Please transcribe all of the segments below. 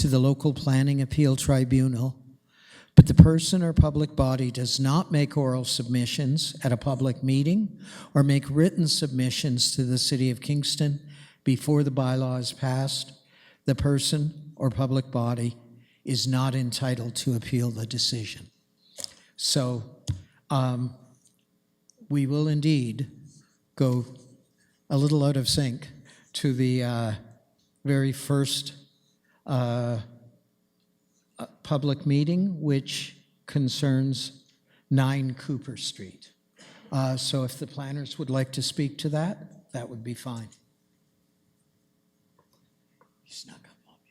to the local planning appeal tribunal, but the person or public body does not make oral submissions at a public meeting or make written submissions to the City of Kingston before the bylaw is passed, the person or public body is not entitled to appeal the decision. So we will indeed go a little out of sync to the very first public meeting, which concerns 9 Cooper Street. So if the planners would like to speak to that, that would be fine. You snuck up on me.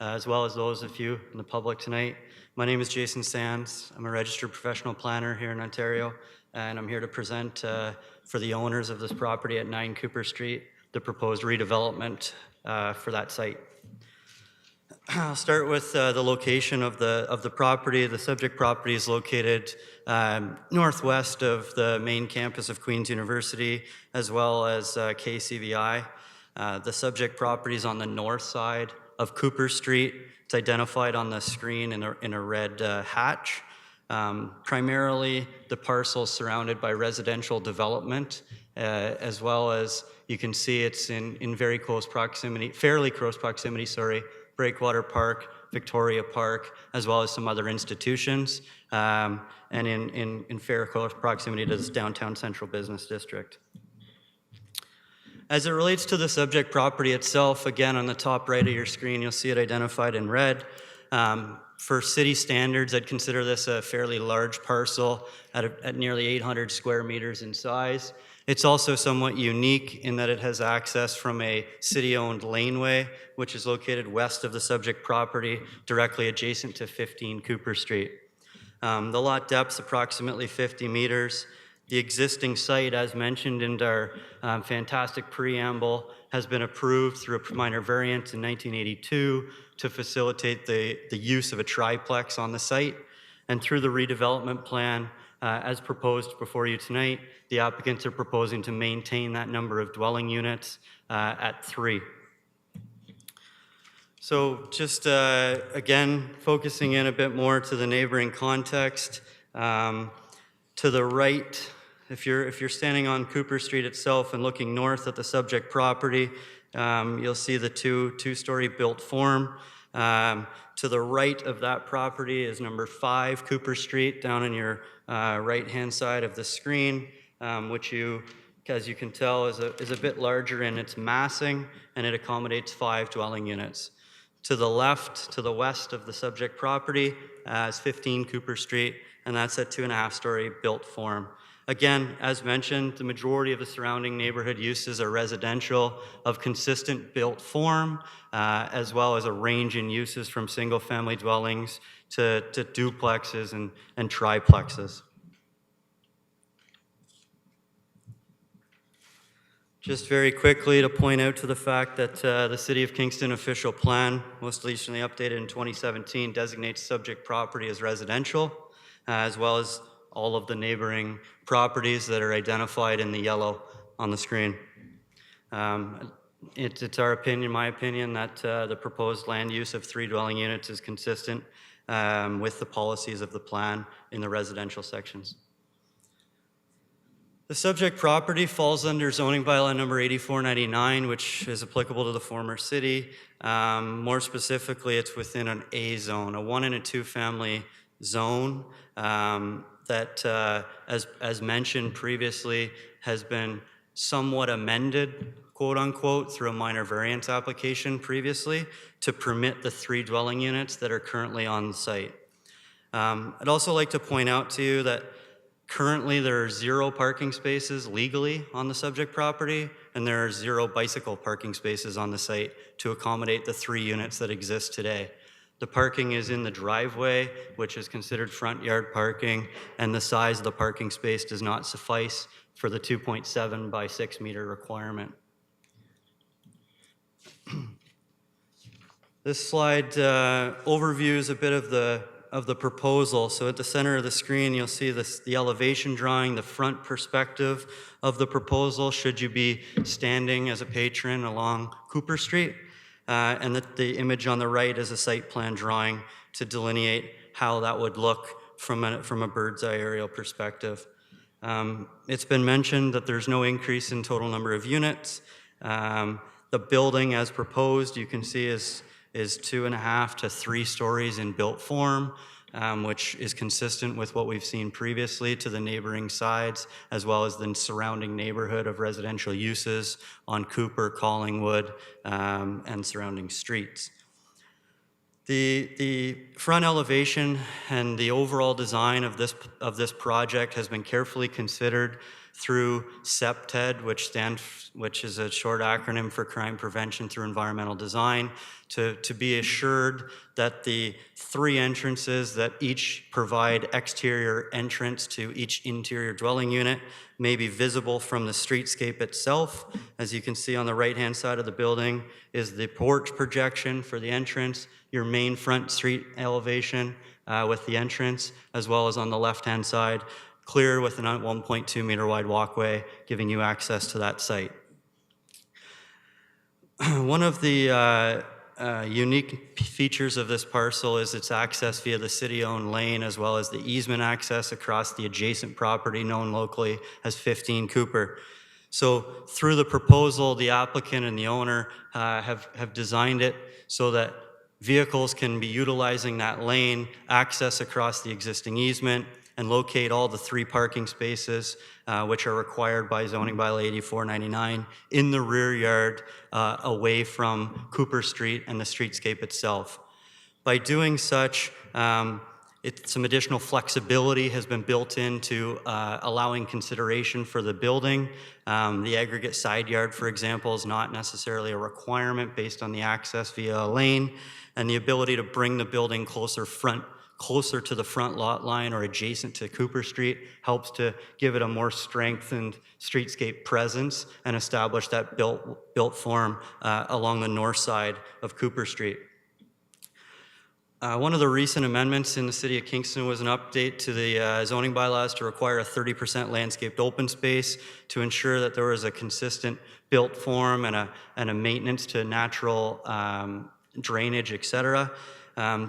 As well as those of you in the public tonight. My name is Jason Sands. I'm a registered professional planner here in Ontario, and I'm here to present for the owners of this property at 9 Cooper Street, the proposed redevelopment for that site. I'll start with the location of the property. The subject property is located northwest of the main campus of Queen's University, as well as KCVI. The subject property is on the north side of Cooper Street. It's identified on the screen in a red hatch. Primarily, the parcel is surrounded by residential development, as well as you can see it's in very close proximity, fairly close proximity, sorry, Breakwater Park, Victoria Park, as well as some other institutions, and in fair close proximity to this downtown central business district. As it relates to the subject property itself, again, on the top right of your screen, you'll see it identified in red. For city standards, I'd consider this a fairly large parcel at nearly 800 square meters in size. It's also somewhat unique in that it has access from a city-owned laneway, which is located west of the subject property, directly adjacent to 15 Cooper Street. The lot depth's approximately 50 meters. The existing site, as mentioned in our fantastic preamble, has been approved through a minor variance in 1982 to facilitate the use of a triplex on the site. And through the redevelopment plan, as proposed before you tonight, the applicants are proposing to maintain that number of dwelling units at 3. So just again, focusing in a bit more to the neighboring context, to the right, if you're standing on Cooper Street itself and looking north at the subject property, you'll see the two-story built form. To the right of that property is number 5 Cooper Street, down on your right-hand side of the screen, which as you can tell, is a bit larger in its massing, and it accommodates 5 dwelling units. To the left, to the west of the subject property, is 15 Cooper Street, and that's a 2.5-story built form. Again, as mentioned, the majority of the surrounding neighborhood uses are residential of consistent built form, as well as a range in uses from single-family dwellings to duplexes and triplexes. Just very quickly to point out to the fact that the City of Kingston official plan, most recently updated in 2017, designates subject property as residential, as well as all of the neighboring properties that are identified in the yellow on the screen. It's our opinion, my opinion, that the proposed land use of 3 dwelling units is consistent with the policies of the plan in the residential sections. The subject property falls under zoning bylaw number 8499, which is applicable to the former city. More specifically, it's within an A zone, a 1 and a 2 family zone that, as mentioned previously, has been somewhat amended, quote unquote, through a minor variance application previously to permit the 3 dwelling units that are currently on the site. I'd also like to point out to you that currently there are 0 parking spaces legally on the subject property, and there are 0 bicycle parking spaces on the site to accommodate the 3 units that exist today. The parking is in the driveway, which is considered front yard parking, and the size of the parking space does not suffice for the 2.7 by 6 meter requirement. This slide overviews a bit of the the proposal. So at the center of the screen, you'll see the elevation drawing, the front perspective of the proposal should you be standing as a patron along Cooper Street. And the image on the right is a site plan drawing to delineate how that would look from a bird's eye aerial perspective. It's been mentioned that there's no increase in total number of units. The building as proposed, you can see, is 2.5 to 3 stories in built form, which is consistent with what we've seen previously to the neighboring sides, as well as the surrounding neighborhood of residential uses on Cooper, Collingwood, and surrounding streets. The front elevation and the overall design of this project has been carefully considered through CPTED, which is a short acronym for Crime Prevention Through Environmental Design, to be assured that the 3 entrances that each provide exterior entrance to each interior dwelling unit may be visible from the streetscape itself. As you can see on the right-hand side of the building is the porch projection for the entrance, your main front street elevation with the entrance, as well as on the left-hand side, clear with a 1.2 meter wide walkway, giving you access to that site. One of the unique features of this parcel is its access via the city-owned lane, as well as the easement access across the adjacent property known locally as 15 Cooper. So through the proposal, the applicant and the owner have designed it so that vehicles can be utilizing that lane, access across the existing easement, and locate all the 3 parking spaces which are required by zoning bylaw 8499 in the rear yard away from Cooper Street and the streetscape itself. By doing such, some additional flexibility has been built into allowing consideration for the building. The aggregate side yard, for example, is not necessarily a requirement based on the access via a lane, and the ability to bring the building closer to the front lot line or adjacent to Cooper Street helps to give it a more strengthened streetscape presence and establish that built form along the north side of Cooper Street. One of the recent amendments in the City of Kingston was an update to the zoning bylaws to require a 30% landscaped open space to ensure that there was a consistent built form and a maintenance to natural drainage, etc.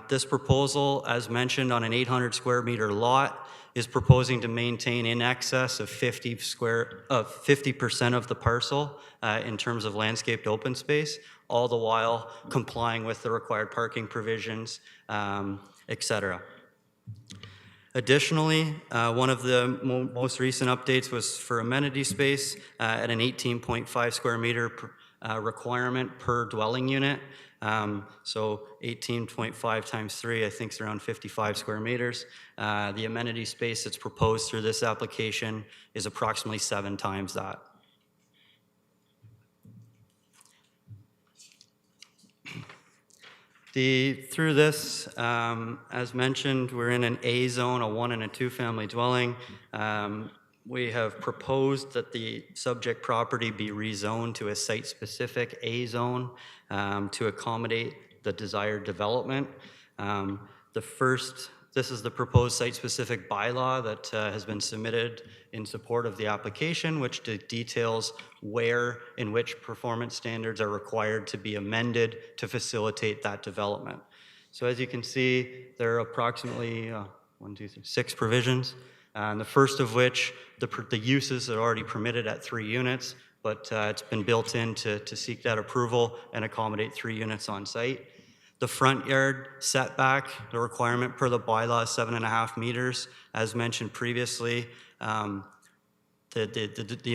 This proposal, as mentioned, on an 800 square meter lot, is proposing to maintain in excess of 50% of the parcel in terms of landscaped open space, all the while complying with the required parking provisions, etc. Additionally, one of the most recent updates was for amenity space at an 18.5 square meter requirement per dwelling unit. So 18.5 times 3, I think, is around 55 square meters. The amenity space that's proposed through this application is approximately 7 times that. Through this, as mentioned, we're in an A zone, a 1 and a 2 family dwelling. We have proposed that the subject property be rezoned to a site-specific A zone to accommodate the desired development. This is the proposed site-specific bylaw that has been submitted in support of the application, which details where in which performance standards are required to be amended to facilitate that development. So as you can see, there are approximately 6 provisions. And the first of which, the uses are already permitted at 3 units, but it's been built in to seek that approval and accommodate 3 units on site. The front yard setback, the requirement per the bylaw is 7.5 meters. As mentioned previously, the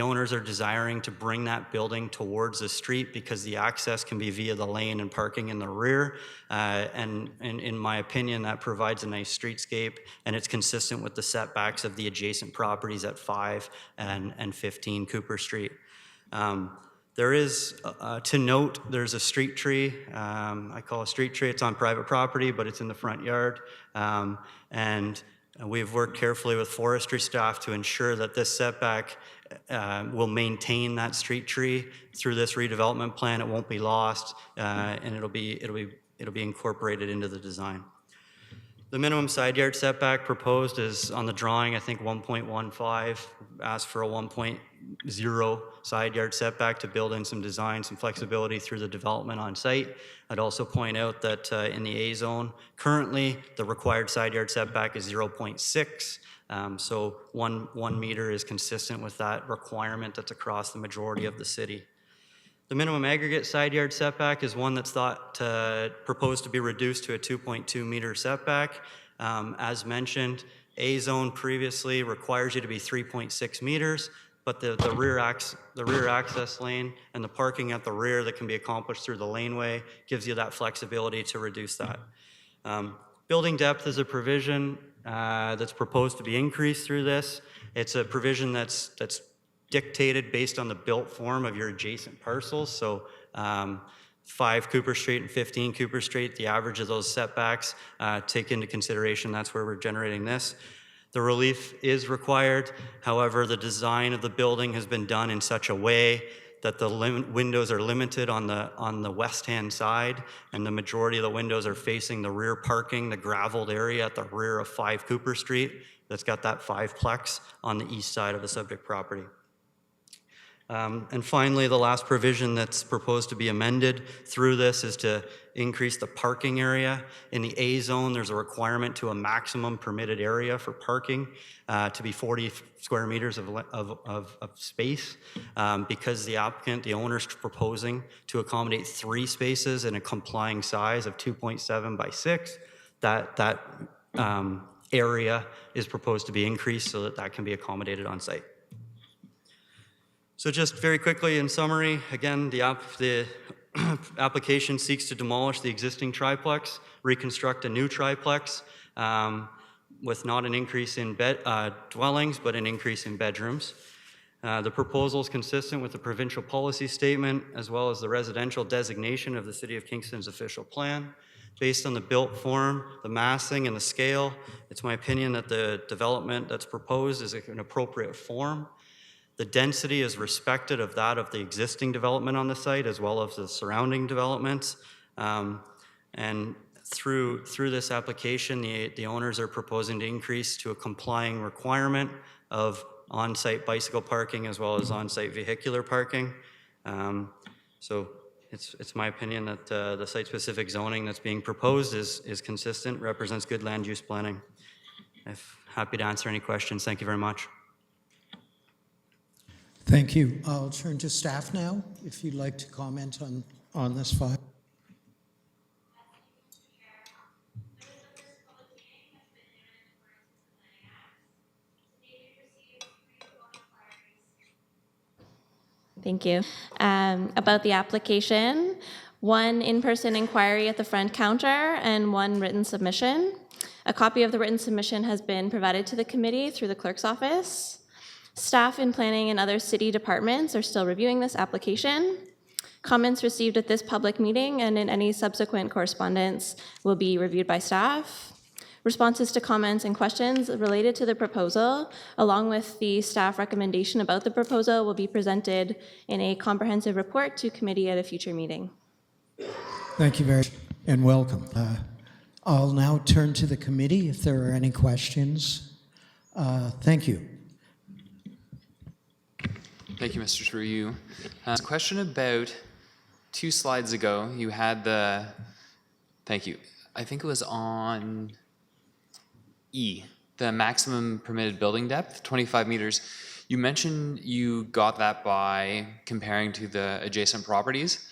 owners are desiring to bring that building towards the street because the access can be via the lane and parking in the rear. And in my opinion, that provides a nice streetscape, and it's consistent with the setbacks of the adjacent properties at 5 and 15 Cooper Street. There is, to note, there's a street tree. I call a street tree. It's on private property, but it's in the front yard. And we've worked carefully with forestry staff to ensure that this setback will maintain that street tree through this redevelopment plan. It won't be lost, and it'll be incorporated into the design. The minimum side yard setback proposed is on the drawing, I think 1.15, asked for a 1.0 side yard setback to build in some design, some flexibility through the development on site. I'd also point out that in the A zone, currently the required side yard setback is 0.6. So one meter is consistent with that requirement that's across the majority of the city. The minimum aggregate side yard setback is one that's proposed to be reduced to a 2.2 meter setback. As mentioned, A zone previously requires you to be 3.6 meters, but the rear access lane and the parking at the rear that can be accomplished through the laneway gives you that flexibility to reduce that. Building depth is a provision that's proposed to be increased through this. It's a provision that's dictated based on the built form of your adjacent parcels. So 5 Cooper Street and 15 Cooper Street, the average of those setbacks take into consideration. That's where we're generating this. The relief is required. However, the design of the building has been done in such a way that the windows are limited on the west-hand side, and the majority of the windows are facing the rear parking, the graveled area at the rear of 5 Cooper Street that's got that 5-plex on the east side of the subject property. And finally, the last provision that's proposed to be amended through this is to increase the parking area. In the A zone, there's a requirement to a maximum permitted area for parking to be 40 square meters of space. Because the applicant, the owner's proposing to accommodate 3 spaces in a complying size of 2.7 by 6, that area is proposed to be increased so that can be accommodated on site. So just very quickly in summary, again, the application seeks to demolish the existing triplex, reconstruct a new triplex with not an increase in dwellings, but an increase in bedrooms. The proposal is consistent with the provincial policy statement, as well as the residential designation of the City of Kingston's official plan. Based on the built form, the massing, and the scale, it's my opinion that the development that's proposed is an appropriate form. The density is respected of that of the existing development on the site, as well as the surrounding developments. And through this application, the owners are proposing to increase to a complying requirement of on-site bicycle parking as well as on-site vehicular parking. So it's my opinion that the site-specific zoning that's being proposed is consistent, represents good land use planning. I'm happy to answer any questions. Thank you very much. Thank you. I'll turn to staff now, if you'd like to comment on this file. Thank you. About the application, 1 in-person inquiry at the front counter and 1 written submission. A copy of the written submission has been provided to the committee through the clerk's office. Staff in planning and other city departments are still reviewing this application. Comments received at this public meeting and in any subsequent correspondence will be reviewed by staff. Responses to comments and questions related to the proposal, along with the staff recommendation about the proposal, will be presented in a comprehensive report to committee at a future meeting. Thank you very much and welcome. I'll now turn to the committee if there are any questions. Thank you. Thank you, Mr. Trujillo. A question about 2 slides ago, you had the, thank you, I think it was on E, the maximum permitted building depth, 25 meters. You mentioned you got that by comparing to the adjacent properties.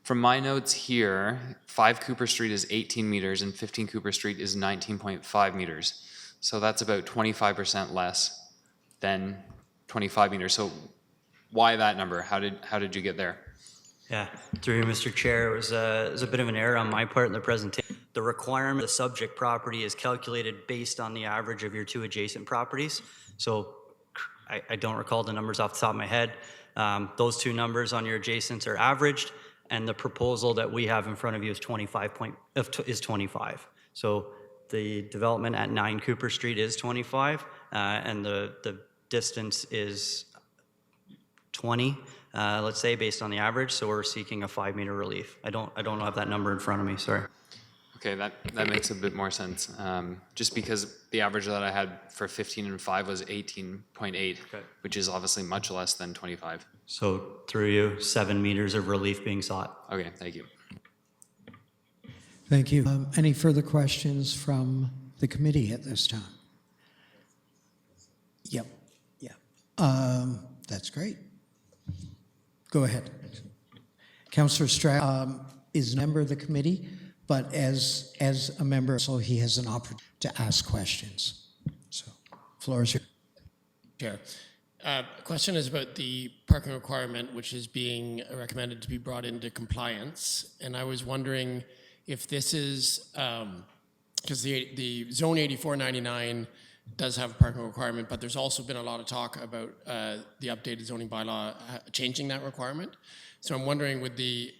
From my notes here, 5 Cooper Street is 18 meters and 15 Cooper Street is 19.5 meters. So that's about 25% less than 25 meters. So why that number? How did you get there? Yeah, through you, Mr. Chair, it was a bit of an error on my part in the presentation. The requirement of the subject property is calculated based on the average of your 2 adjacent properties. So I don't recall the numbers off the top of my head. Those 2 numbers on your adjacents are averaged, and the proposal that we have in front of you is 25. So the development at 9 Cooper Street is 25, and the distance is 20, let's say, based on the average. So we're seeking a 5-meter relief. I don't have that number in front of me. Sorry. Okay, that makes a bit more sense. Just because the average that I had for 15 and 5 was 18.8, Okay. which is obviously much less than 25. So through you, 7 meters of relief being sought. Okay, thank you. Thank you. Any further questions from the committee at this time? Yep, yeah. That's great. Go ahead. Councillor Stroud is a member of the committee, but as a member, so he has an opportunity to ask questions. So, floor is yours. Chair. Question is about the parking requirement, which is being recommended to be brought into compliance. And I was wondering if this is, because the Zone 8499 does have a parking requirement, but there's also been a lot of talk about the updated zoning bylaw changing that requirement. So I'm wondering with the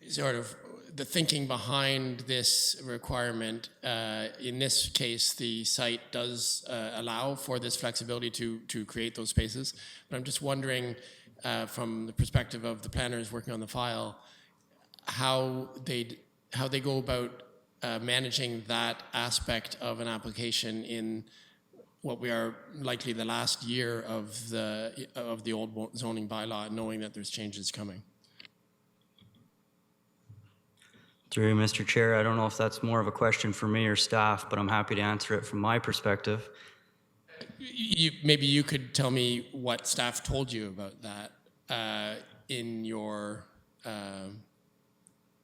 sort of the thinking behind this requirement, in this case, the site does allow for this flexibility to create those spaces. But I'm just wondering, from the perspective of the planners working on the file, how they go about managing that aspect of an application in what we are likely the last year of the old zoning bylaw, knowing that there's changes coming. Through you, Mr. Chair, I don't know if that's more of a question for me or staff, but I'm happy to answer it from my perspective. Maybe you could tell me what staff told you about that in your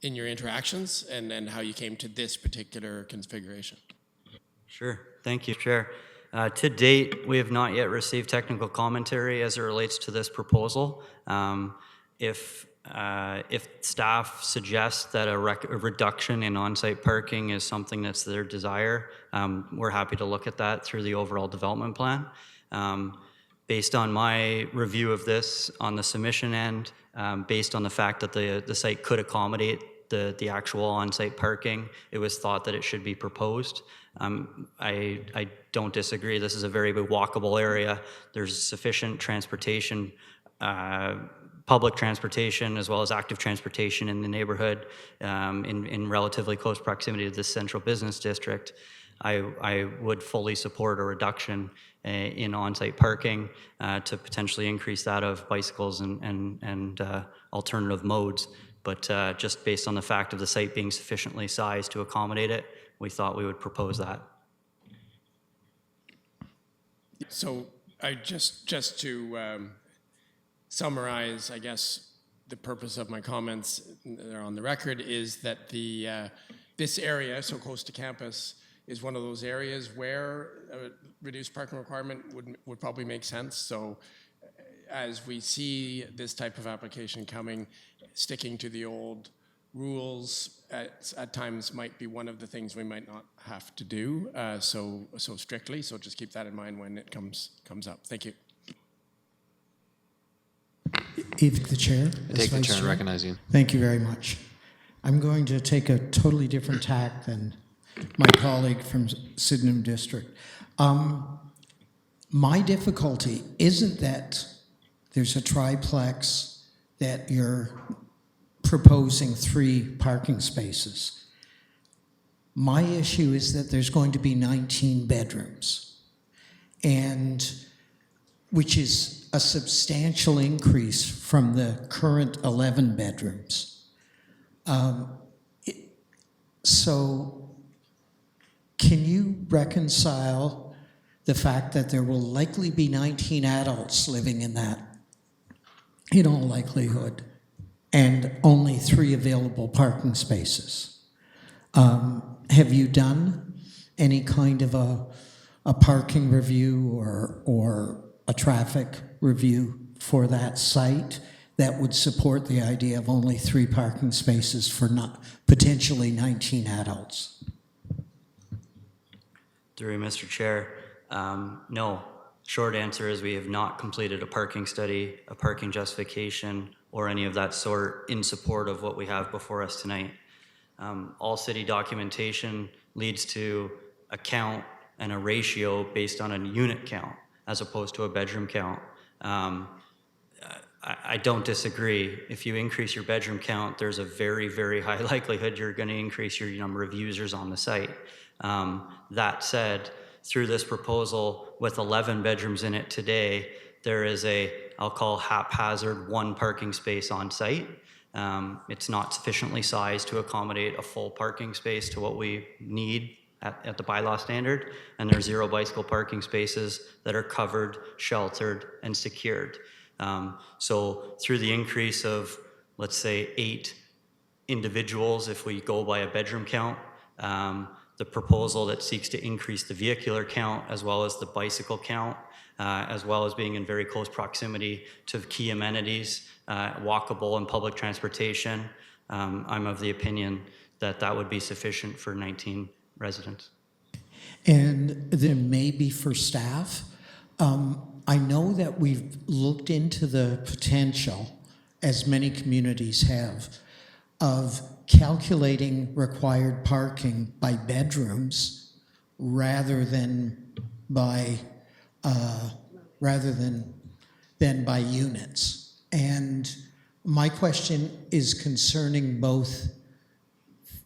interactions, and how you came to this particular configuration. Sure. Thank you, Chair. To date, we have not yet received technical commentary as it relates to this proposal. If staff suggests that a reduction in on-site parking is something that's their desire, we're happy to look at that through the overall development plan. Based on my review of this on the submission end, based on the fact that the site could accommodate the actual on-site parking, it was thought that it should be proposed. I don't disagree. This is a very walkable area. There's sufficient transportation, public transportation as well as active transportation in the neighborhood in relatively close proximity to this central business district. I would fully support a reduction in on-site parking to potentially increase that of bicycles and alternative modes. But just based on the fact of the site being sufficiently sized to accommodate it, we thought we would propose that. So I just to summarize, I guess, the purpose of my comments on the record is that this area, so close to campus, is one of those areas where a reduced parking requirement would probably make sense. So as we see this type of application coming, sticking to the old rules at times might be one of the things we might not have to do so strictly. So just keep that in mind when it comes up. Thank you. Eve, the chair. Take the chair and recognize you. Thank you very much. I'm going to take a totally different tack than my colleague from Sydenham District. My difficulty isn't that there's a triplex that you're proposing 3 parking spaces. My issue is that there's going to be 19 bedrooms, and which is a substantial increase from the current 11 bedrooms. So can you reconcile the fact that there will likely be 19 adults living in that, in all likelihood, and only 3 available parking spaces? Have you done any kind of a parking review or a traffic review for that site that would support the idea of only 3 parking spaces for potentially 19 adults? Through you, Mr. Chair, no. Short answer is we have not completed a parking study, a parking justification, or any of that sort in support of what we have before us tonight. All city documentation leads to a count and a ratio based on a unit count as opposed to a bedroom count. I don't disagree. If you increase your bedroom count, there's a very, very high likelihood you're going to increase your number of users on the site. That said, through this proposal with 11 bedrooms in it today, there is I'll call haphazard one parking space on site. It's not sufficiently sized to accommodate a full parking space to what we need at the bylaw standard, and there's 0 bicycle parking spaces that are covered, sheltered, and secured. So through the increase of, let's say, 8 individuals, if we go by a bedroom count, the proposal that seeks to increase the vehicular count as well as the bicycle count, as well as being in very close proximity to key amenities, walkable and public transportation, I'm of the opinion that that would be sufficient for 19 residents. And then maybe for staff, I know that we've looked into the potential, as many communities have, of calculating required parking by bedrooms rather than by by units. And my question is concerning both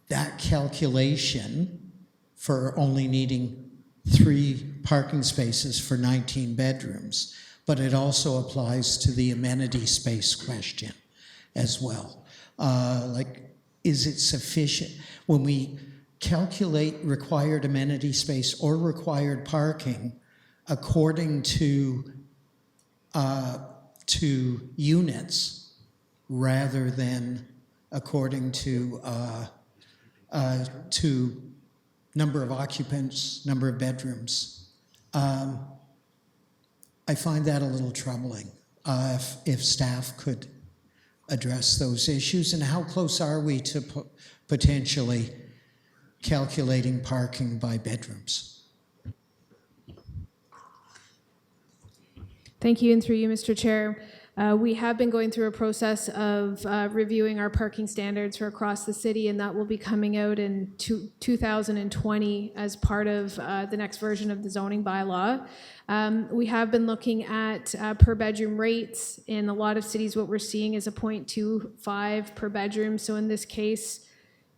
that calculation for only needing 3 parking spaces for 19 bedrooms, but it also applies to the amenity space question as well. Is it sufficient when we calculate required amenity space or required parking according to units rather than according to number of occupants, number of bedrooms? I find that a little troubling. If staff could address those issues, and how close are we to potentially calculating parking by bedrooms? Thank you, and through you, Mr. Chair. We have been going through a process of reviewing our parking standards for across the city, and that will be coming out in 2020 as part of the next version of the zoning bylaw. We have been looking at per bedroom rates. In a lot of cities, what we're seeing is a 0.25 per bedroom. So in this case,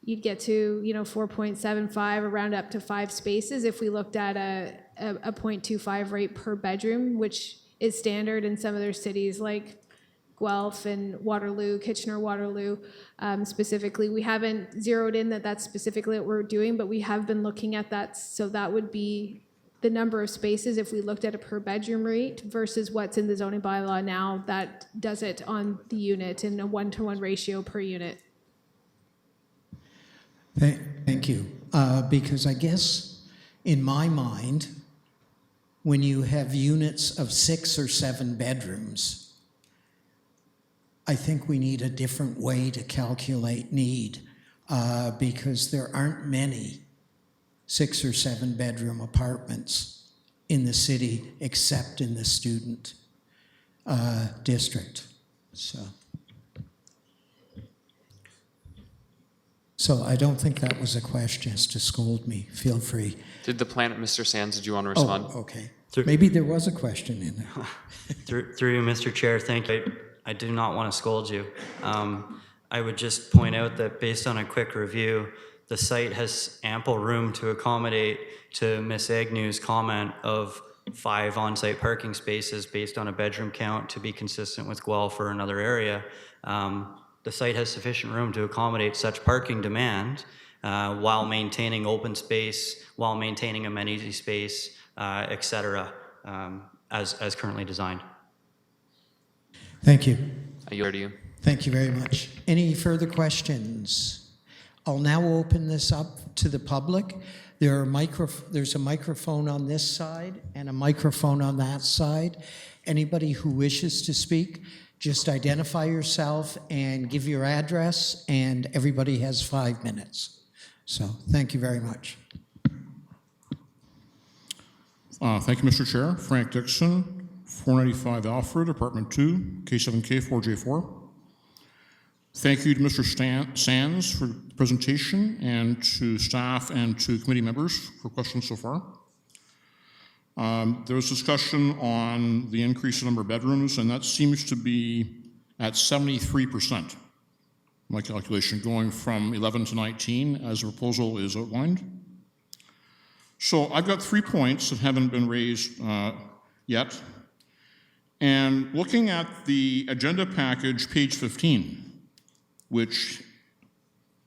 you'd get to 4.75, around up to 5 spaces if we looked at a 0.25 rate per bedroom, which is standard in some other cities like Guelph and Waterloo, Kitchener-Waterloo specifically. We haven't zeroed in that that's specifically what we're doing, but we have been looking at that. So that would be the number of spaces if we looked at a per bedroom rate versus what's in the zoning bylaw now that does it on the unit in a 1-to-1 ratio per unit. Thank you. Because I guess in my mind, when you have units of 6 or 7 bedrooms, I think we need a different way to calculate need because there aren't many 6 or 7 bedroom apartments in the city except in the student district. So I don't think that was a question. Just to scold me, feel free. Did the planet, Mr. Sands, did you want to respond? Oh, okay. Maybe there was a question in there. Through you, Mr. Chair, thank you. I do not want to scold you. I would just point out that based on a quick review, the site has ample room to accommodate to Ms. Agnew's comment of 5 on-site parking spaces based on a bedroom count to be consistent with Guelph or another area. The site has sufficient room to accommodate such parking demand while maintaining open space, while maintaining amenity space, et cetera, as currently designed. Thank you. I yield to you. Thank you very much. Any further questions? I'll now open this up to the public. There's a microphone on this side and a microphone on that side. Anybody who wishes to speak, just identify yourself and give your address, and everybody has 5 minutes. So thank you very much. Thank you, Mr. Chair. Frank Dixon, 495 Alfred, Apartment 2, K7K4J4. Thank you to Mr. Sands for the presentation, and to staff and to committee members for questions so far. There was discussion on the increase in number of bedrooms, and that seems to be at 73%. My calculation going from 11 to 19 as the proposal is outlined. So I've got 3 points that haven't been raised yet. And looking at the agenda package, page 15, which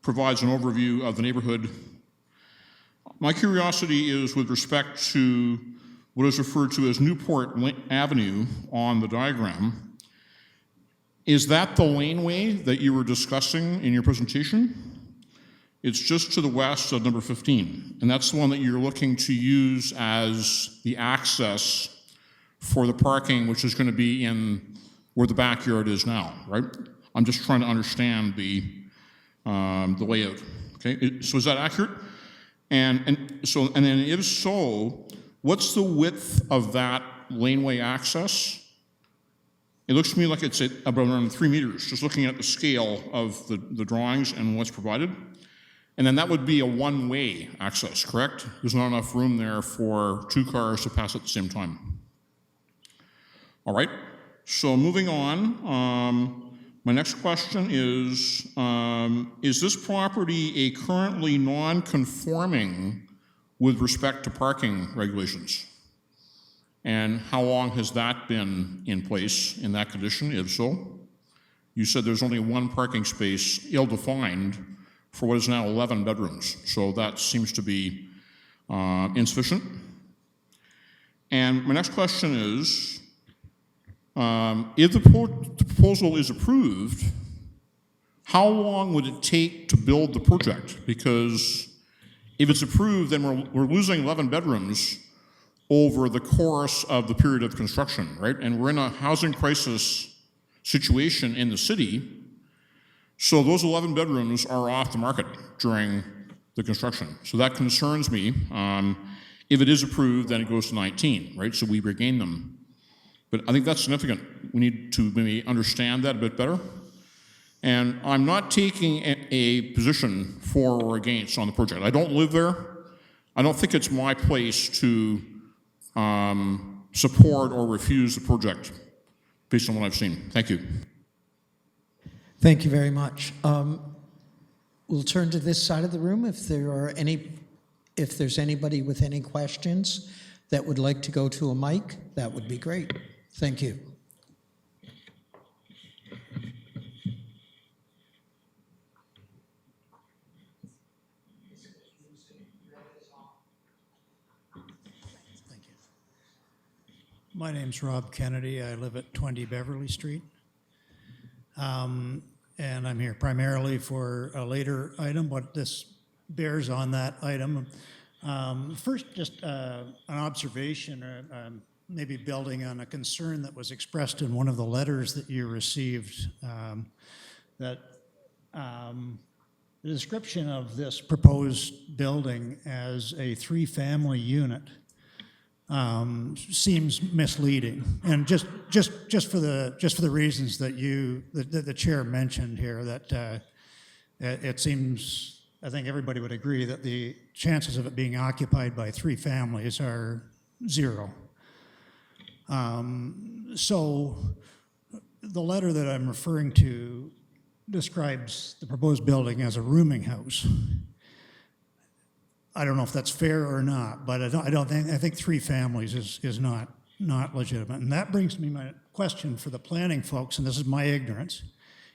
provides an overview of the neighborhood, my curiosity is with respect to what is referred to as Newport Avenue on the diagram. Is that the laneway that you were discussing in your presentation? It's just to the west of number 15, and that's the one that you're looking to use as the access for the parking, which is going to be in where the backyard is now, right? I'm just trying to understand the layout. Okay, so is that accurate? And then if so, what's the width of that laneway access? It looks to me like it's at about around 3 meters, just looking at the scale of the drawings and what's provided. And then that would be a one-way access, correct? There's not enough room there for 2 cars to pass at the same time. All right, so moving on, my next question is this property a currently non-conforming with respect to parking regulations? And how long has that been in place in that condition, if so? You said there's only 1 parking space, ill-defined, for what is now 11 bedrooms. So that seems to be insufficient. And my next question is, if the proposal is approved, how long would it take to build the project? Because if it's approved, then we're losing 11 bedrooms over the course of the period of construction, right? And we're in a housing crisis situation in the city, so those 11 bedrooms are off the market during the construction. So that concerns me. If it is approved, then it goes to 19, right? So we regain them. But I think that's significant. We need to maybe understand that a bit better. And I'm not taking a position for or against on the project. I don't live there. I don't think it's my place to support or refuse the project based on what I've seen. Thank you. Thank you very much. We'll turn to this side of the room if there's anybody with any questions that would like to go to a mic, that would be great. Thank you. My name's Rob Kennedy. I live at 20 Beverly Street. And I'm here primarily for a later item, but this bears on that item. First, just an observation, maybe building on a concern that was expressed in one of the letters that you received, that the description of this proposed building as a 3-family unit seems misleading, and just for the reasons that the chair mentioned here, that it seems, I think everybody would agree that the chances of it being occupied by 3 families are 0. So the letter that I'm referring to describes the proposed building as a rooming house. I don't know if that's fair or not, but I think 3 families is not legitimate. And that brings me my question for the planning folks, and this is my ignorance.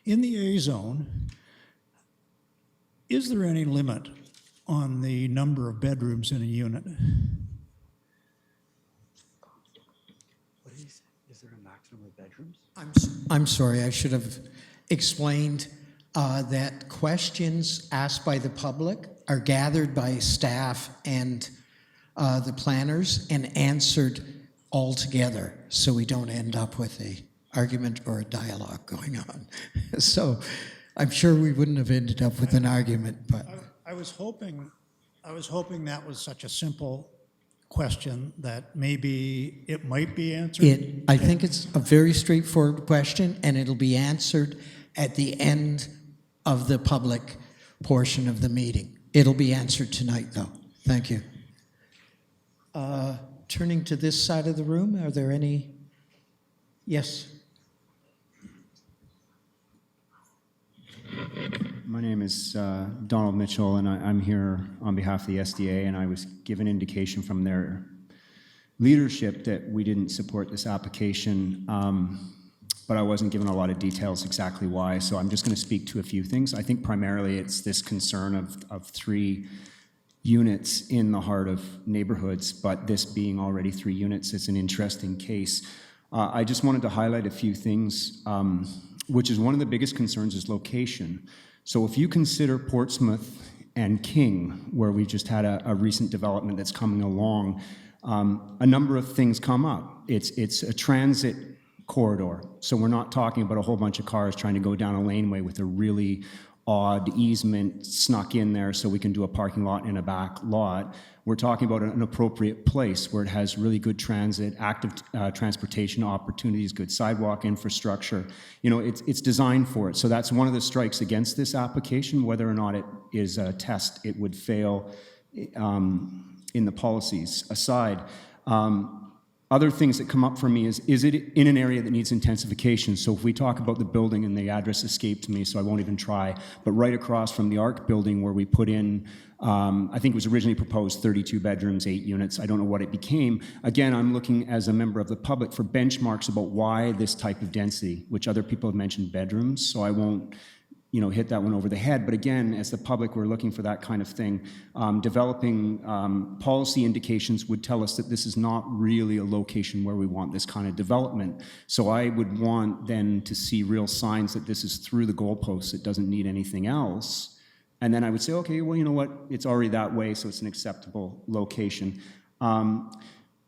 In the A zone, is there any limit on the number of bedrooms in a unit? Is there a maximum of bedrooms? I'm sorry, I should have explained that questions asked by the public are gathered by staff and the planners and answered all together, so we don't end up with an argument or a dialogue going on. So I'm sure we wouldn't have ended up with an argument, but I was hoping that was such a simple question that maybe it might be answered. I think it's a very straightforward question, and it'll be answered at the end of the public portion of the meeting. It'll be answered tonight, though. Thank you. Turning to this side of the room, are there any? Yes. My name is Donald Mitchell, and I'm here on behalf of the SDA, and I was given indication from their leadership that we didn't support this application, but I wasn't given a lot of details exactly why, so I'm just going to speak to a few things. I think primarily it's this concern of 3 units in the heart of neighborhoods, but this being already 3 units, it's an interesting case. I just wanted to highlight a few things, which is one of the biggest concerns is location. So if you consider Portsmouth and King, where we just had a recent development that's coming along, a number of things come up. It's a transit corridor, so we're not talking about a whole bunch of cars trying to go down a laneway with a really odd easement snuck in there so we can do a parking lot in a back lot. We're talking about an appropriate place where it has really good transit, active transportation opportunities, good sidewalk infrastructure. You know, it's designed for it. So that's one of the strikes against this application. Whether or not it is a test, it would fail in the policies aside. Other things that come up for me is it in an area that needs intensification? So if we talk about the building, and the address escaped me, so I won't even try, but right across from the ARC building where we put in, I think it was originally proposed 32 bedrooms, 8 units. I don't know what it became. Again, I'm looking as a member of the public for benchmarks about why this type of density, which other people have mentioned bedrooms, so I won't hit that one over the head. But again, as the public, we're looking for that kind of thing. Developing policy indications would tell us that this is not really a location where we want this kind of development. So I would want then to see real signs that this is through the goalposts, it doesn't need anything else. And then I would say, okay, well, you know what, it's already that way, so it's an acceptable location.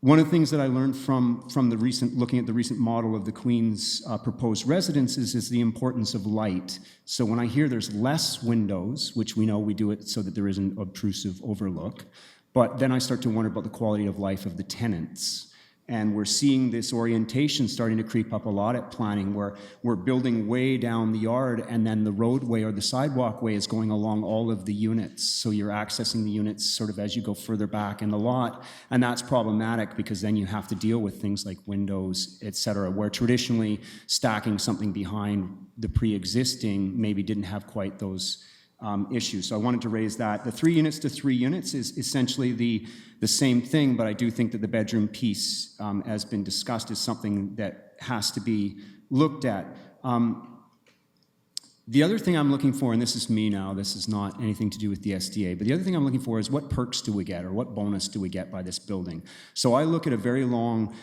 One of the things that I learned from looking at the recent model of the Queen's proposed residences is the importance of light. So when I hear there's less windows, which we know we do it so that there isn't obtrusive overlook, but then I start to wonder about the quality of life of the tenants. And we're seeing this orientation starting to creep up a lot at planning, where we're building way down the yard, and then the roadway or the sidewalk way is going along all of the units. So you're accessing the units sort of as you go further back in the lot. And that's problematic because then you have to deal with things like windows, et cetera, where traditionally stacking something behind the pre-existing maybe didn't have quite those issues. So I wanted to raise that. The 3 units to 3 units is essentially the same thing, but I do think that the bedroom piece, has been discussed, is something that has to be looked at. The other thing I'm looking for, and this is me now, this is not anything to do with the SDA, but the other thing I'm looking for is what perks do we get, or what bonus do we get by this building? So I look at a very long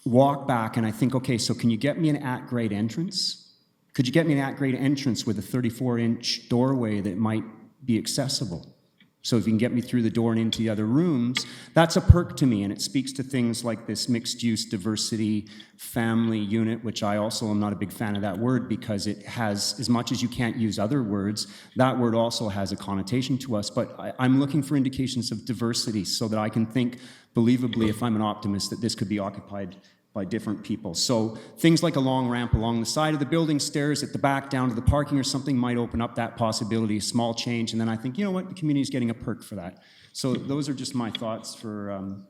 walk back and I think, okay, so can you get me an at-grade entrance? Could you get me an at-grade entrance with a 34-inch doorway that might be accessible? So if you can get me through the door and into the other rooms, that's a perk to me, and it speaks to things like this mixed-use diversity family unit, which I also am not a big fan of that word because it has, as much as you can't use other words, that word also has a connotation to us. But I'm looking for indications of diversity so that I can think believably, if I'm an optimist, that this could be occupied by different people. So things like a long ramp along the side of the building, stairs at the back down to the parking or something might open up that possibility, small change, and then I think, you know what, the community's getting a perk for that. So those are just my thoughts for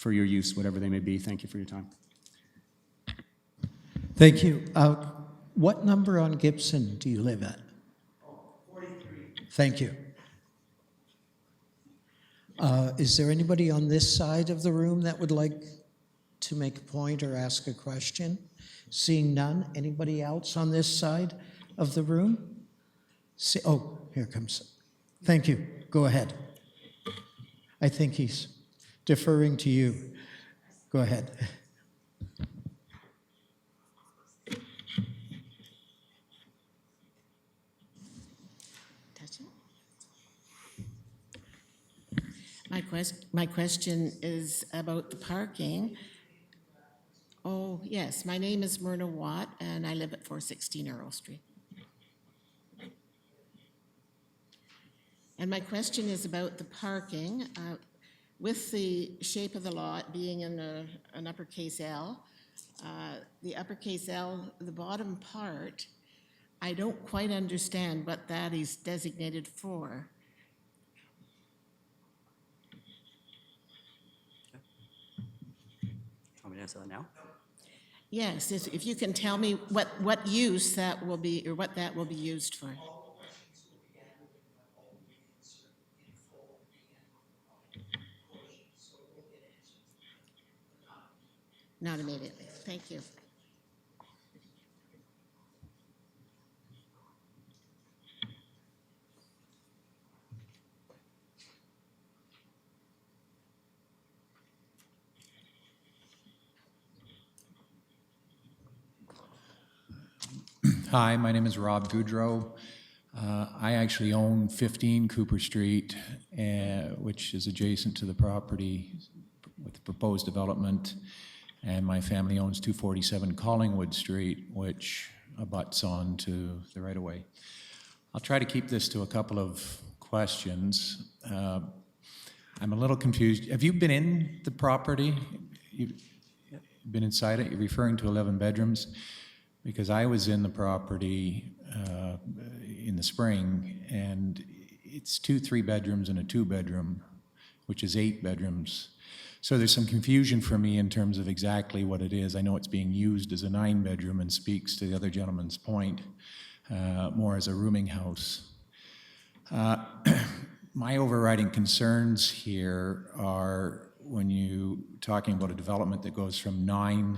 your use, whatever they may be. Thank you for your time. Thank you. What number on Gibson do you live at? 43. Thank you. Is there anybody on this side of the room that would like to make a point or ask a question? Seeing none, anybody else on this side of the room? Oh, here comes. Thank you. Go ahead. I think he's deferring to you. Go ahead. My question is about the parking. Oh, yes, my name is Myrna Watt, and I live at 416 Earl Street. And my question is about the parking. With the shape of the lot being in an uppercase L, the uppercase L, the bottom part, I don't quite understand what that is designated for. Want me to answer that now? Yes, if you can tell me what use that will be, or what that will be used for. Not immediately. Thank you. Hi, my name is Rob Goudreau. I actually own 15 Cooper Street, which is adjacent to the property with the proposed development, and my family owns 247 Collingwood Street, which abuts on to the right-of-way. I'll try to keep this to a couple of questions. I'm a little confused. Have you been in the property? You've been inside it? You're referring to 11 bedrooms? Because I was in the property in the spring, and it's 2 3-bedrooms and a 2-bedroom, which is 8 bedrooms. So there's some confusion for me in terms of exactly what it is. I know it's being used as a 9-bedroom and speaks to the other gentleman's point, more as a rooming house. My overriding concerns here are when you're talking about a development that goes from 9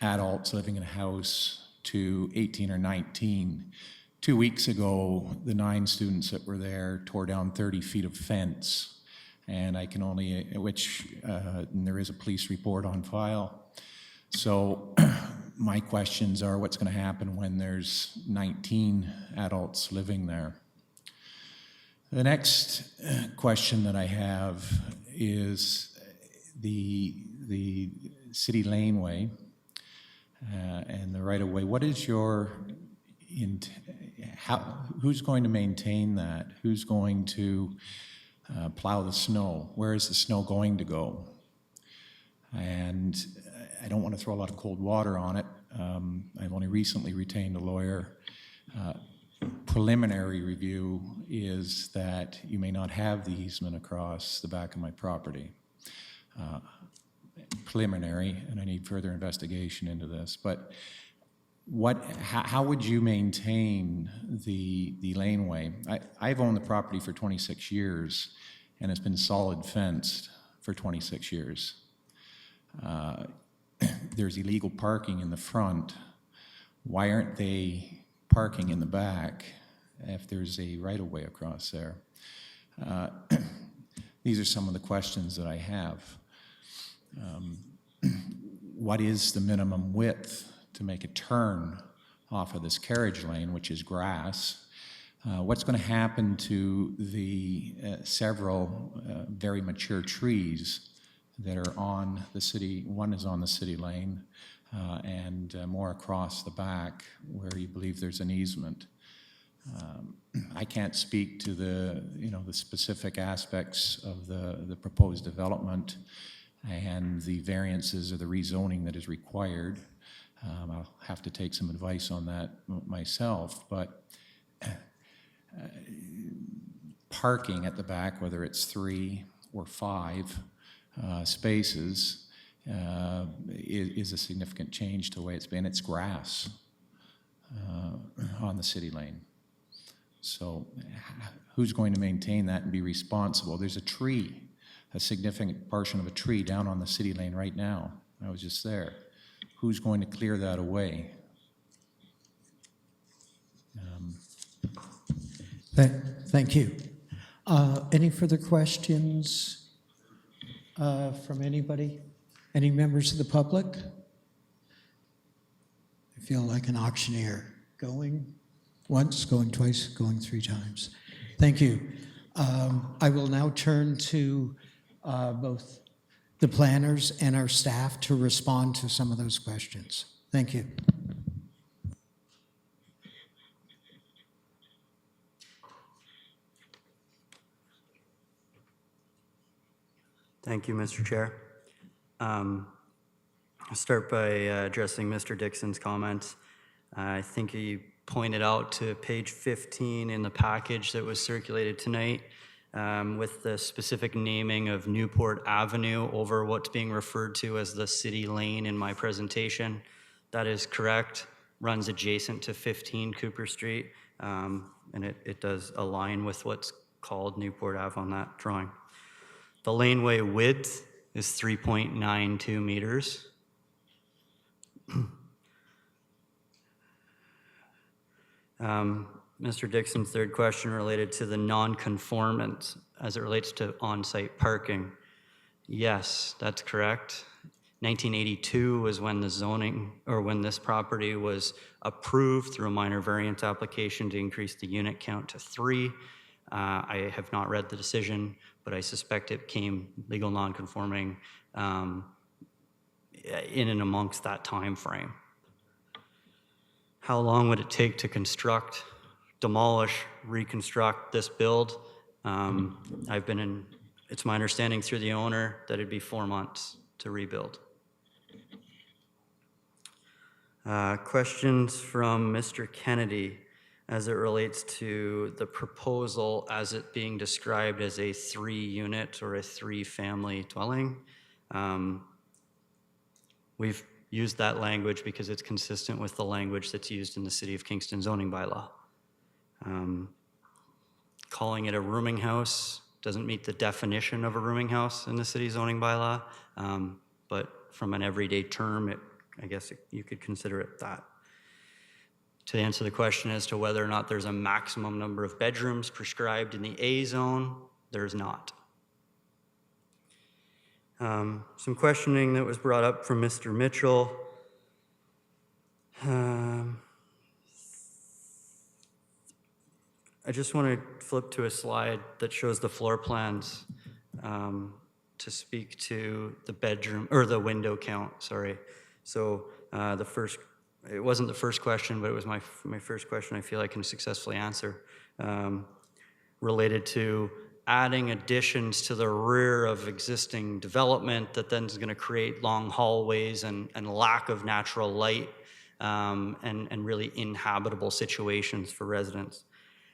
adults living in a house to 18 or 19. 2 weeks ago, the 9 students that were there tore down 30 feet of fence, and I can only, and there is a police report on file. So my questions are, what's going to happen when there's 19 adults living there? The next question that I have is the city laneway and the right-of-way. What is your, who's going to maintain that? Who's going to plow the snow? Where is the snow going to go? And I don't want to throw a lot of cold water on it. I've only recently retained a lawyer. Preliminary review is that you may not have the easement across the back of my property. Preliminary, and I need further investigation into this. But how would you maintain the laneway? I've owned the property for 26 years, and it's been solid fenced for 26 years. There's illegal parking in the front. Why aren't they parking in the back if there's a right-of-way across there? These are some of the questions that I have. What is the minimum width to make a turn off of this carriage lane, which is grass? What's going to happen to the several very mature trees that are on the city? One is on the city lane, and more across the back where you believe there's an easement. I can't speak to the specific aspects of the proposed development and the variances or the rezoning that is required. I'll have to take some advice on that myself, but parking at the back, whether it's 3 or 5 spaces, is a significant change to the way it's been. It's grass on the city lane. So who's going to maintain that and be responsible? There's a tree, a significant portion of a tree down on the city lane right now. I was just there. Who's going to clear that away? Thank you. Any further questions from anybody? Any members of the public? I feel like an auctioneer. Going once, going twice, going 3 times. Thank you. I will now turn to both the planners and our staff to respond to some of those questions. Thank you. Thank you, Mr. Chair. I'll start by addressing Mr. Dixon's comments. I think he pointed out to page 15 in the package that was circulated tonight with the specific naming of Newport Avenue over what's being referred to as the city lane in my presentation. That is correct, runs adjacent to 15 Cooper Street, and it does align with what's called Newport Ave on that drawing. The laneway width is 3.92 meters. Mr. Dixon's third question related to the non-conformance as it relates to on-site parking. Yes, that's correct. 1982 was when the zoning, or when this property was approved through a minor variance application to increase the unit count to 3. I have not read the decision, but I suspect it became legal non-conforming in and amongst that time frame. How long would it take to construct, demolish, reconstruct this build? It's my understanding through the owner that it'd be 4 months to rebuild. Questions from Mr. Kennedy as it relates to the proposal as it being described as a 3-unit or a 3-family dwelling. We've used that language because it's consistent with the language that's used in the City of Kingston zoning bylaw. Calling it a rooming house doesn't meet the definition of a rooming house in the city zoning bylaw, but from an everyday term, I guess you could consider it that. To answer the question as to whether or not there's a maximum number of bedrooms prescribed in the A zone, there's not. Some questioning that was brought up from Mr. Mitchell. I just want to flip to a slide that shows the floor plans to speak to the bedroom, or the window count, sorry. So it wasn't the first question, but it was my first question I feel I can successfully answer, related to adding additions to the rear of existing development that then is going to create long hallways and lack of natural light and really inhabitable situations for residents.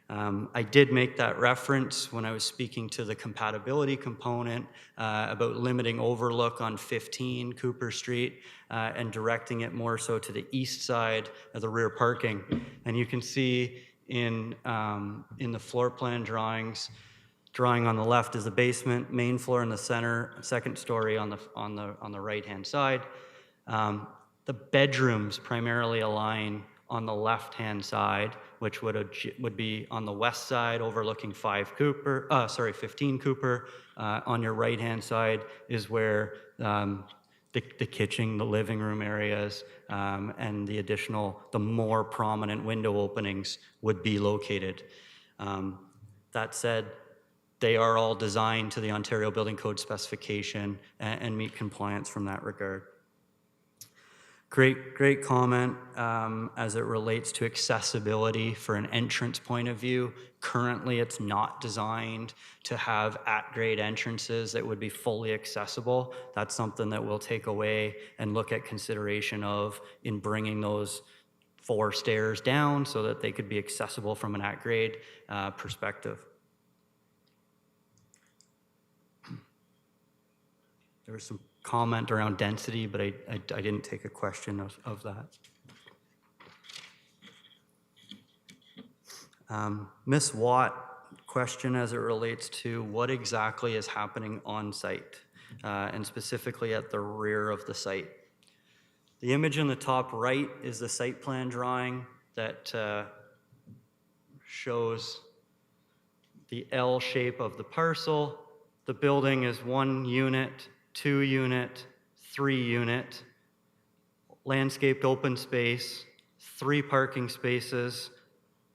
I did make that reference when I was speaking to the compatibility component about limiting overlook on 15 Cooper Street and directing it more so to the east side of the rear parking. And you can see in the floor plan drawings, drawing on the left is the basement, main floor in the center, second story on the right-hand side. The bedrooms primarily align on the left-hand side, which would be on the west side overlooking 15 Cooper. On your right-hand side is where the kitchen, the living room areas, and the more prominent window openings would be located. That said, they are all designed to the Ontario Building Code specification and meet compliance from that regard. Great comment as it relates to accessibility for an entrance point of view. Currently, it's not designed to have at-grade entrances that would be fully accessible. That's something that we'll take away and look at consideration of in bringing those 4 stairs down so that they could be accessible from an at-grade perspective. There was some comment around density, but I didn't take a question of that. Ms. Watt, question as it relates to what exactly is happening on site, and specifically at the rear of the site. The image in the top right is the site plan drawing that shows the L shape of the parcel. The building is 1 unit, 2 unit, 3 unit, landscaped open space, 3 parking spaces,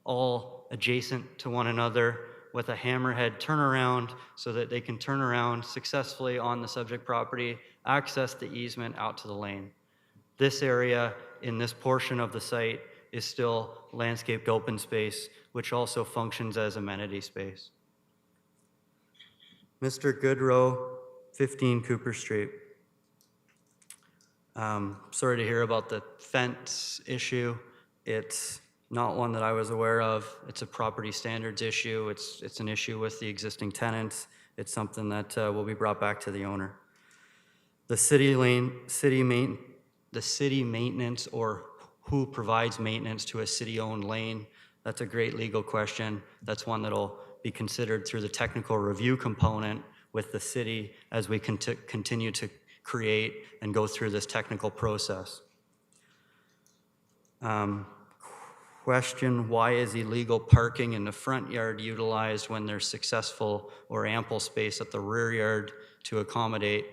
all adjacent to one another with a hammerhead turnaround so that they can turn around successfully on the subject property, access the easement out to the lane. This area in this portion of the site is still landscaped open space, which also functions as amenity space. Mr. Goodrow, 15 Cooper Street. Sorry to hear about the fence issue. It's not one that I was aware of. It's a property standards issue. It's an issue with the existing tenants. It's something that will be brought back to the owner. The city maintenance, or who provides maintenance to a city-owned lane, that's a great legal question. That's one that'll be considered through the technical review component with the city as we continue to create and go through this technical process. Question, why is illegal parking in the front yard utilized when there's successful or ample space at the rear yard to accommodate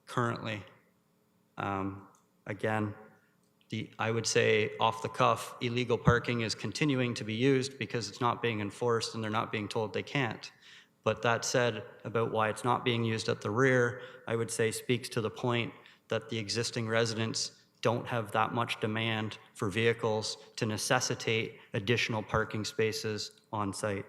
currently? Again, I would say off the cuff, illegal parking is continuing to be used because it's not being enforced and they're not being told they can't. But that said, about why it's not being used at the rear, I would say speaks to the point that the existing residents don't have that much demand for vehicles to necessitate additional parking spaces on site.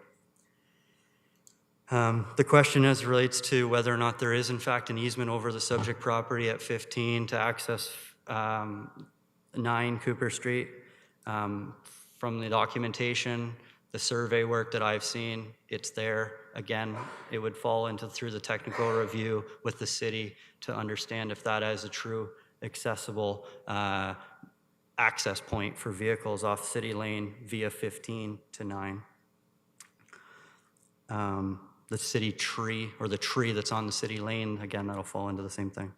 The question as relates to whether or not there is in fact an easement over the subject property at 15 to access 9 Cooper Street. From the documentation, the survey work that I've seen, it's there. Again, it would fall through the technical review with the city to understand if that is a true accessible access point for vehicles off City Lane via 15 to 9. The city tree, or the tree that's on the city lane, again, that'll fall into the same thing.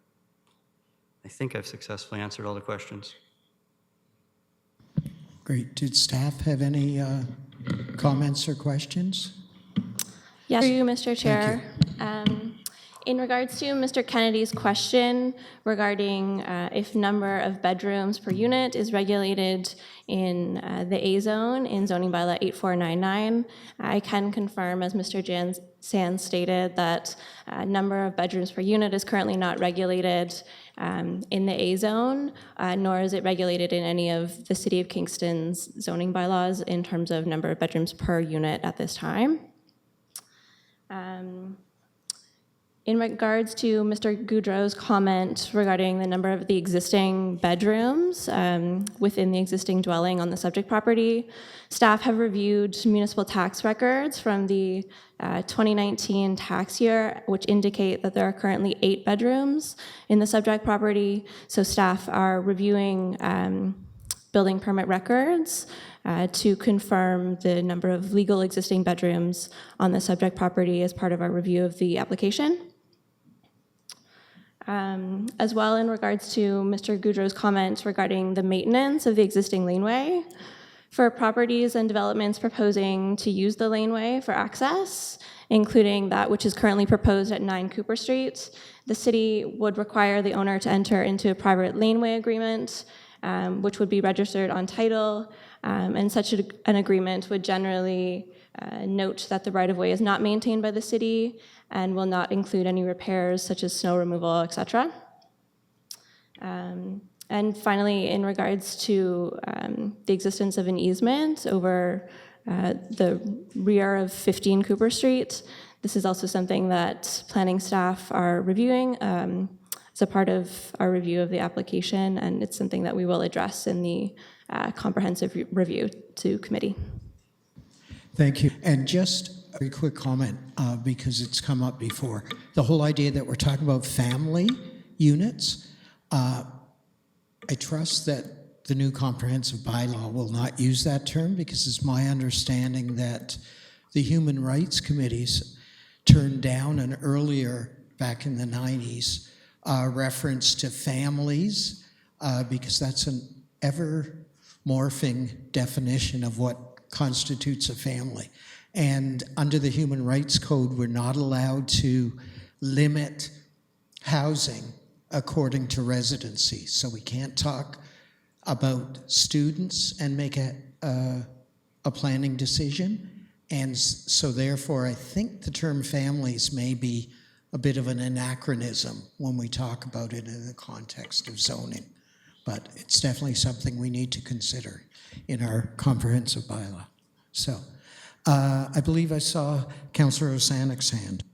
I think I've successfully answered all the questions. Great. Did staff have any comments or questions? Yes, through you, Mr. Chair. In regards to Mr. Kennedy's question regarding if number of bedrooms per unit is regulated in the A zone in zoning bylaw 8499, I can confirm, as Mr. Sands stated, that number of bedrooms per unit is currently not regulated in the A zone, nor is it regulated in any of the City of Kingston's zoning bylaws in terms of number of bedrooms per unit at this time. In regards to Mr. Goudreau's comment regarding the number of the existing bedrooms within the existing dwelling on the subject property, staff have reviewed municipal tax records from the 2019 tax year, which indicate that there are currently 8 bedrooms in the subject property. So staff are reviewing building permit records to confirm the number of legal existing bedrooms on the subject property as part of our review of the application. As well, in regards to Mr. Goudreau's comments regarding the maintenance of the existing laneway, for properties and developments proposing to use the laneway for access, including that which is currently proposed at 9 Cooper Street, the city would require the owner to enter into a private laneway agreement, which would be registered on title, and such an agreement would generally note that the right-of-way is not maintained by the city and will not include any repairs such as snow removal, etc. And finally, in regards to the existence of an easement over the rear of 15 Cooper Street, this is also something that planning staff are reviewing as a part of our review of the application, and it's something that we will address in the comprehensive review to committee. Thank you. And just a very quick comment, because it's come up before. The whole idea that we're talking about family units, I trust that the new comprehensive bylaw will not use that term, because it's my understanding that the human rights committees turned down an earlier, back in the 90s, reference to families, because that's an ever-morphing definition of what constitutes a family. And under the Human Rights Code, we're not allowed to limit housing according to residency. So we can't talk about students and make a planning decision. And so therefore, I think the term families may be a bit of an anachronism when we talk about it in the context of zoning. But it's definitely something we need to consider in our comprehensive bylaw. So I believe I saw Councillor Osanek's hand.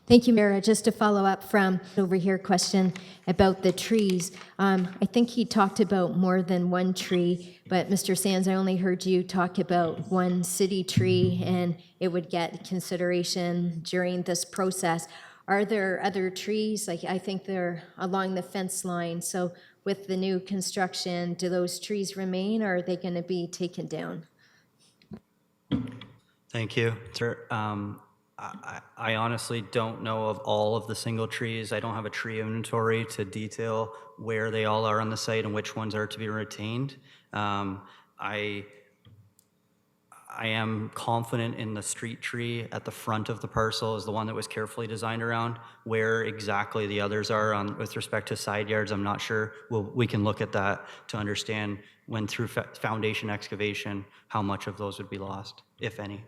Thank you, Mayor. Just to follow up from over here question about the trees. I think he talked about more than one tree, but Mr. Sands, I only heard you talk about one city tree and it would get consideration during this process. Are there other trees? Like, I think they're along the fence line. So with the new construction, do those trees remain or are they going to be taken down? Thank you. I honestly don't know of all of the single trees. I don't have a tree inventory to detail where they all are on the site and which ones are to be retained. I am confident in the street tree at the front of the parcel is the one that was carefully designed around. Where exactly the others are on with respect to side yards, I'm not sure. We can look at that to understand when through foundation excavation, how much of those would be lost, if any.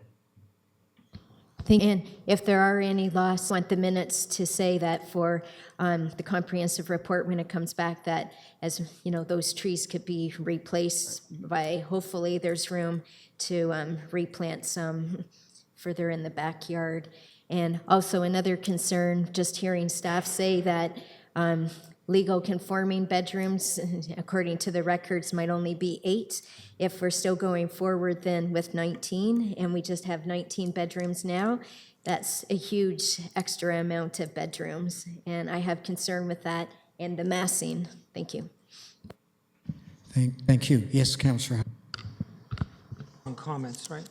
And if there are any loss, I want the minutes to say that for the comprehensive report when it comes back, that as you know, those trees could be replaced by, hopefully there's room to replant some further in the backyard. And also another concern, just hearing staff say that legal conforming bedrooms, according to the records, might only be 8. If we're still going forward then with 19, and we just have 19 bedrooms now, that's a huge extra amount of bedrooms. And I have concern with that and the massing. Thank you. Thank you. Yes, Councillor. Comments, right?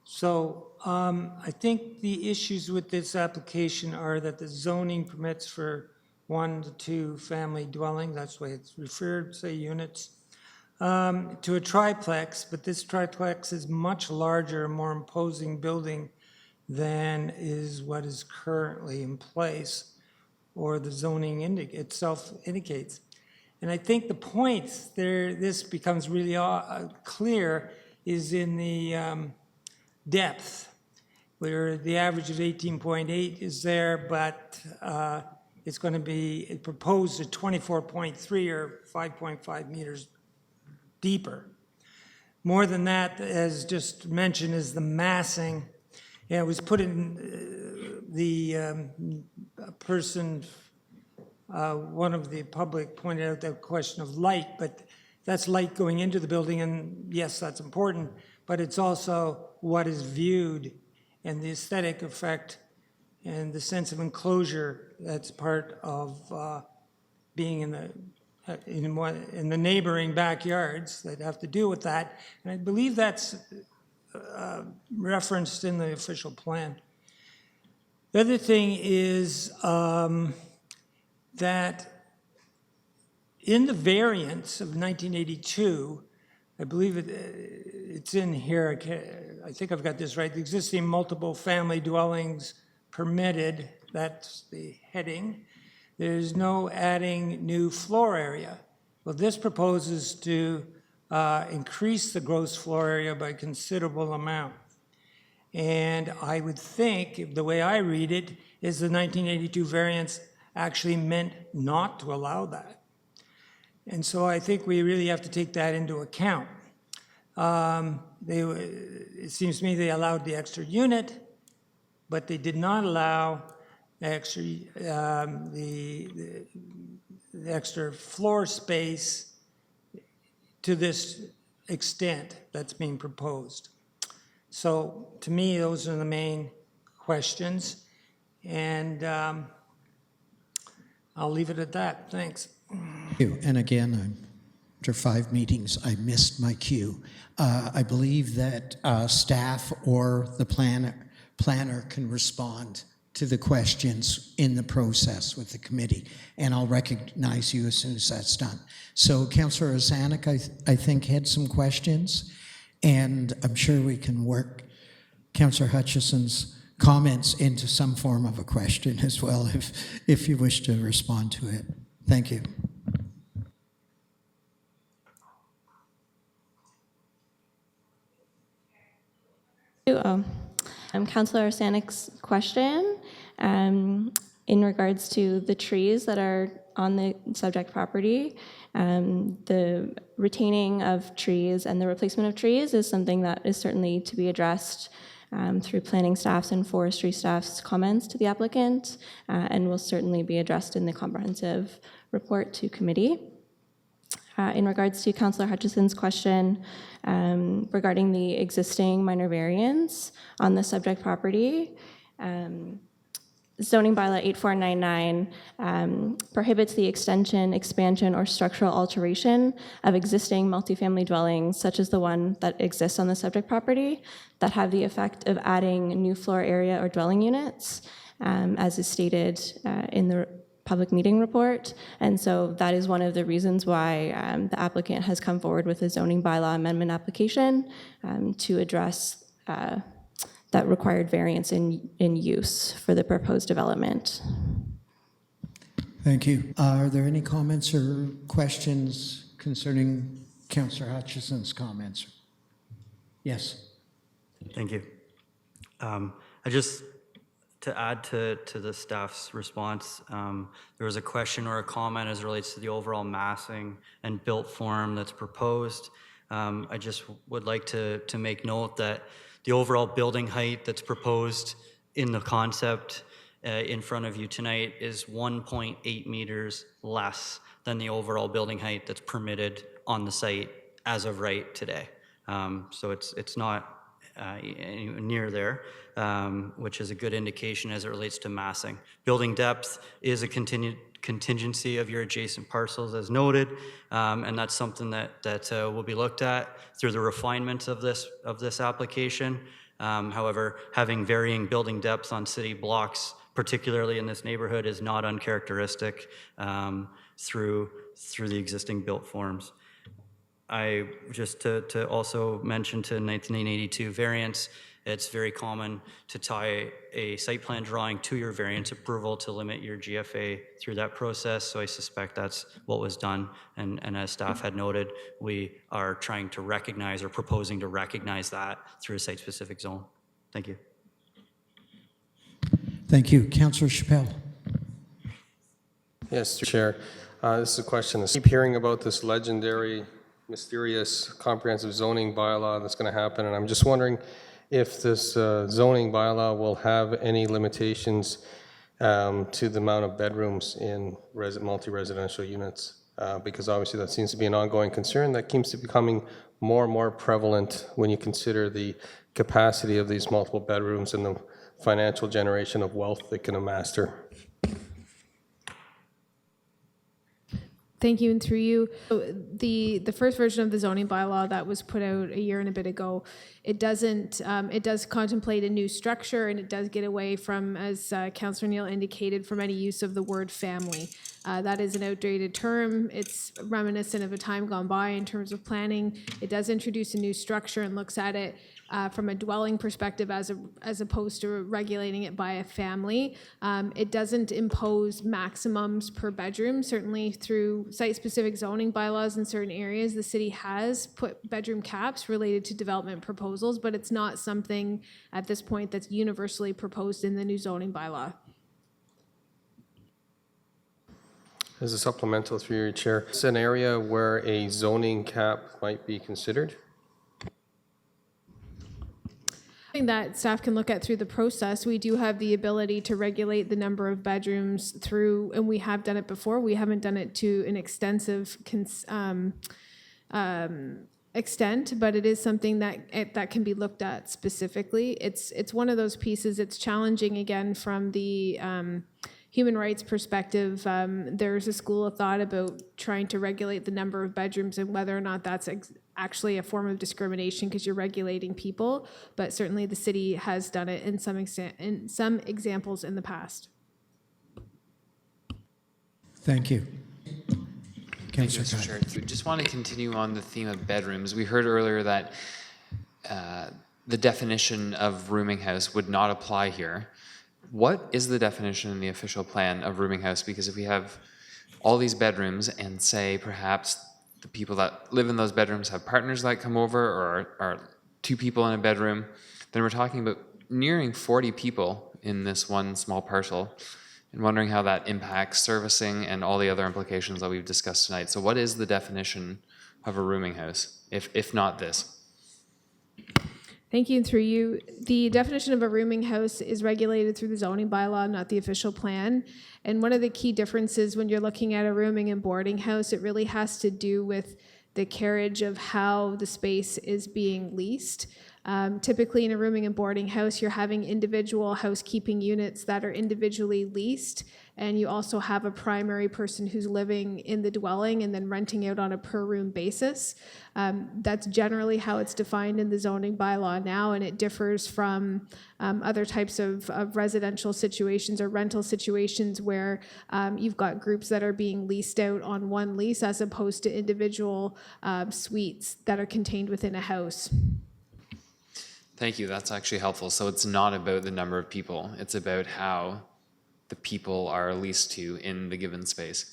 So I think the issues with this application are that the zoning permits for 1 to 2 family dwelling, that's the way it's referred, say units, to a triplex, but this triplex is much larger, more imposing building than is what is currently in place or the zoning itself indicates. And I think the point there, this becomes really clear, is in the depth, where the average of 18.8 is there, but it's going to be proposed at 24.3 or 5.5 meters deeper. More than that, as just mentioned, is the massing. And it was put in the person, one of the public pointed out the question of light, but that's light going into the building, and yes, that's important, but it's also what is viewed and the aesthetic effect and the sense of enclosure that's part of being in the neighboring backyards that have to do with that. And I believe that's referenced in the official plan. The other thing is that in the variance of 1982, I believe it's in here, I think I've got this right, the existing multiple family dwellings permitted, that's the heading. There's no adding new floor area. Well, this proposes to increase the gross floor area by a considerable amount. And I would think, the way I read it, is the 1982 variance actually meant not to allow that. And so I think we really have to take that into account. It seems to me they allowed the extra unit, but they did not allow the extra floor space to this extent that's being proposed. So to me, those are the main questions. And I'll leave it at that. Thanks. Thank you. And again, after 5 meetings, I missed my cue. I believe that staff or the planner can respond to the questions in the process with the committee, and I'll recognize you as soon as that's done. So Councillor Osanek, I think, had some questions, and I'm sure we can work Councillor Hutchison's comments into some form of a question as well, if you wish to respond to it. Thank you. Councillor Arsenic's question in regards to the trees that are on the subject property. The retaining of trees and the replacement of trees is something that is certainly to be addressed through planning staff's and forestry staff's comments to the applicant, and will certainly be addressed in the comprehensive report to committee. In regards to Councillor Hutchison's question regarding the existing minor variance on the subject property, zoning bylaw 8499 prohibits the extension, expansion, or structural alteration of existing multifamily dwellings, such as the one that exists on the subject property, that have the effect of adding new floor area or dwelling units, as is stated in the public meeting report. And so that is one of the reasons why the applicant has come forward with a zoning bylaw amendment application to address that required variance in use for the proposed development. Thank you. Are there any comments or questions concerning Councillor Hutchison's comments? Yes. Thank you. To add to the staff's response, there was a question or a comment as it relates to the overall massing and built form that's proposed. I just would like to make note that the overall building height that's proposed in the concept in front of you tonight is 1.8 meters less than the overall building height that's permitted on the site as of right today. So it's not near there, which is a good indication as it relates to massing. Building depth is a contingency of your adjacent parcels as noted, and that's something that will be looked at through the refinement of this application. However, having varying building depths on city blocks, particularly in this neighborhood, is not uncharacteristic through the existing built forms. I just to also mention to 1982 variance, it's very common to tie a site plan drawing to your variance approval to limit your GFA through that process. So I suspect that's what was done. And as staff had noted, we are trying to recognize or proposing to recognize that through a site-specific zone. Thank you. Thank you. Councillor Chappelle. Yes, Chair. This is a question. I keep hearing about this legendary, mysterious, comprehensive zoning bylaw that's going to happen, and I'm just wondering if this zoning bylaw will have any limitations to the amount of bedrooms in multi-residential units, because obviously that seems to be an ongoing concern that keeps becoming more and more prevalent when you consider the capacity of these multiple bedrooms and the financial generation of wealth they can amass. Thank you, and through you, the first version of the zoning bylaw that was put out a year and a bit ago, it does contemplate a new structure, and it does get away from, as Councillor Neal indicated, from any use of the word family. That is an outdated term. It's reminiscent of a time gone by in terms of planning. It does introduce a new structure and looks at it from a dwelling perspective as opposed to regulating it by a family. It doesn't impose maximums per bedroom. Certainly through site-specific zoning bylaws in certain areas, the city has put bedroom caps related to development proposals, but it's not something at this point that's universally proposed in the new zoning bylaw. As a supplemental through your chair, it's an area where a zoning cap might be considered. That staff can look at through the process. We do have the ability to regulate the number of bedrooms through, and we have done it before. We haven't done it to an extensive extent, but it is something that can be looked at specifically. It's one of those pieces. It's challenging again from the human rights perspective. There's a school of thought about trying to regulate the number of bedrooms and whether or not that's actually a form of discrimination because you're regulating people, but certainly the city has done it in some examples in the past. Thank you. Thank you, Mr. Chair. Just want to continue on the theme of bedrooms. We heard earlier that the definition of rooming house would not apply here. What is the definition in the official plan of rooming house? Because if we have all these bedrooms and say perhaps the people that live in those bedrooms have partners that come over or are two people in a bedroom, then we're talking about nearing 40 people in this one small parcel, and wondering how that impacts servicing and all the other implications that we've discussed tonight. So what is the definition of a rooming house, if not this? Thank you, and through you. The definition of a rooming house is regulated through the zoning bylaw, not the official plan. And one of the key differences when you're looking at a rooming and boarding house, it really has to do with the carriage of how the space is being leased. Typically in a rooming and boarding house, you're having individual housekeeping units that are individually leased, and you also have a primary person who's living in the dwelling and then renting out on a per room basis. That's generally how it's defined in the zoning bylaw now, and it differs from other types of residential situations or rental situations where you've got groups that are being leased out on one lease as opposed to individual suites that are contained within a house. Thank you. That's actually helpful. So it's not about the number of people. It's about how the people are leased to in the given space.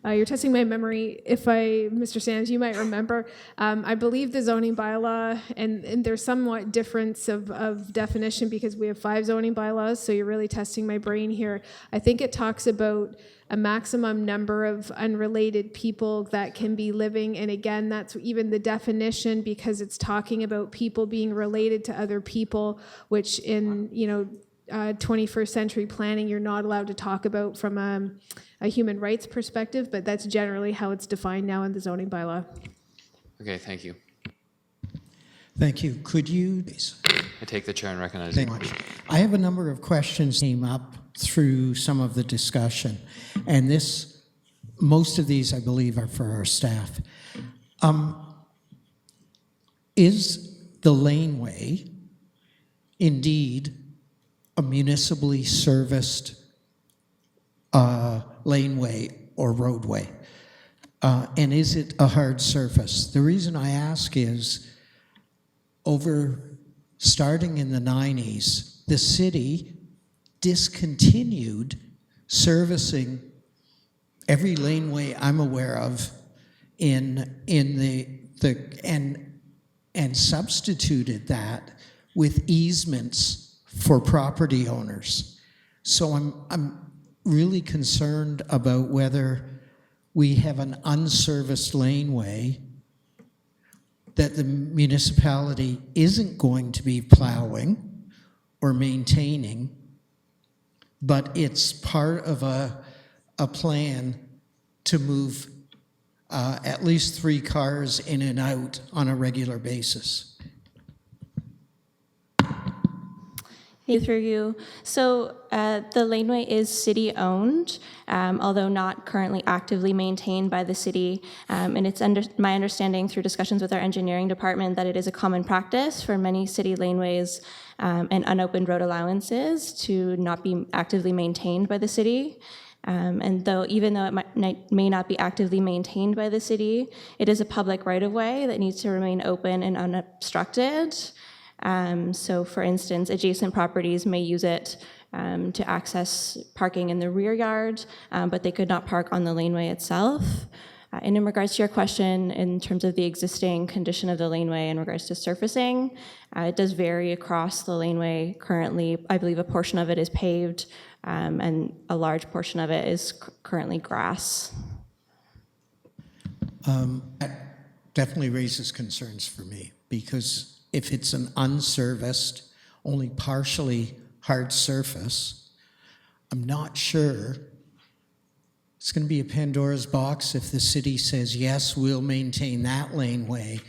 You're testing my memory. Mr. Sands, you might remember, I believe the zoning bylaw, and there's somewhat difference of definition because we have 5 zoning bylaws, so you're really testing my brain here. I think it talks about a maximum number of unrelated people that can be living, and again, that's even the definition because it's talking about people being related to other people, which in, 21st century planning, you're not allowed to talk about from a human rights perspective, but that's generally how it's defined now in the zoning bylaw. Okay, thank you. Thank you. Could you? I take the chair and recognize Thank you. you much. I have a number of questions came up through some of the discussion, and most of these, I believe, are for our staff. Is the laneway indeed a municipally serviced laneway or roadway? And is it a hard surface? The reason I ask is, starting in the 90s, the city discontinued servicing every laneway I'm aware of and substituted that with easements for property owners. So I'm really concerned about whether we have an unserviced laneway that the municipality isn't going to be plowing or maintaining, but it's part of a plan to move at least 3 cars in and out on a regular basis. Through you. So the laneway is city-owned, although not currently actively maintained by the city. And it's my understanding through discussions with our engineering department that it is a common practice for many city laneways and unopened road allowances to not be actively maintained by the city. And even though it may not be actively maintained by the city, it is a public right-of-way that needs to remain open and unobstructed. So for instance, adjacent properties may use it to access parking in the rear yard, but they could not park on the laneway itself. And in regards to your question, in terms of the existing condition of the laneway in regards to surfacing, it does vary across the laneway. Currently, I believe a portion of it is paved, and a large portion of it is currently grass. That definitely raises concerns for me, because if it's an unserviced, only partially hard surface, I'm not sure. It's going to be a Pandora's box if the city says, yes, we'll maintain that laneway.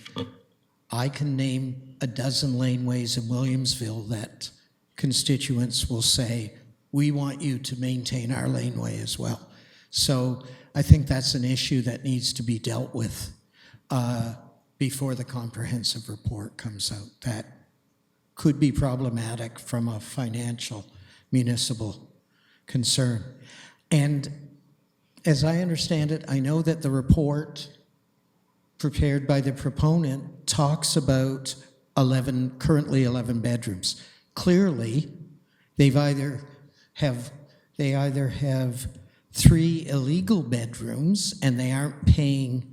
I can name a dozen laneways in Williamsville that constituents will say, we want you to maintain our laneway as well. So I think that's an issue that needs to be dealt with before the comprehensive report comes out. That could be problematic from a financial municipal concern. And as I understand it, I know that the report prepared by the proponent talks about currently 11 bedrooms. Clearly, they either have 3 illegal bedrooms and they aren't paying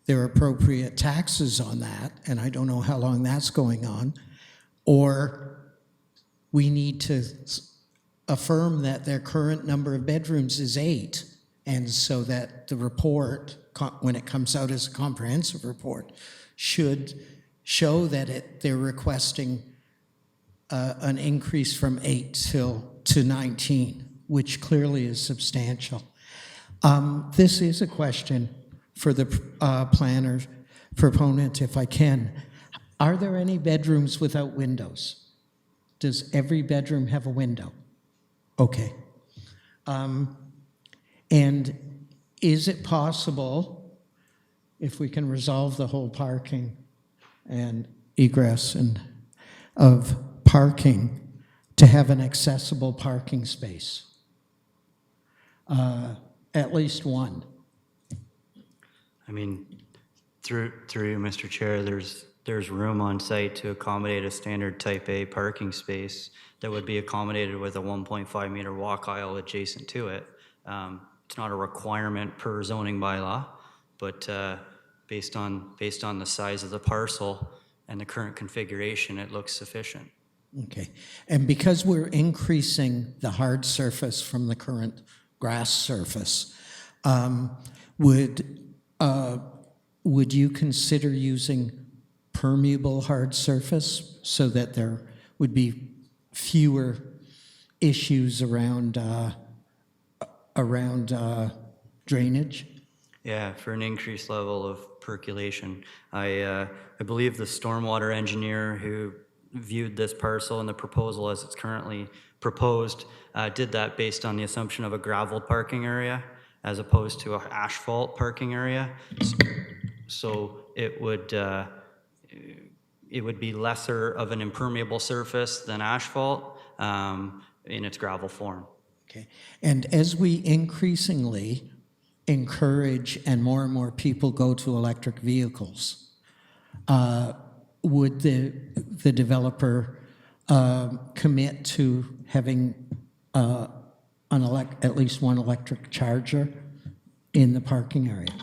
their appropriate taxes on that, and I don't know how long that's going on, or we need to affirm that their current number of bedrooms is 8, and so that the report, when it comes out as a comprehensive report, should show that they're requesting an increase from 8 to 19, which clearly is substantial. This is a question for the proponent, if I can. Are there any bedrooms without windows? Does every bedroom have a window? Okay. And is it possible, if we can resolve the whole parking and egress and of parking, to have an accessible parking space? At least one. I mean, through you, Mr. Chair, there's room on site to accommodate a standard type A parking space that would be accommodated with a 1.5 meter walk aisle adjacent to it. It's not a requirement per zoning bylaw, but based on the size of the parcel and the current configuration, it looks sufficient. Okay. And because we're increasing the hard surface from the current grass surface, would you consider using permeable hard surface so that there would be fewer issues around drainage? Yeah, for an increased level of percolation. I believe the stormwater engineer who viewed this parcel and the proposal as it's currently proposed did that based on the assumption of a gravel parking area as opposed to an asphalt parking area. So it would be lesser of an impermeable surface than asphalt in its gravel form. Okay. And as we increasingly encourage and more people go to electric vehicles, would the developer commit to having at least one electric charger in the parking area?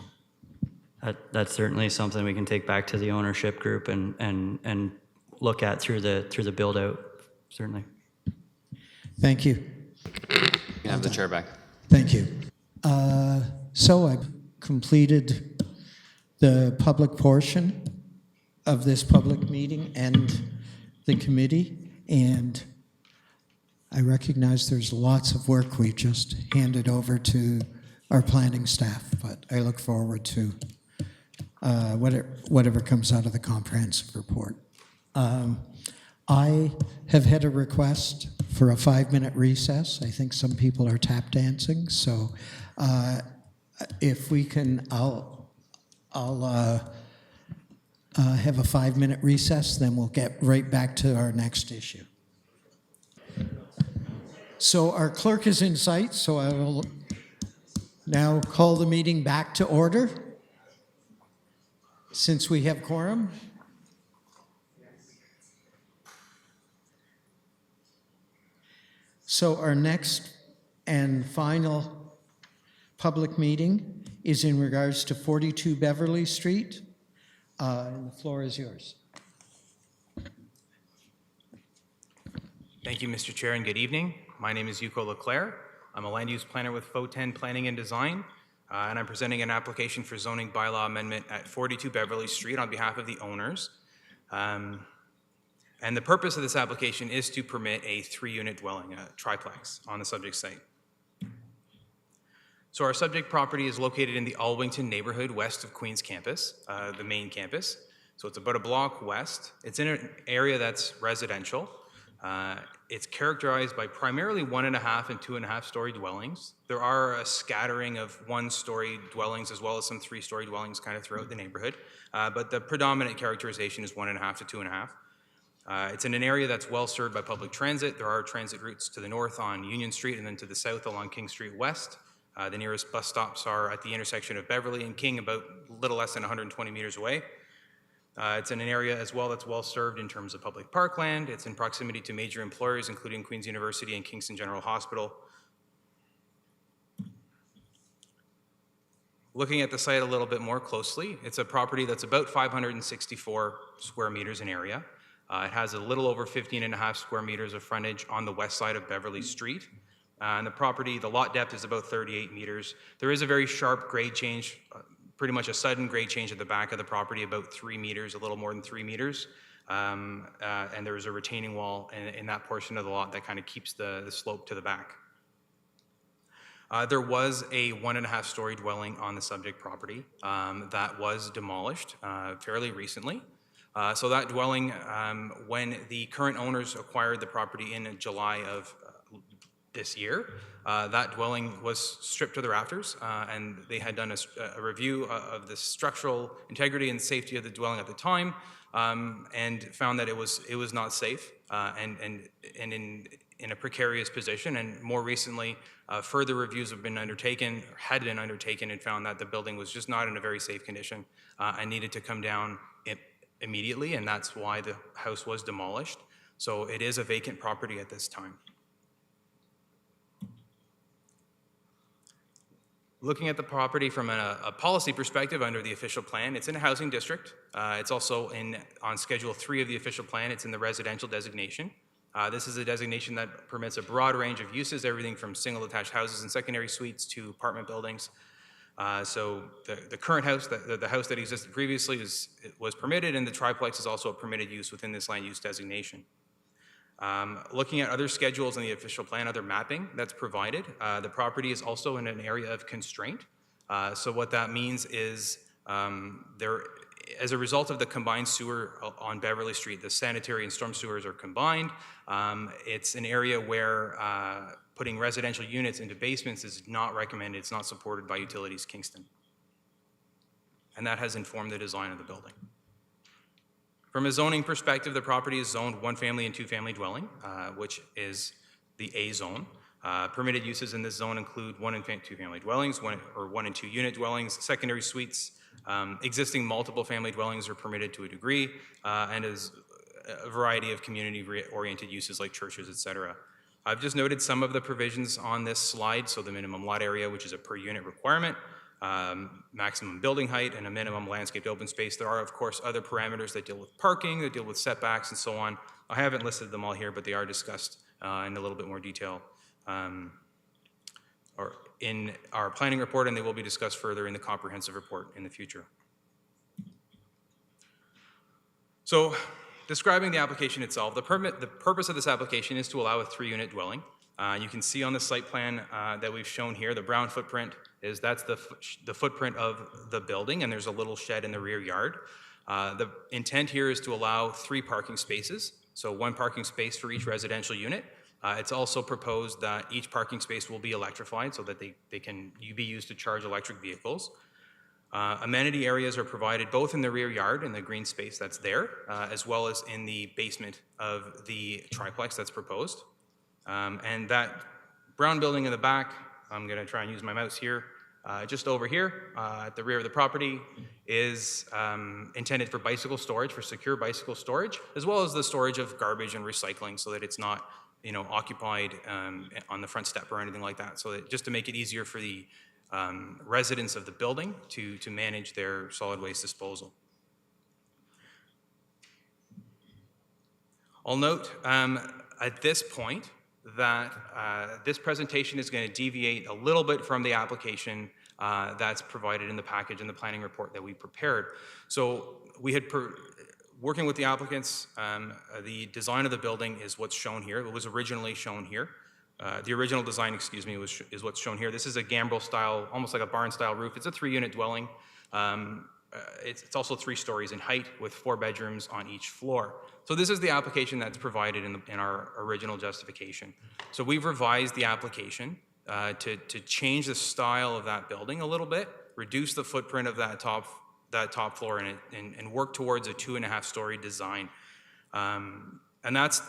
That's certainly something we can take back to the ownership group and look at through the build out, certainly. Thank you. You have the chair back. Thank you. So I've completed the public portion of this public meeting and the committee, and I recognize there's lots of work we just handed over to our planning staff, but I look forward to whatever comes out of the comprehensive report. I have had a request for a 5-minute recess. I think some people are tap dancing, so if we can, I'll have a 5-minute recess, then we'll get right back to our next issue. So our clerk is in sight, so I will now call the meeting back to order. Since we have quorum. So our next and final public meeting is in regards to 42 Beverly Street. And the floor is yours. Thank you, Mr. Chair, and good evening. My name is Yuko Leclerc. I'm a land use planner with FO10 Planning and Design, and I'm presenting an application for zoning bylaw amendment at 42 Beverly Street on behalf of the owners. And the purpose of this application is to permit a 3-unit dwelling, a triplex, on the subject site. So our subject property is located in the Alwington neighborhood west of Queen's campus, the main campus. So it's about a block west. It's in an area that's residential. It's characterized by primarily 1.5 and 2.5 story dwellings. There are a scattering of 1-story dwellings as well as some 3-story dwellings kind of throughout the neighborhood. But the predominant characterization is 1.5 to 2.5. It's in an area that's well served by public transit. There are transit routes to the north on Union Street and then to the south along King Street West. The nearest bus stops are at the intersection of Beverly and King, about a little less than 120 meters away. It's in an area as well that's well served in terms of public parkland. It's in proximity to major employers, including Queen's University and Kingston General Hospital. Looking at the site a little bit more closely, it's a property that's about 564 square meters in area. It has a little over 15.5 square meters of frontage on the west side of Beverly Street. And the property, the lot depth is about 38 meters. There is a very sharp grade change, pretty much a sudden grade change at the back of the property, about 3 meters, a little more than 3 meters. And there is a retaining wall in that portion of the lot that kind of keeps the slope to the back. There was a 1.5-story dwelling on the subject property that was demolished fairly recently. So that dwelling, when the current owners acquired the property in July of this year, that dwelling was stripped to the rafters, and they had done a review of the structural integrity and safety of the dwelling at the time, and found that it was not safe and in a precarious position. And more recently, further reviews had been undertaken, and found that the building was just not in a very safe condition and needed to come down immediately, and that's why the house was demolished. So it is a vacant property at this time. Looking at the property from a policy perspective under the official plan, it's in a housing district. It's also on Schedule 3 of the official plan. It's in the residential designation. This is a designation that permits a broad range of uses, everything from single detached houses and secondary suites to apartment buildings. So the current house, the house that existed previously was permitted, and the triplex is also a permitted use within this land use designation. Looking at other schedules in the official plan, other mapping that's provided, the property is also in an area of constraint. So what that means is as a result of the combined sewer on Beverly Street, the sanitary and storm sewers are combined. It's an area where putting residential units into basements is not recommended. It's not supported by Utilities Kingston. And that has informed the design of the building. From a zoning perspective, the property is zoned 1-family and 2-family dwelling, which is the A zone. Permitted uses in this zone include 1 and 2-family dwellings, 1 and 2 unit dwellings, secondary suites. Existing multiple family dwellings are permitted to a degree, and as a variety of community-oriented uses like churches, etc. I've just noted some of the provisions on this slide, so the minimum lot area, which is a per unit requirement, maximum building height, and a minimum landscaped open space. There are, of course, other parameters that deal with parking, that deal with setbacks, and so on. I haven't listed them all here, but they are discussed in a little bit more detail or in our planning report, and they will be discussed further in the comprehensive report in the future. So, describing the application itself, the purpose of this application is to allow a 3-unit dwelling. You can see on the site plan that we've shown here, the brown footprint that's the footprint of the building, and there's a little shed in the rear yard. The intent here is to allow 3 parking spaces, so 1 parking space for each residential unit. It's also proposed that each parking space will be electrified so that they can be used to charge electric vehicles. Amenity areas are provided both in the rear yard, in the green space that's there, as well as in the basement of the triplex that's proposed. And that brown building in the back, I'm going to try and use my mouse here, just over here at the rear of the property is intended for bicycle storage, for secure bicycle storage, as well as the storage of garbage and recycling so that it's not occupied on the front step or anything like that. So that just to make it easier for the residents of the building to manage their solid waste disposal. I'll note at this point that this presentation is going to deviate a little bit from the application that's provided in the package and the planning report that we prepared. So we had, working with the applicants, the design of the building is what's shown here. It was originally shown here. The original design, is what's shown here. This is a gambrel style, almost like a barn style roof. It's a 3-unit dwelling. It's also 3 stories in height with 4 bedrooms on each floor. So this is the application that's provided in our original justification. So we've revised the application to change the style of that building a little bit, reduce the footprint of that top floor and work towards a 2.5-story design. And that's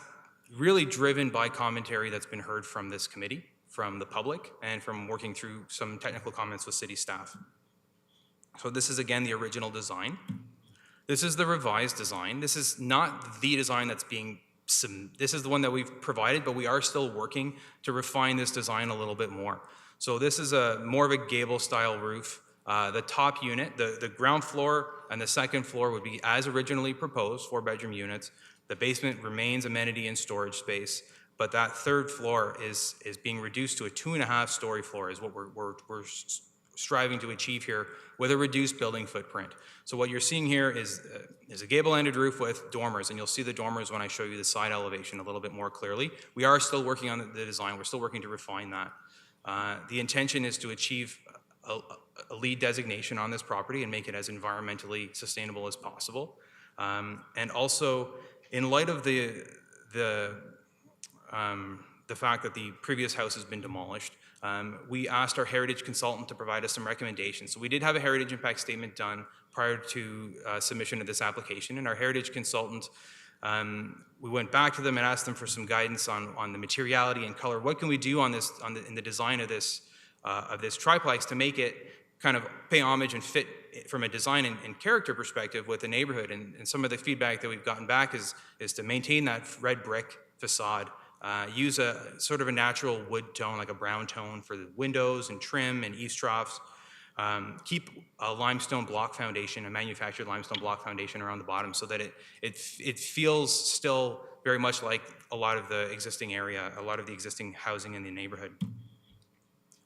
really driven by commentary that's been heard from this committee, from the public, and from working through some technical comments with city staff. So this is, again, the original design. This is the revised design. This is not the design that's this is the one that we've provided, but we are still working to refine this design a little bit more. So this is more of a gable-style roof. The top unit, the ground floor and the second floor would be as originally proposed, 4-bedroom units. The basement remains amenity and storage space, but that third floor is being reduced to a 2.5-story floor is what we're striving to achieve here with a reduced building footprint. So what you're seeing here is a gable-ended roof with dormers, and you'll see the dormers when I show you the side elevation a little bit more clearly. We are still working on the design. We're still working to refine that. The intention is to achieve a LEED designation on this property and make it as environmentally sustainable as possible. And also, in light of the fact that the previous house has been demolished, we asked our heritage consultant to provide us some recommendations. So we did have a heritage impact statement done prior to submission of this application, and our heritage consultant, we went back to them and asked them for some guidance on the materiality and color. What can we do on this, in the design of this triplex to make it kind of pay homage and fit from a design and character perspective with the neighborhood? And some of the feedback that we've gotten back is to maintain that red brick facade, use a sort of a natural wood tone, like a brown tone for the windows and trim and eaves troughs, keep a limestone block foundation, a manufactured limestone block foundation around the bottom, so that it feels still very much like a lot of the existing area, a lot of the existing housing in the neighborhood.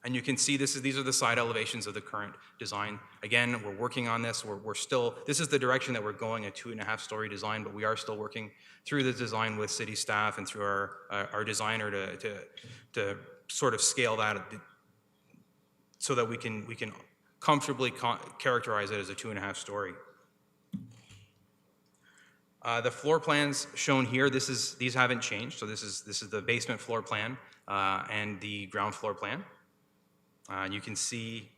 And you can see these are the side elevations of the current design. Again, we're working on this. We're still, this is the direction that we're going, a 2.5-story design, but we are still working through the design with city staff and through our designer to sort of scale that so that we can comfortably characterize it as a 2.5-story. The floor plans shown here, these haven't changed. So this is the basement floor plan and the ground floor plan. You can see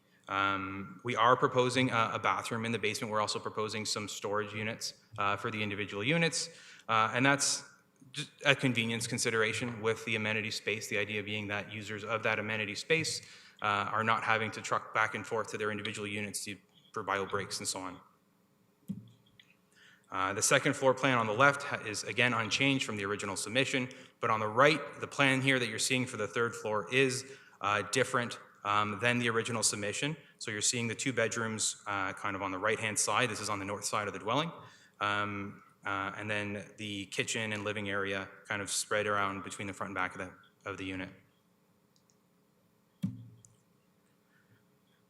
we are proposing a bathroom in the basement. We're also proposing some storage units for the individual units, and that's just a convenience consideration with the amenity space, the idea being that users of that amenity space are not having to truck back and forth to their individual units for bio breaks and so on. The second floor plan on the left is again unchanged from the original submission, but on the right, the plan here that you're seeing for the third floor is different than the original submission. So you're seeing the 2 bedrooms kind of on the right-hand side. This is on the north side of the dwelling. And then the kitchen and living area kind of spread around between the front and back of the unit.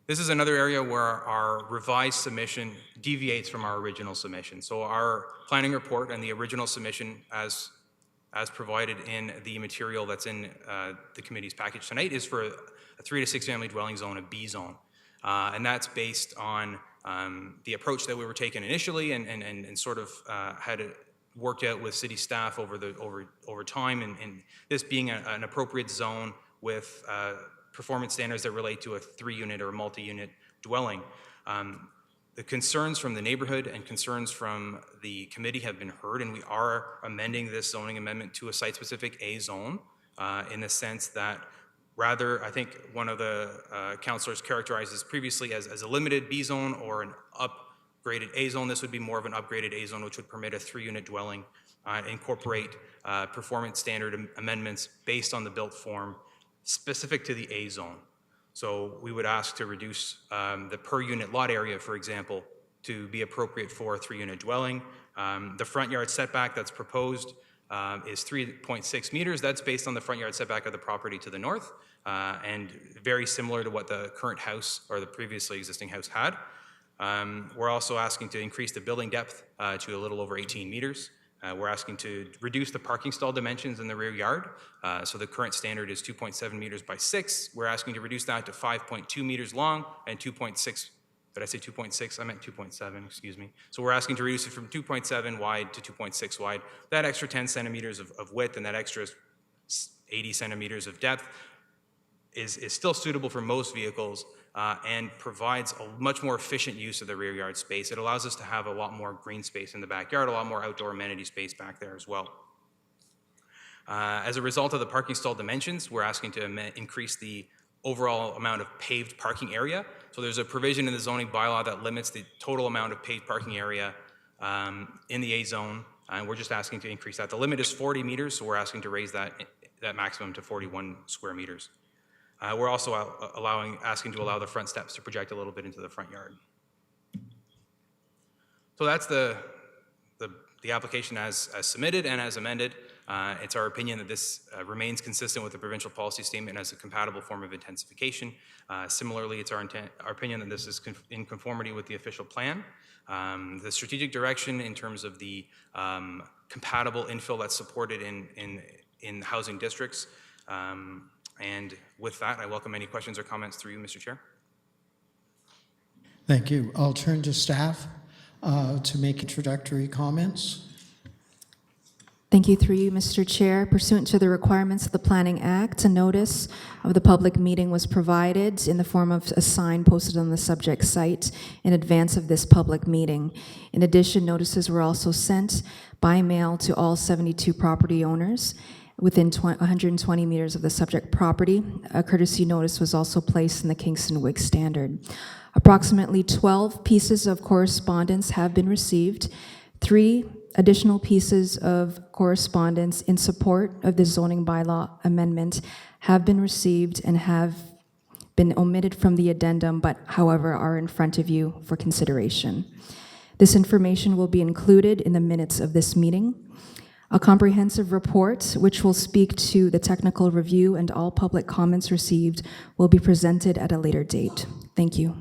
This is another area where our revised submission deviates from our original submission. So our planning report and the original submission as provided in the material that's in the committee's package tonight is for a 3 to 6 family dwelling zone, a B zone. And that's based on the approach that we were taking initially and sort of had it worked out with city staff over time, and this being an appropriate zone with performance standards that relate to a 3-unit or a multi-unit dwelling. The concerns from the neighborhood and concerns from the committee have been heard, and we are amending this zoning amendment to a site-specific A zone in the sense that rather, I think one of the councillors characterized this previously as a limited B zone or an upgraded A zone. This would be more of an upgraded A zone, which would permit a 3-unit dwelling, incorporate performance standard amendments based on the built form specific to the A zone. So we would ask to reduce the per unit lot area, for example, to be appropriate for a 3-unit dwelling. The front yard setback that's proposed is 3.6 meters. That's based on the front yard setback of the property to the north, and very similar to what the current house or the previously existing house had. We're also asking to increase the building depth to a little over 18 meters. We're asking to reduce the parking stall dimensions in the rear yard. So the current standard is 2.7 meters by 6. We're asking to reduce that to 5.2 meters long and 2.6. Did I say 2.6? I meant 2.7, excuse me. So we're asking to reduce it from 2.7 wide to 2.6 wide. That extra 10 centimeters of width and that extra 80 centimeters of depth is still suitable for most vehicles and provides a much more efficient use of the rear yard space. It allows us to have a lot more green space in the backyard, a lot more outdoor amenity space back there as well. As a result of the parking stall dimensions, we're asking to increase the overall amount of paved parking area. So there's a provision in the zoning bylaw that limits the total amount of paved parking area in the A zone, and we're just asking to increase that. The limit is 40 meters, so we're asking to raise that maximum to 41 square meters. We're also asking to allow the front steps to project a little bit into the front yard. So that's the application as submitted and as amended. It's our opinion that this remains consistent with the provincial policy statement as a compatible form of intensification. Similarly, it's our opinion that this is in conformity with the official plan. The strategic direction in terms of the compatible infill that's supported in housing districts And with that, I welcome any questions or comments through you, Mr. Chair. Thank you. I'll turn to staff to make introductory comments. Thank you, through you, Mr. Chair. Pursuant to the requirements of the Planning Act, a notice of the public meeting was provided in the form of a sign posted on the subject site in advance of this public meeting. In addition, notices were also sent by mail to all 72 property owners within 120 meters of the subject property. A courtesy notice was also placed in the Kingston Whig Standard. Approximately 12 pieces of correspondence have been received. 3 additional pieces of correspondence in support of the zoning bylaw amendment have been received and have been omitted from the addendum, but however are in front of you for consideration. This information will be included in the minutes of this meeting. A comprehensive report, which will speak to the technical review and all public comments received, will be presented at a later date. Thank you.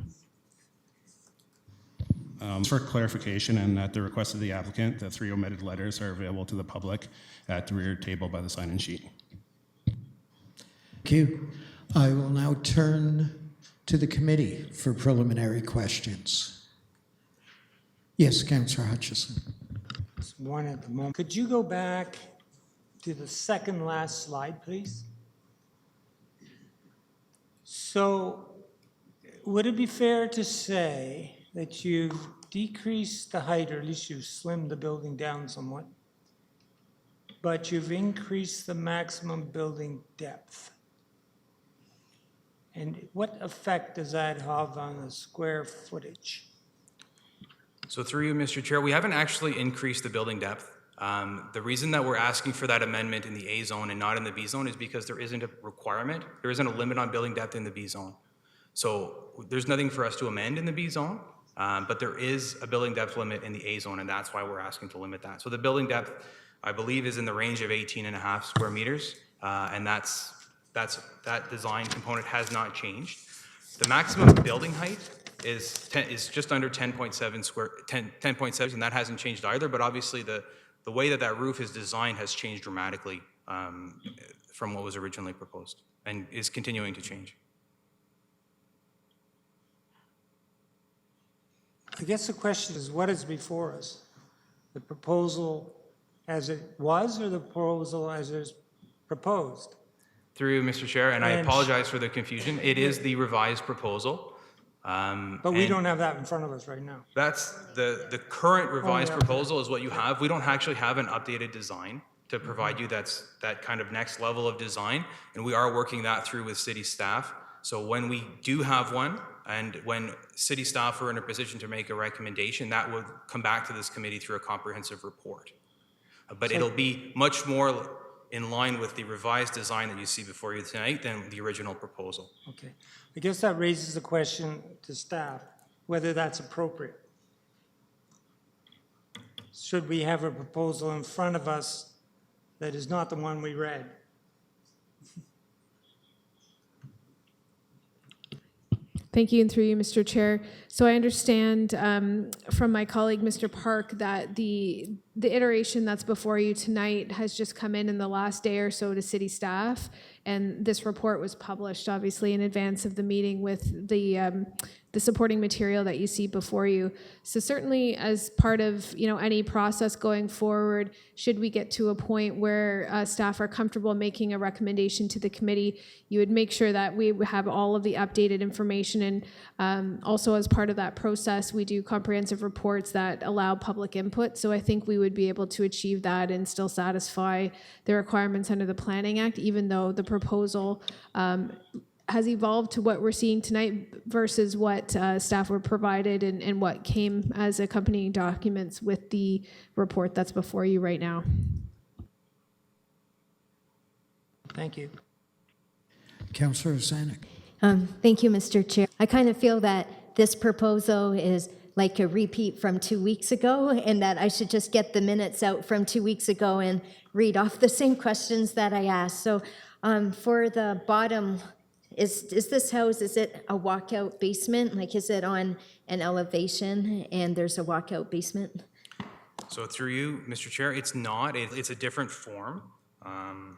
For clarification, and at the request of the applicant, the 3 omitted letters are available to the public at the rear table by the sign-in sheet. Thank you. I will now turn to the committee for preliminary questions. Yes, Councillor Hutchison. There's one at the moment. Could you go back to the second last slide, please? So, would it be fair to say that you've decreased the height, or at least you've slimmed the building down somewhat, but you've increased the maximum building depth? And what effect does that have on the square footage? So through you, Mr. Chair, we haven't actually increased the building depth. The reason that we're asking for that amendment in the A zone and not in the B zone is because there isn't a requirement, there isn't a limit on building depth in the B zone. So there's nothing for us to amend in the B zone. But there is a building depth limit in the A zone, and that's why we're asking to limit that. So the building depth, I believe, is in the range of 18.5 square meters, and that design component has not changed. The maximum building height is just under 10.7, and that hasn't changed either. But obviously, the way that roof is designed has changed dramatically from what was originally proposed, and is continuing to change. I guess the question is, what is before us? The proposal as it was, or the proposal as it's proposed? Through you, Mr. Chair, and I apologize for the confusion. It is the revised proposal. But we don't have that in front of us right now. That's the current revised proposal is what you have. We don't actually have an updated design to provide you that kind of next level of design, and we are working that through with city staff. So when we do have one, and when city staff are in a position to make a recommendation, that would come back to this committee through a comprehensive report. But it'll be much more in line with the revised design that you see before you tonight than the original proposal. Okay. I guess that raises the question to staff, whether that's appropriate. Should we have a proposal in front of us that is not the one we read? Thank you, and through you, Mr. Chair. So I understand from my colleague, Mr. Park, that the iteration that's before you tonight has just come in the last day or so to city staff, and this report was published, obviously, in advance of the meeting with the supporting material that you see before you. So certainly, as part of any process going forward, should we get to a point where staff are comfortable making a recommendation to the committee, you would make sure that we have all of the updated information. And also, as part of that process, we do comprehensive reports that allow public input. So I think we would be able to achieve that and still satisfy the requirements under the Planning Act, even though the proposal has evolved to what we're seeing tonight versus what staff were provided and what came as accompanying documents with the report that's before you right now. Thank you. Councillor Zanuck. Thank you, Mr. Chair. I kind of feel that this proposal is like a repeat from 2 weeks ago, and that I should just get the minutes out from 2 weeks ago and read off the same questions that I asked. So for the bottom, is this house, is it a walkout basement? Like, is it on an elevation and there's a walkout basement? So through you, Mr. Chair, it's not. It's a different form. And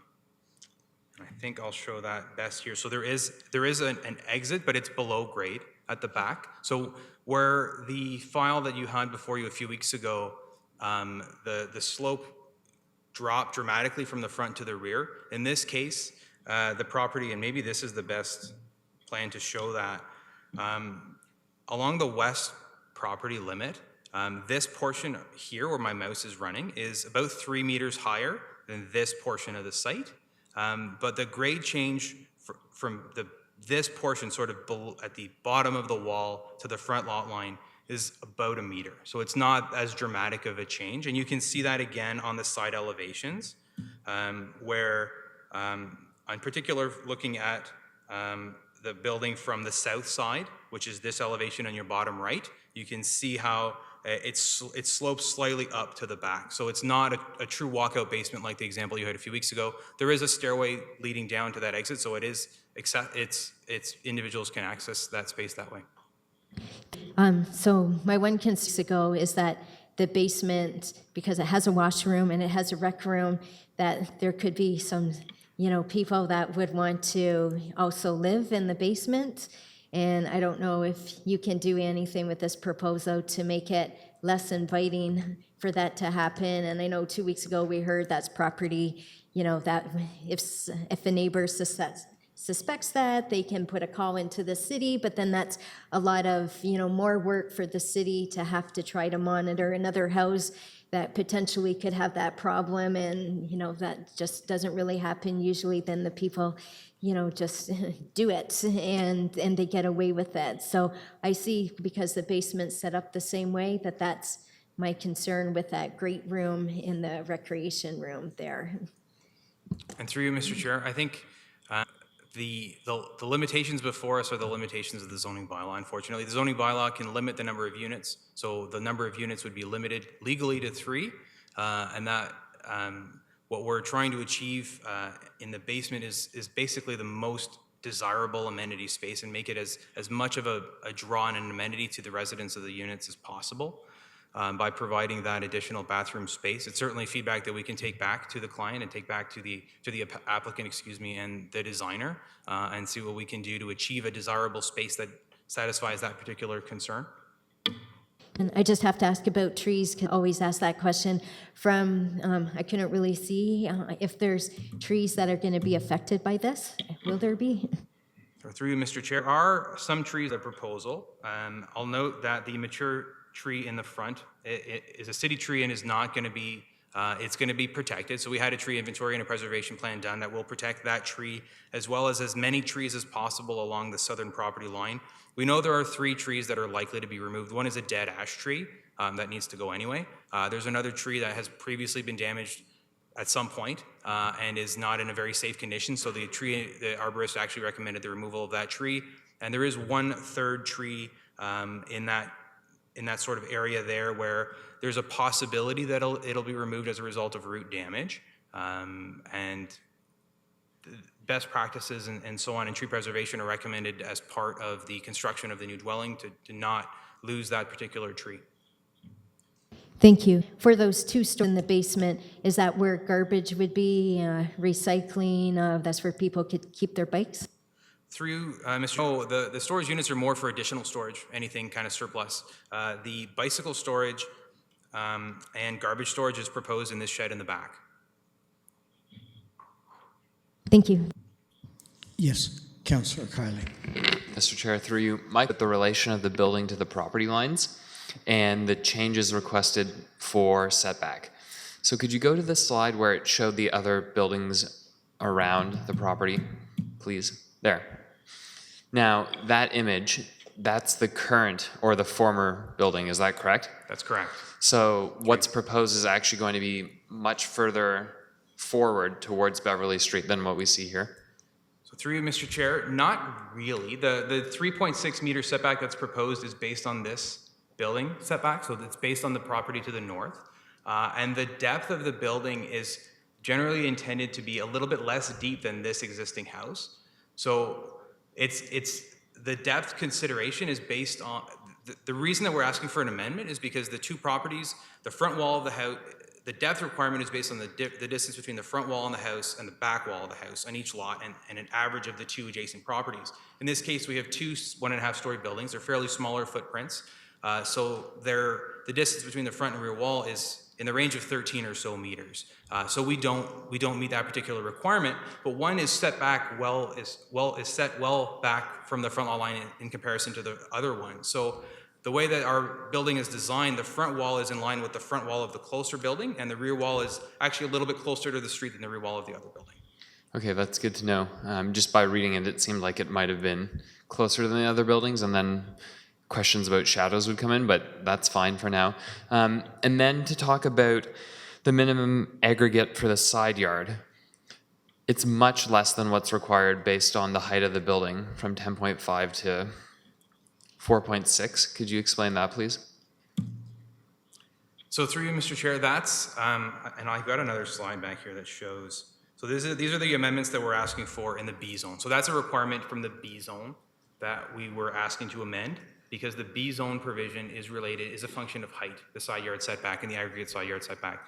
I think I'll show that best here. So there is an exit, but it's below grade at the back. So where the file that you had before you a few weeks ago, the slope dropped dramatically from the front to the rear. In this case, the property, and maybe this is the best plan to show that, along the west property limit, this portion here where my mouse is running is about 3 meters higher than this portion of the site. But the grade change from this portion sort of at the bottom of the wall to the front lot line is about 1 meter. So it's not as dramatic of a change. And you can see that again on the side elevations, where in particular looking at the building from the south side, which is this elevation on your bottom right, you can see how it slopes slightly up to the back. So it's not a true walkout basement like the example you had a few weeks ago. There is a stairway leading down to that exit, so individuals can access that space that way. So my one concern ago is that the basement, because it has a washroom and it has a rec room, that there could be some, people that would want to also live in the basement. And I don't know if you can do anything with this proposal to make it less inviting for that to happen. And I know 2 weeks ago we heard that's property, that if a neighbor suspects that, they can put a call into the city, but then that's a lot of, more work for the city to have to try to monitor another house that potentially could have that problem, and, that just doesn't really happen usually. Then the people, just do it and they get away with it. So I see, because the basement's set up the same way, that's my concern with that great room in the recreation room there. And through you, Mr. Chair, I think the limitations before us are the limitations of the zoning bylaw. Unfortunately, the zoning bylaw can limit the number of units, so the number of units would be limited legally to 3, and that what we're trying to achieve in the basement is basically the most desirable amenity space, and make it as much of a draw and an amenity to the residents of the units as possible. By providing that additional bathroom space. It's certainly feedback that we can take back to the client and take back to the applicant, and the designer, and see what we can do to achieve a desirable space that satisfies that particular concern. And I just have to ask about trees. Can always ask that question. I couldn't really see if there's trees that are going to be affected by this. Will there be? Through you, Mr. Chair, are some trees a proposal. I'll note that the mature tree in the front it is a city tree and is not going to be, it's going to be protected. So we had a tree inventory and a preservation plan done that will protect that tree, as well as many trees as possible along the southern property line. We know there are 3 trees that are likely to be removed. One is a dead ash tree that needs to go anyway. There's another tree that has previously been damaged at some point and is not in a very safe condition. So the arborist actually recommended the removal of that tree. And there is 1/3 tree in that sort of area there where there's a possibility that it'll be removed as a result of root damage. And best practices and so on in tree preservation are recommended as part of the construction of the new dwelling to not lose that particular tree. Thank you. For those 2 stores in the basement, is that where garbage would be, recycling, that's where people could keep their bikes? Through Mr. The storage units are more for additional storage, anything kind of surplus. The bicycle storage and garbage storage is proposed in this shed in the back. Thank you. Yes, Councillor Kiley. Mr. Chair, through you, Mike, the relation of the building to the property lines and the changes requested for setback. So could you go to the slide where it showed the other buildings around the property, please? There. Now, that image, that's the current or the former building, is that correct? That's correct. So what's proposed is actually going to be much further forward towards Beverly Street than what we see here? So through you, Mr. Chair, not really. The 3.6 meter setback that's proposed is based on this building setback, so it's based on the property to the north. And the depth of the building is generally intended to be a little bit less deep than this existing house. So it's the depth consideration is based on the reason that we're asking for an amendment is because the 2 properties, the front wall of the house, the depth requirement is based on the distance between the front wall of the house and the back wall of the house on each lot, and an average of the two adjacent properties. In this case, we have two 1.5-story buildings. They're fairly smaller footprints. So the distance between the front and rear wall is in the range of 13 or so meters. So we don't meet that particular requirement, but one is set back is set well back from the front lot line in comparison to the other one. So the way that our building is designed, the front wall is in line with the front wall of the closer building, and the rear wall is actually a little bit closer to the street than the rear wall of the other building. Okay, that's good to know. Just by reading it, it seemed like it might have been closer than the other buildings, and then questions about shadows would come in, but that's fine for now. And then to talk about the minimum aggregate for the side yard, it's much less than what's required based on the height of the building, from 10.5 to 4.6. Could you explain that, please? So through you, Mr. Chair, that's, and I've got another slide back here that shows, so these are the amendments that we're asking for in the B zone. So that's a requirement from the B zone that we were asking to amend, because the B zone provision is a function of height, the side yard setback and the aggregate side yard setback.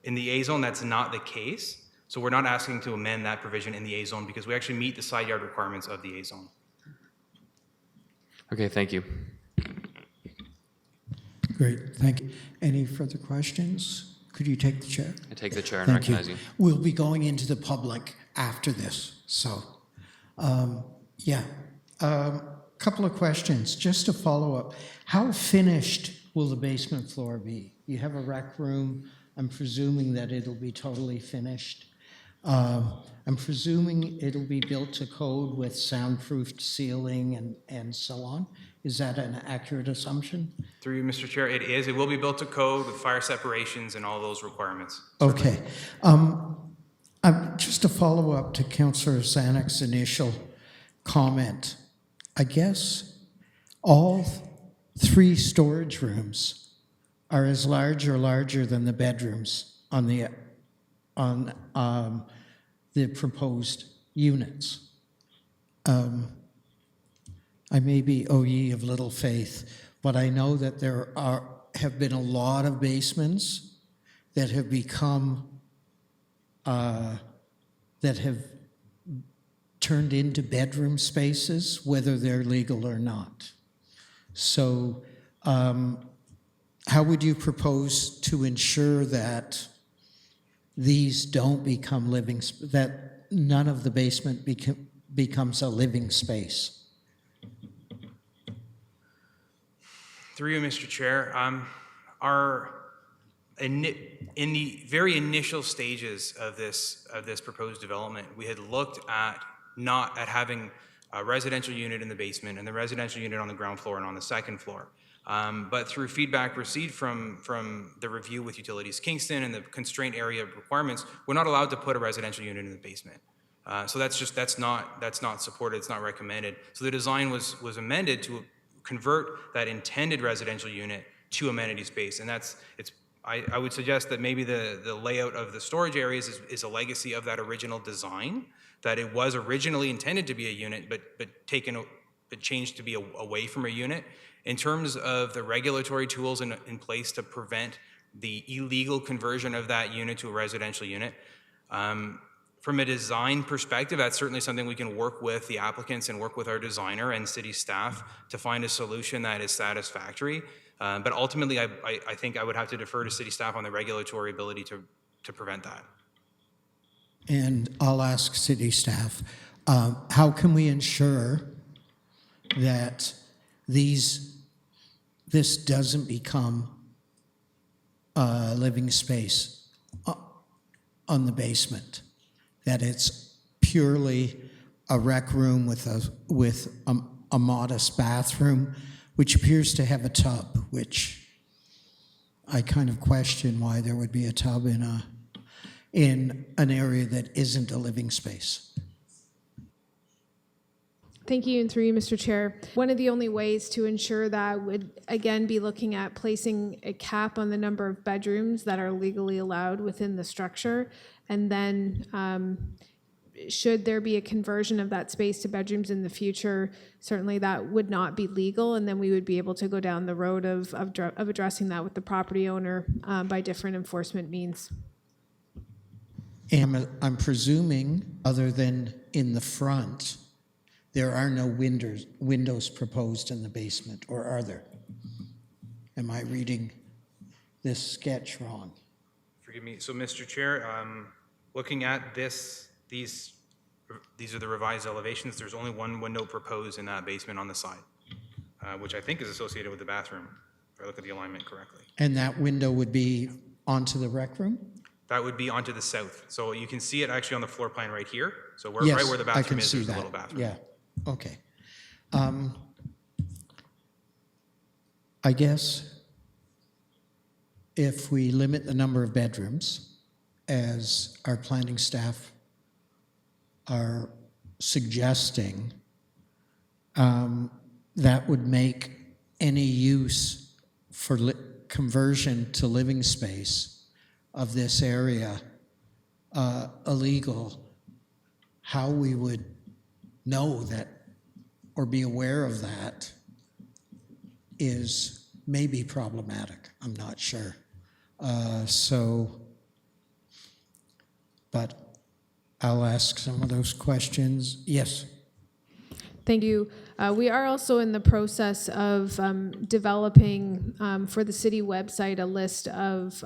In the A zone, that's not the case. So we're not asking to amend that provision in the A zone because we actually meet the side yard requirements of the A zone. Okay, thank you. Great, thank you. Any further questions? Could you take the chair? I take the chair and Thank recognize you. We'll be going into the public after this, so, couple of questions, just to follow up. How finished will the basement floor be? You have a rec room. I'm presuming that it'll be totally finished. I'm presuming it'll be built to code with soundproofed ceiling and so on. Is that an accurate assumption? Through you, Mr. Chair, it is. It will be built to code with fire separations and all those requirements. Okay. Just to follow up to Councillor Zanek's initial comment, I guess all 3 storage rooms are as large or larger than the bedrooms on the proposed units. I may be ye of little faith, but I know that there have been a lot of basements that have become that have turned into bedroom spaces, whether they're legal or not. So how would you propose to ensure that these don't become that none of the basement becomes a living space? Through you, Mr. Chair, in the very initial stages of this proposed development, we had looked at not at having a residential unit in the basement and the residential unit on the ground floor and on the second floor. But through feedback received from the review with Utilities Kingston and the constraint area requirements, we're not allowed to put a residential unit in the basement. So that's not supported. It's not recommended. So the design was amended to convert that intended residential unit to amenity space, and I would suggest that maybe the layout of the storage areas is a legacy of that original design, that it was originally intended to be a unit, but changed to be away from a unit. In terms of the regulatory tools in place to prevent the illegal conversion of that unit to a residential unit, from a design perspective, that's certainly something we can work with the applicants and work with our designer and city staff to find a solution that is satisfactory. But ultimately, I think I would have to defer to city staff on the regulatory ability to prevent that. And I'll ask city staff, how can we ensure that this doesn't become a living space on the basement? That it's purely a rec room with a modest bathroom, which appears to have a tub, which I kind of question why there would be a tub in an area that isn't a living space. Thank you, and through you, Mr. Chair. One of the only ways to ensure that would, again, be looking at placing a cap on the number of bedrooms that are legally allowed within the structure, and then should there be a conversion of that space to bedrooms in the future, certainly that would not be legal, and then we would be able to go down the road of addressing that with the property owner by different enforcement means. And I'm presuming, other than in the front, there are no windows proposed in the basement, or are there? Am I reading this sketch wrong? Forgive me. So, Mr. Chair, looking at these are the revised elevations. There's only one window proposed in that basement on the side, which I think is associated with the bathroom, if I look at the alignment correctly. And that window would be onto the rec room? That would be onto the south. So you can see it actually on the floor plan right here. So Yes, right where the I bathroom can is, see there's that. a little bathroom. Yeah, okay. I guess if we limit the number of bedrooms, as our planning staff are suggesting, that would make any use for conversion to living space of this area illegal. How we would know that or be aware of that is maybe problematic. I'm not sure. But I'll ask some of those questions. Yes. Thank you. We are also in the process of developing for the city website a list of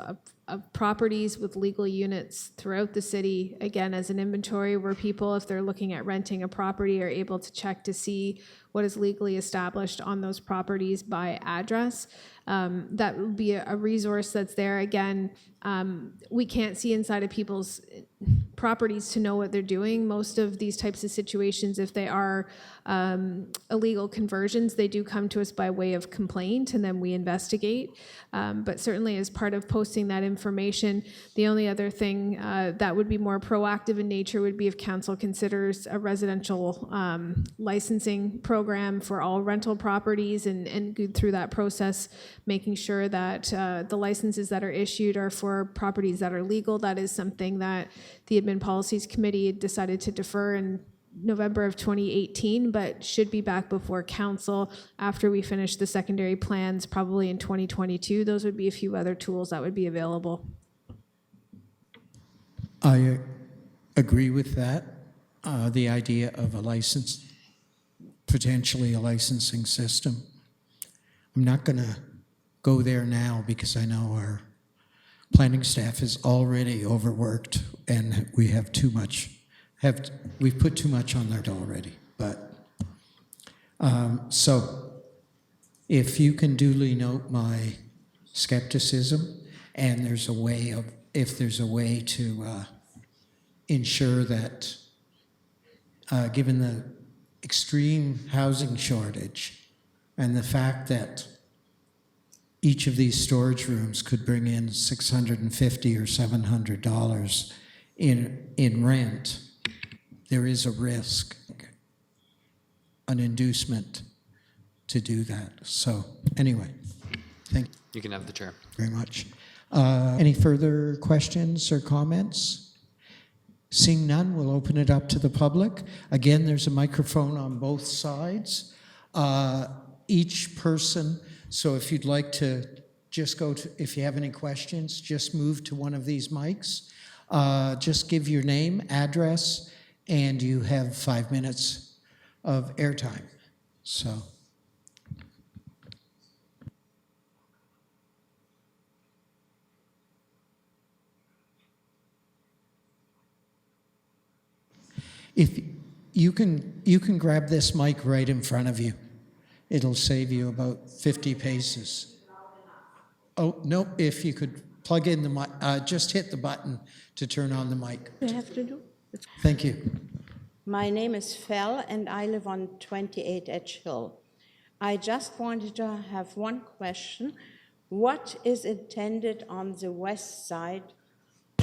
properties with legal units throughout the city, again, as an inventory where people, if they're looking at renting a property, are able to check to see what is legally established on those properties by address. That would be a resource that's there. Again, we can't see inside of people's properties to know what they're doing. Most of these types of situations, if they are illegal conversions, they do come to us by way of complaint, and then we investigate. But certainly as part of posting that information, the only other thing that would be more proactive in nature would be if council considers a residential licensing program for all rental properties and go through that process, making sure that the licenses that are issued are for properties that are legal. That is something that the Admin Policies Committee decided to defer in November of 2018, but should be back before council after we finish the secondary plans, probably in 2022. Those would be a few other tools that would be available. I agree with that. The idea of a license, potentially a licensing system. I'm not going to go there now because I know our planning staff is already overworked and we have too much. We've put too much on there already. But so if you can duly note my skepticism, and there's a way of, if there's a way to ensure that, given the extreme housing shortage and the fact that each of these storage rooms could bring in $650 or $700 in rent, there is a risk, an inducement to do that. So anyway, thank you. You can have the chair. Very much. Any further questions or comments? Seeing none, we'll open it up to the public. Again, there's a microphone on both sides. Each person, so if you'd like to just go to, if you have any questions, just move to one of these mics. Just give your name, address, and you have 5 minutes of airtime. So. If you can grab this mic right in front of you. It'll save you about 50 paces. Oh, no, if you could plug in the mic, just hit the button to turn on the mic. I have to do? Thank you. My name is Fel, and I live on 28 Edge Hill. I just wanted to have one question. What is intended on the west side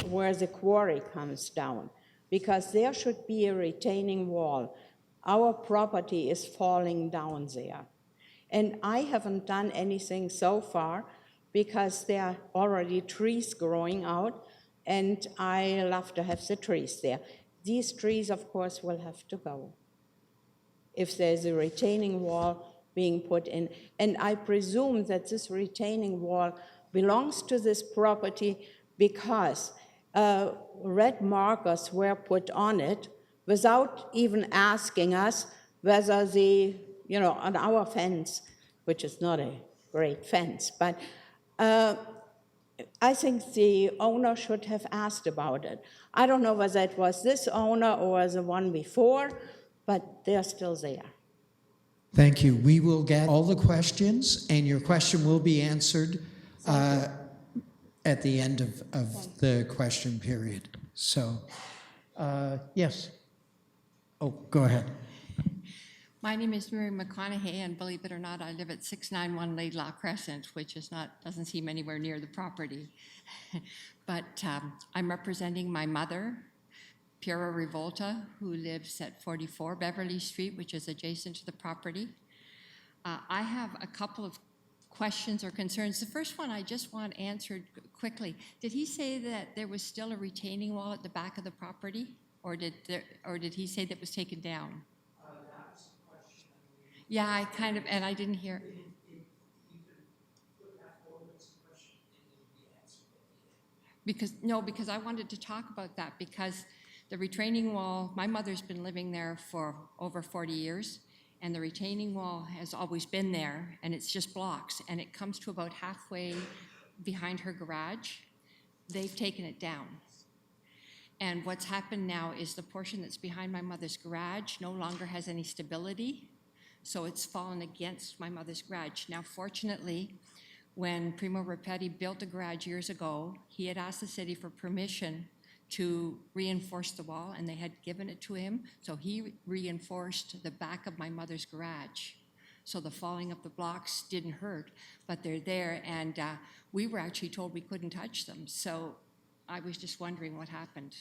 where the quarry comes down? Because there should be a retaining wall. Our property is falling down there. And I haven't done anything so far because there are already trees growing out, and I love to have the trees there. these trees, of course, will have to go if there's a retaining wall being put in. And I presume that this retaining wall belongs to this property because red markers were put on it without even asking us whether on our fence, which is not a great fence, but I think the owner should have asked about it. I don't know whether it was this owner or the one before, but they're still there. Thank you. We will get all the questions, and your question will be answered at the end of the question period. So, yes. Oh, go ahead. My name is Mary McConaughey, and believe it or not, I live at 691 Laidlaw Crescent, which doesn't seem anywhere near the property. But I'm representing my mother, Piera Rivolta, who lives at 44 Beverly Street, which is adjacent to the property. I have a couple of questions or concerns. The first one I just want answered quickly. Did he say that there was still a retaining wall at the back of the property, or did he say that was taken down? Yeah, and I didn't hear. Because I wanted to talk about that, because the retaining wall, my mother's been living there for over 40 years, and the retaining wall has always been there, and it's just blocks, and it comes to about halfway behind her garage. They've taken it down. And what's happened now is the portion that's behind my mother's garage no longer has any stability. So it's fallen against my mother's garage. Now, fortunately, when Primo Rapetti built the garage years ago, he had asked the city for permission to reinforce the wall, and they had given it to him. So he reinforced the back of my mother's garage. So the falling of the blocks didn't hurt, but they're there, and we were actually told we couldn't touch them. So I was just wondering what happened.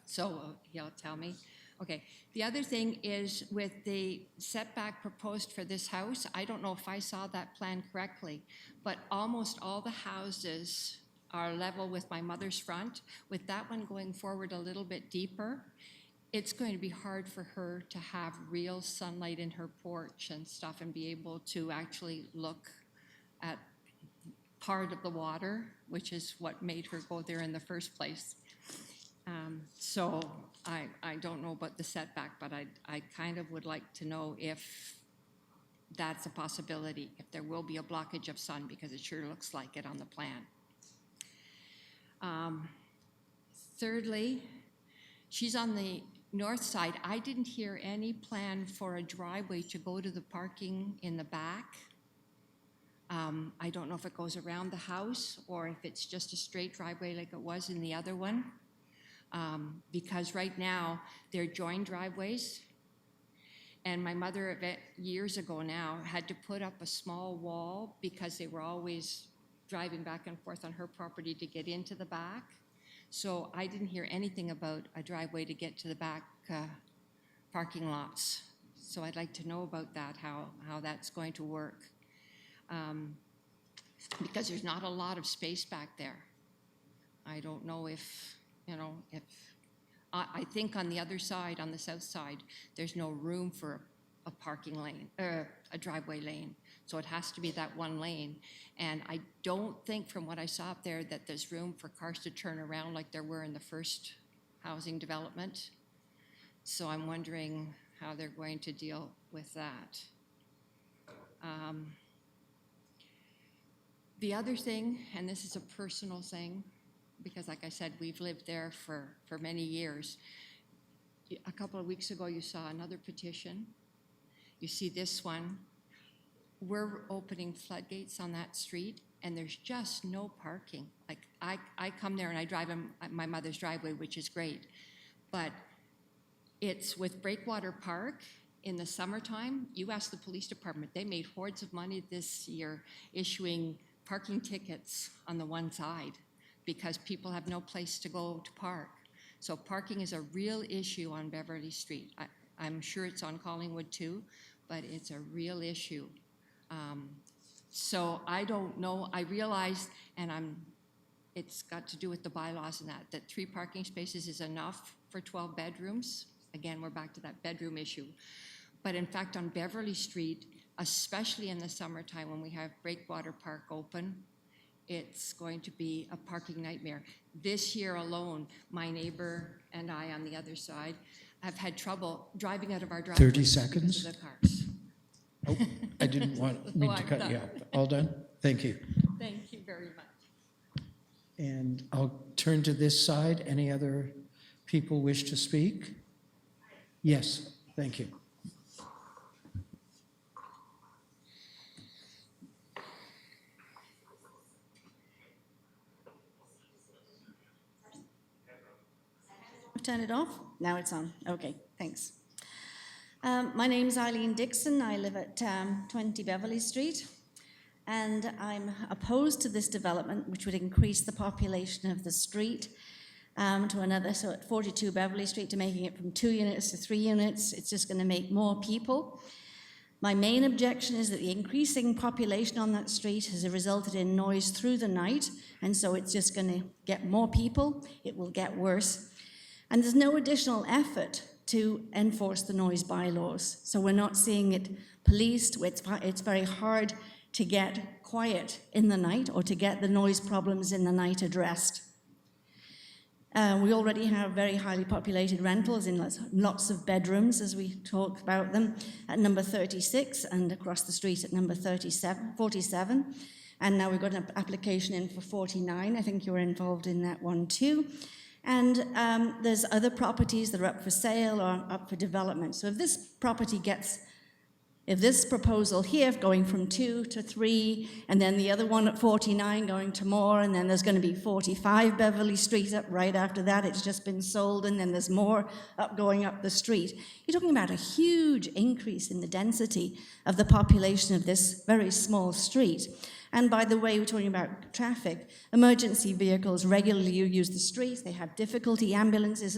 So he'll tell me. Okay, the other thing is with the setback proposed for this house, I don't know if I saw that plan correctly, but almost all the houses are level with my mother's front. With that one going forward a little bit deeper, it's going to be hard for her to have real sunlight in her porch and stuff and be able to actually look at part of the water, which is what made her go there in the first place. So I don't know about the setback, but I kind of would like to know if that's a possibility, if there will be a blockage of sun, because it sure looks like it on the plan. Thirdly, she's on the north side. I didn't hear any plan for a driveway to go to the parking in the back. I don't know if it goes around the house or if it's just a straight driveway like it was in the other one. Because right now they're joined driveways, and my mother years ago now had to put up a small wall because they were always driving back and forth on her property to get into the back. So I didn't hear anything about a driveway to get to the back parking lots. So I'd like to know about that, how that's going to work. Because there's not a lot of space back there. I don't know if I think on the other side, on the south side, there's no room for a parking lane, a driveway lane. So it has to be that one lane. And I don't think from what I saw up there that there's room for cars to turn around like there were in the first housing development. So I'm wondering how they're going to deal with that. The other thing, and this is a personal thing, because like I said, we've lived there for many years. A couple of weeks ago, you saw another petition. You see this one. We're opening floodgates on that street, and there's just no parking. Like, I come there and I drive in my mother's driveway, which is great. But it's with Breakwater Park in the summertime. You ask the police department, they made hordes of money this year issuing parking tickets on the one side, because people have no place to go to park. So parking is a real issue on Beverly Street. I'm sure it's on Collingwood too, but it's a real issue. So I don't know, I realize, and it's got to do with the bylaws and that 3 parking spaces is enough for 12 bedrooms. Again, we're back to that bedroom issue. But in fact, on Beverly Street, especially in the summertime when we have Breakwater Park open, it's going to be a parking nightmare. This year alone, my neighbor and I on the other side have had trouble driving out of our driveway 30 seconds. because of the cars. Oh, I didn't want me Oh, to I'm cut done. you off. All done? Thank you. Thank you very much. And I'll turn to this side. Any other people wish to speak? Yes, thank you. Turn it off? Now it's on. Okay, thanks. My name is Eileen Dixon. I live at 20 Beverly Street, and I'm opposed to this development, which would increase the population of the street to another, so at 42 Beverly Street, to making it from 2 units to 3 units. It's just going to make more people. My main objection is that the increasing population on that street has resulted in noise through the night, and so it's just going to get more people. It will get worse. And there's no additional effort to enforce the noise bylaws. So we're not seeing it policed. It's very hard to get quiet in the night or to get the noise problems in the night addressed. We already have very highly populated rentals in lots of bedrooms, as we talk about them, at number 36 and across the street at number 47. And now we've got an application in for 49. I think you were involved in that one too. And there's other properties that are up for sale or up for development. So if this proposal here going from 2 to 3, and then the other one at 49 going to more, and then there's going to be 45 Beverly Street up right after that, it's just been sold, and then there's more going up the street. You're talking about a huge increase in the density of the population of this very small street. And by the way, we're talking about traffic. Emergency vehicles regularly use the street. They have difficulty, ambulances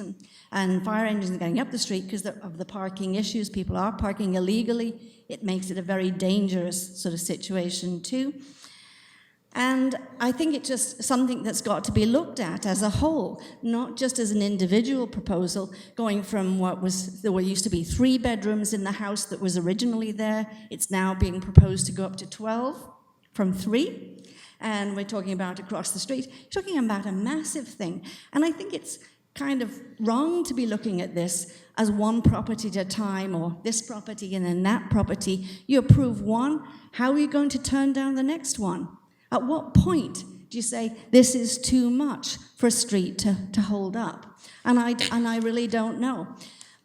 and fire engines getting up the street because of the parking issues. People are parking illegally. It makes it a very dangerous sort of situation too. And I think it's just something that's got to be looked at as a whole, not just as an individual proposal, going from there used to be 3 bedrooms in the house that was originally there. It's now being proposed to go up to 12. From 3, and we're talking about across the street. You're talking about a massive thing. And I think it's kind of wrong to be looking at this as one property at a time, or this property and then that property. You approve one, how are you going to turn down the next one? At what point do you say, this is too much for a street to hold up? And I really don't know.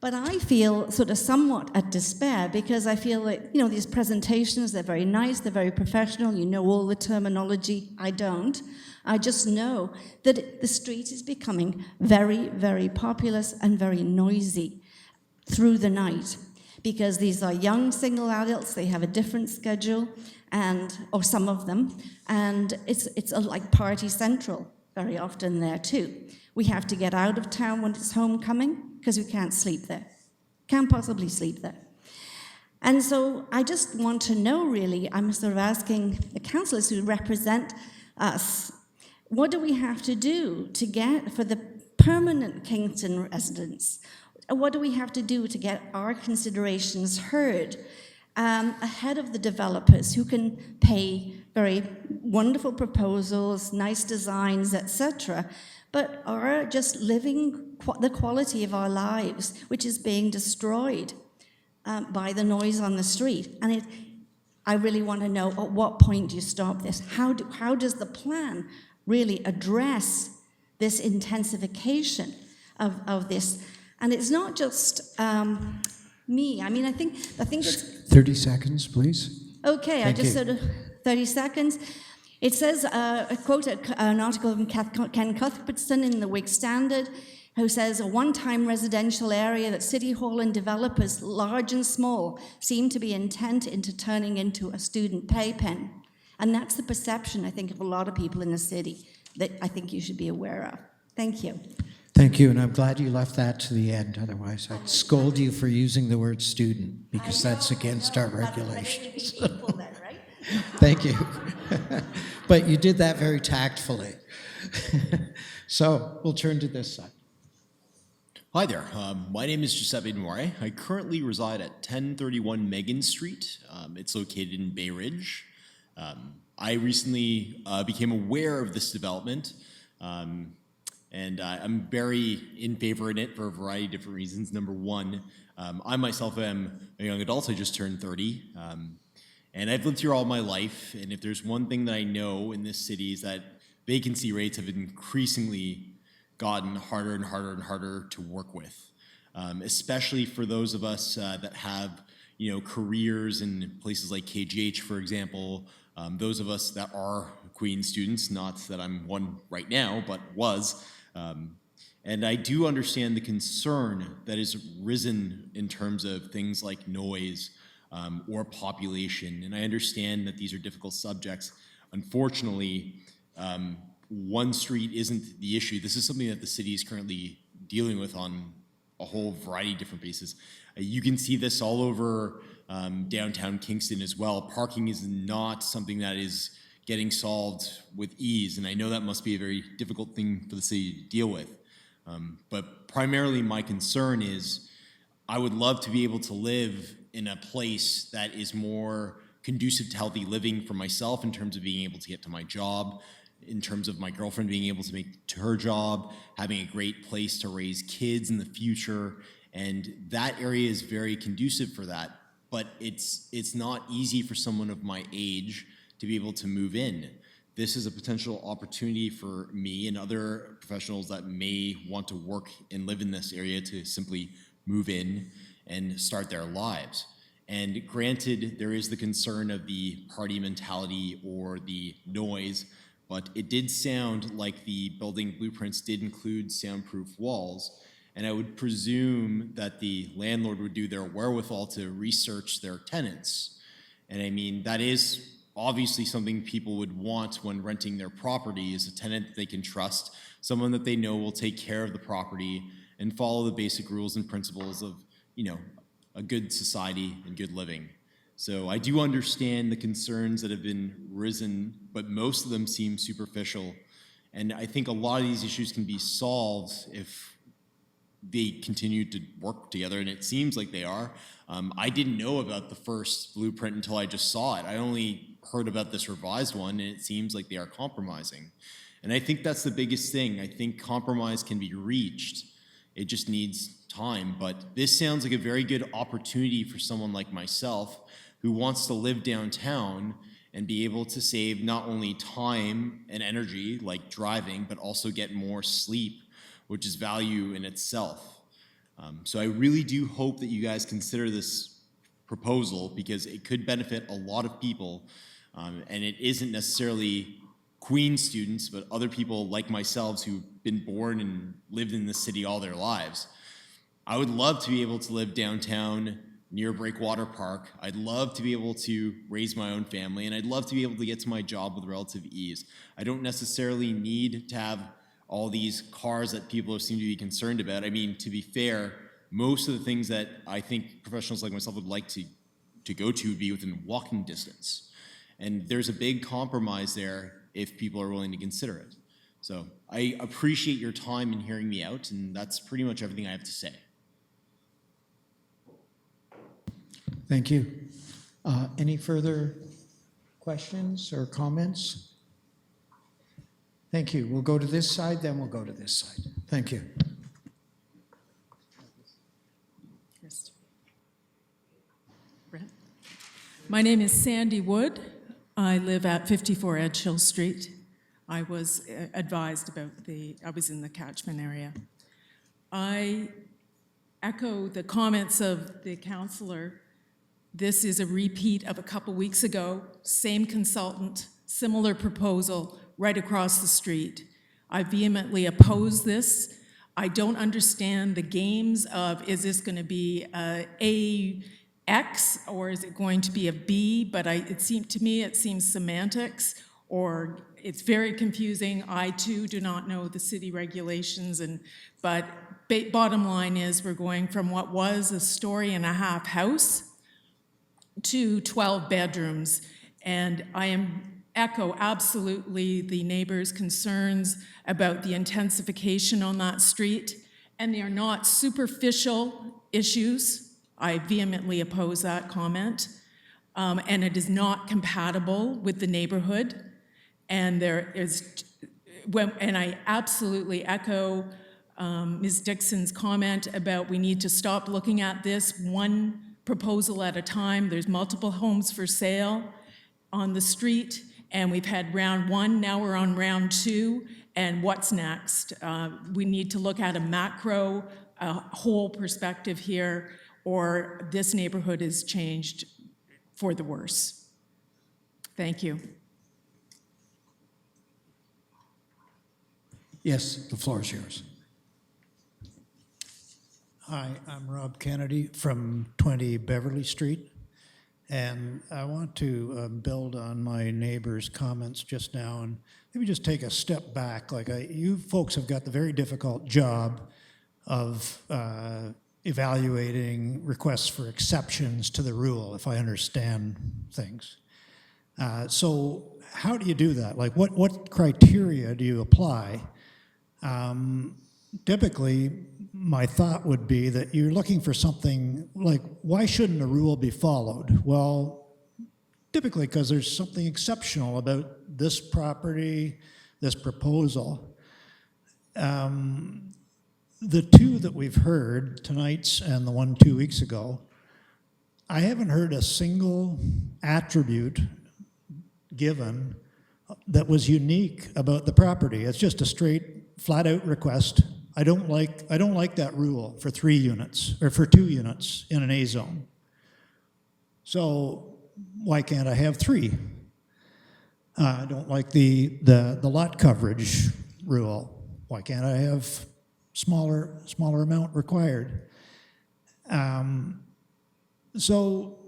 But I feel sort of somewhat at despair because I feel that, these presentations, they're very nice, they're very professional, you know all the terminology. I don't. I just know that the street is becoming very, very populous and very noisy through the night because these are young single adults, they have a different schedule, or some of them, and it's like party central very often there too. We have to get out of town when it's homecoming, because we can't sleep there. Can't possibly sleep there. And so I just want to know, really, I'm sort of asking the councillors who represent us, what do we have to do to get, for the permanent Kingston residents, what do we have to do to get our considerations heard ahead of the developers who can pay very wonderful proposals, nice designs, etc., but are just living the quality of our lives, which is being destroyed by the noise on the street. And I really want to know, at what point do you stop this? How does the plan really address this intensification of this? And it's not just me. I mean, I think it's... 30 seconds, please. Okay, Thank you. sort of 30 seconds. It says, I quote an article from Ken Cuthbertson in the Whig Standard, who says, a one-time residential area that City Hall and developers, large and small, seem to be intent into turning into a student playpen. And that's the perception, I think, of a lot of people in the city that I think you should be aware of. Thank you. Thank you, and I'm glad you left that to the end. Otherwise, I'd scold you for using the word student, because that's against our regulations. Equal then, right? Thank you. But you did that very tactfully. So we'll turn to this side. Hi there. My name is Giuseppe Noire. I currently reside at 1031 Megan Street. It's located in Bay Ridge. I recently became aware of this development, and I'm very in favor in it for a variety of different reasons. Number one, I myself am a young adult. I just turned 30. And I've lived here all my life, and if there's one thing that I know in this city is that vacancy rates have increasingly gotten harder and harder and harder to work with, especially for those of us that have, careers in places like KGH, for example. Those of us that are Queen's students, not that I'm one right now, but was. And I do understand the concern that has risen in terms of things like noise or population. And I understand that these are difficult subjects. Unfortunately, one street isn't the issue. This is something that the city is currently dealing with on a whole variety of different bases. You can see this all over downtown Kingston as well. Parking is not something that is getting solved with ease, and I know that must be a very difficult thing for the city to deal with. But primarily my concern is I would love to be able to live in a place that is more conducive to healthy living for myself in terms of being able to get to my job, in terms of my girlfriend being able to make to her job, having a great place to raise kids in the future. And that area is very conducive for that. But it's not easy for someone of my age to be able to move in. This is a potential opportunity for me and other professionals that may want to work and live in this area to simply move in and start their lives. And granted, there is the concern of the party mentality or the noise, but it did sound like the building blueprints did include soundproof walls. And I would presume that the landlord would do their wherewithal to research their tenants. And I mean, that is obviously something people would want when renting their property, is a tenant that they can trust, someone that they know will take care of the property and follow the basic rules and principles of, a good society and good living. So I do understand the concerns that have been risen, but most of them seem superficial. And I think a lot of these issues can be solved if they continue to work together, and it seems like they are. I didn't know about the first blueprint until I just saw it. I only heard about this revised one, and it seems like they are compromising. And I think that's the biggest thing. I think compromise can be reached. It just needs time. But this sounds like a very good opportunity for someone like myself who wants to live downtown and be able to save not only time and energy, like driving, but also get more sleep, which is value in itself. So I really do hope that you guys consider this proposal, because it could benefit a lot of people, and it isn't necessarily Queen students, but other people like myself who've been born and lived in this city all their lives. I would love to be able to live downtown near Breakwater Park. I'd love to be able to raise my own family, and I'd love to be able to get to my job with relative ease. I don't necessarily need to have all these cars that people seem to be concerned about. I mean, to be fair, most of the things that I think professionals like myself would like to go to would be within walking distance. And there's a big compromise there if people are willing to consider it. So I appreciate your time in hearing me out, and that's pretty much everything I have to say. Thank you. Any further questions or comments? Thank you. We'll go to this side, then we'll go to this side. Thank you. My name is Sandy Wood. I live at 54 Edgehill Street. I was advised about I was in the catchment area. I echo the comments of the councillor. This is a repeat of a couple weeks ago, same consultant, similar proposal, right across the street. I vehemently oppose this. I don't understand the games of, is this going to be a X or is it going to be a B? But to me, it seems semantics, or it's very confusing. I too do not know the city regulations, but bottom line is we're going from what was a 1.5-story house to 12 bedrooms. And I am echo absolutely the neighbors' concerns about the intensification on that street, and they are not superficial issues. I vehemently oppose that comment, and it is not compatible with the neighborhood. And and I absolutely echo Ms. Dixon's comment about we need to stop looking at this one proposal at a time. There's multiple homes for sale on the street, and we've had round one, now we're on round two, and what's next? We need to look at a macro, whole perspective here, or this neighborhood is changed for the worse. Thank you. Yes, the floor is yours. Hi, I'm Rob Kennedy from 20 Beverly Street, and I want to build on my neighbor's comments just now and maybe just take a step back. You folks have got the very difficult job of evaluating requests for exceptions to the rule, if I understand things. So how do you do that? Like, what criteria do you apply? Typically, my thought would be that you're looking for something like, why shouldn't a rule be followed? Well, typically because there's something exceptional about this property, this proposal. The two that we've heard, tonight's and the one 2 weeks ago, I haven't heard a single attribute given that was unique about the property. It's just a straight, flat-out request. I don't like that rule for 3 units or for 2 units in an A zone. So why can't I have 3? I don't like the lot coverage rule. Why can't I have smaller amount required? So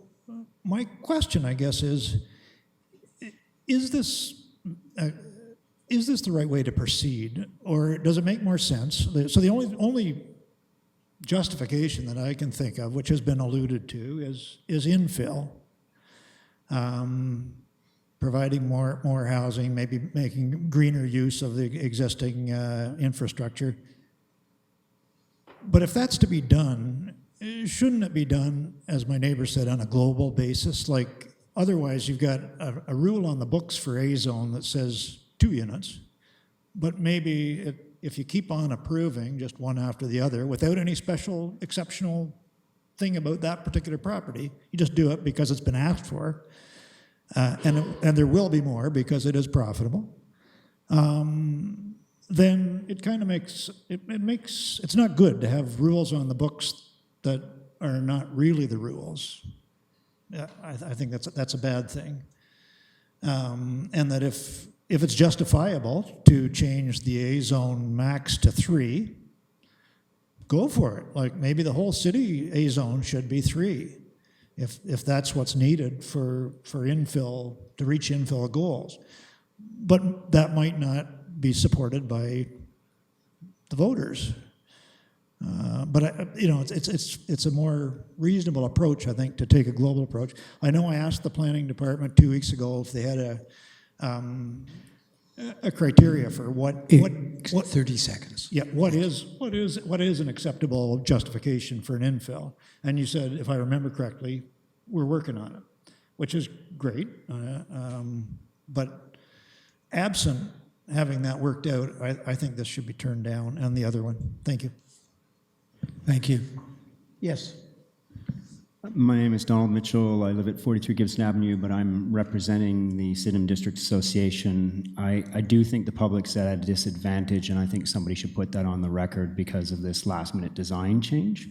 my question, I guess, is this the right way to proceed, or does it make more sense? So the only justification that I can think of, which has been alluded to, is infill, providing more housing, maybe making greener use of the existing infrastructure. But if that's to be done, shouldn't it be done, as my neighbor said, on a global basis? Like, otherwise, you've got a rule on the books for A zone that says 2 units, but maybe if you keep on approving just one after the other without any special exceptional thing about that particular property, you just do it because it's been asked for, and there will be more because it is profitable, then it kind of makes, it's not good to have rules on the books that are not really the rules. I think that's a bad thing. And that if it's justifiable to change the A zone max to 3, go for it. Like, maybe the whole city A zone should be 3, if that's what's needed for infill, to reach infill goals. But that might not be supported by the voters. But it's a more reasonable approach, I think, to take a global approach. I know I asked the planning department 2 weeks ago if they had a criteria for what 30 seconds. Yeah, what is an acceptable justification for an infill? And you said, if I remember correctly, we're working on it, which is great. But absent having that worked out, I think this should be turned down, and the other one. Thank you. Thank you. Yes. My name is Donald Mitchell. I live at 43 Gibson Avenue, but I'm representing the Sydenham District Association. I do think the public's at a disadvantage, and I think somebody should put that on the record because of this last-minute design change.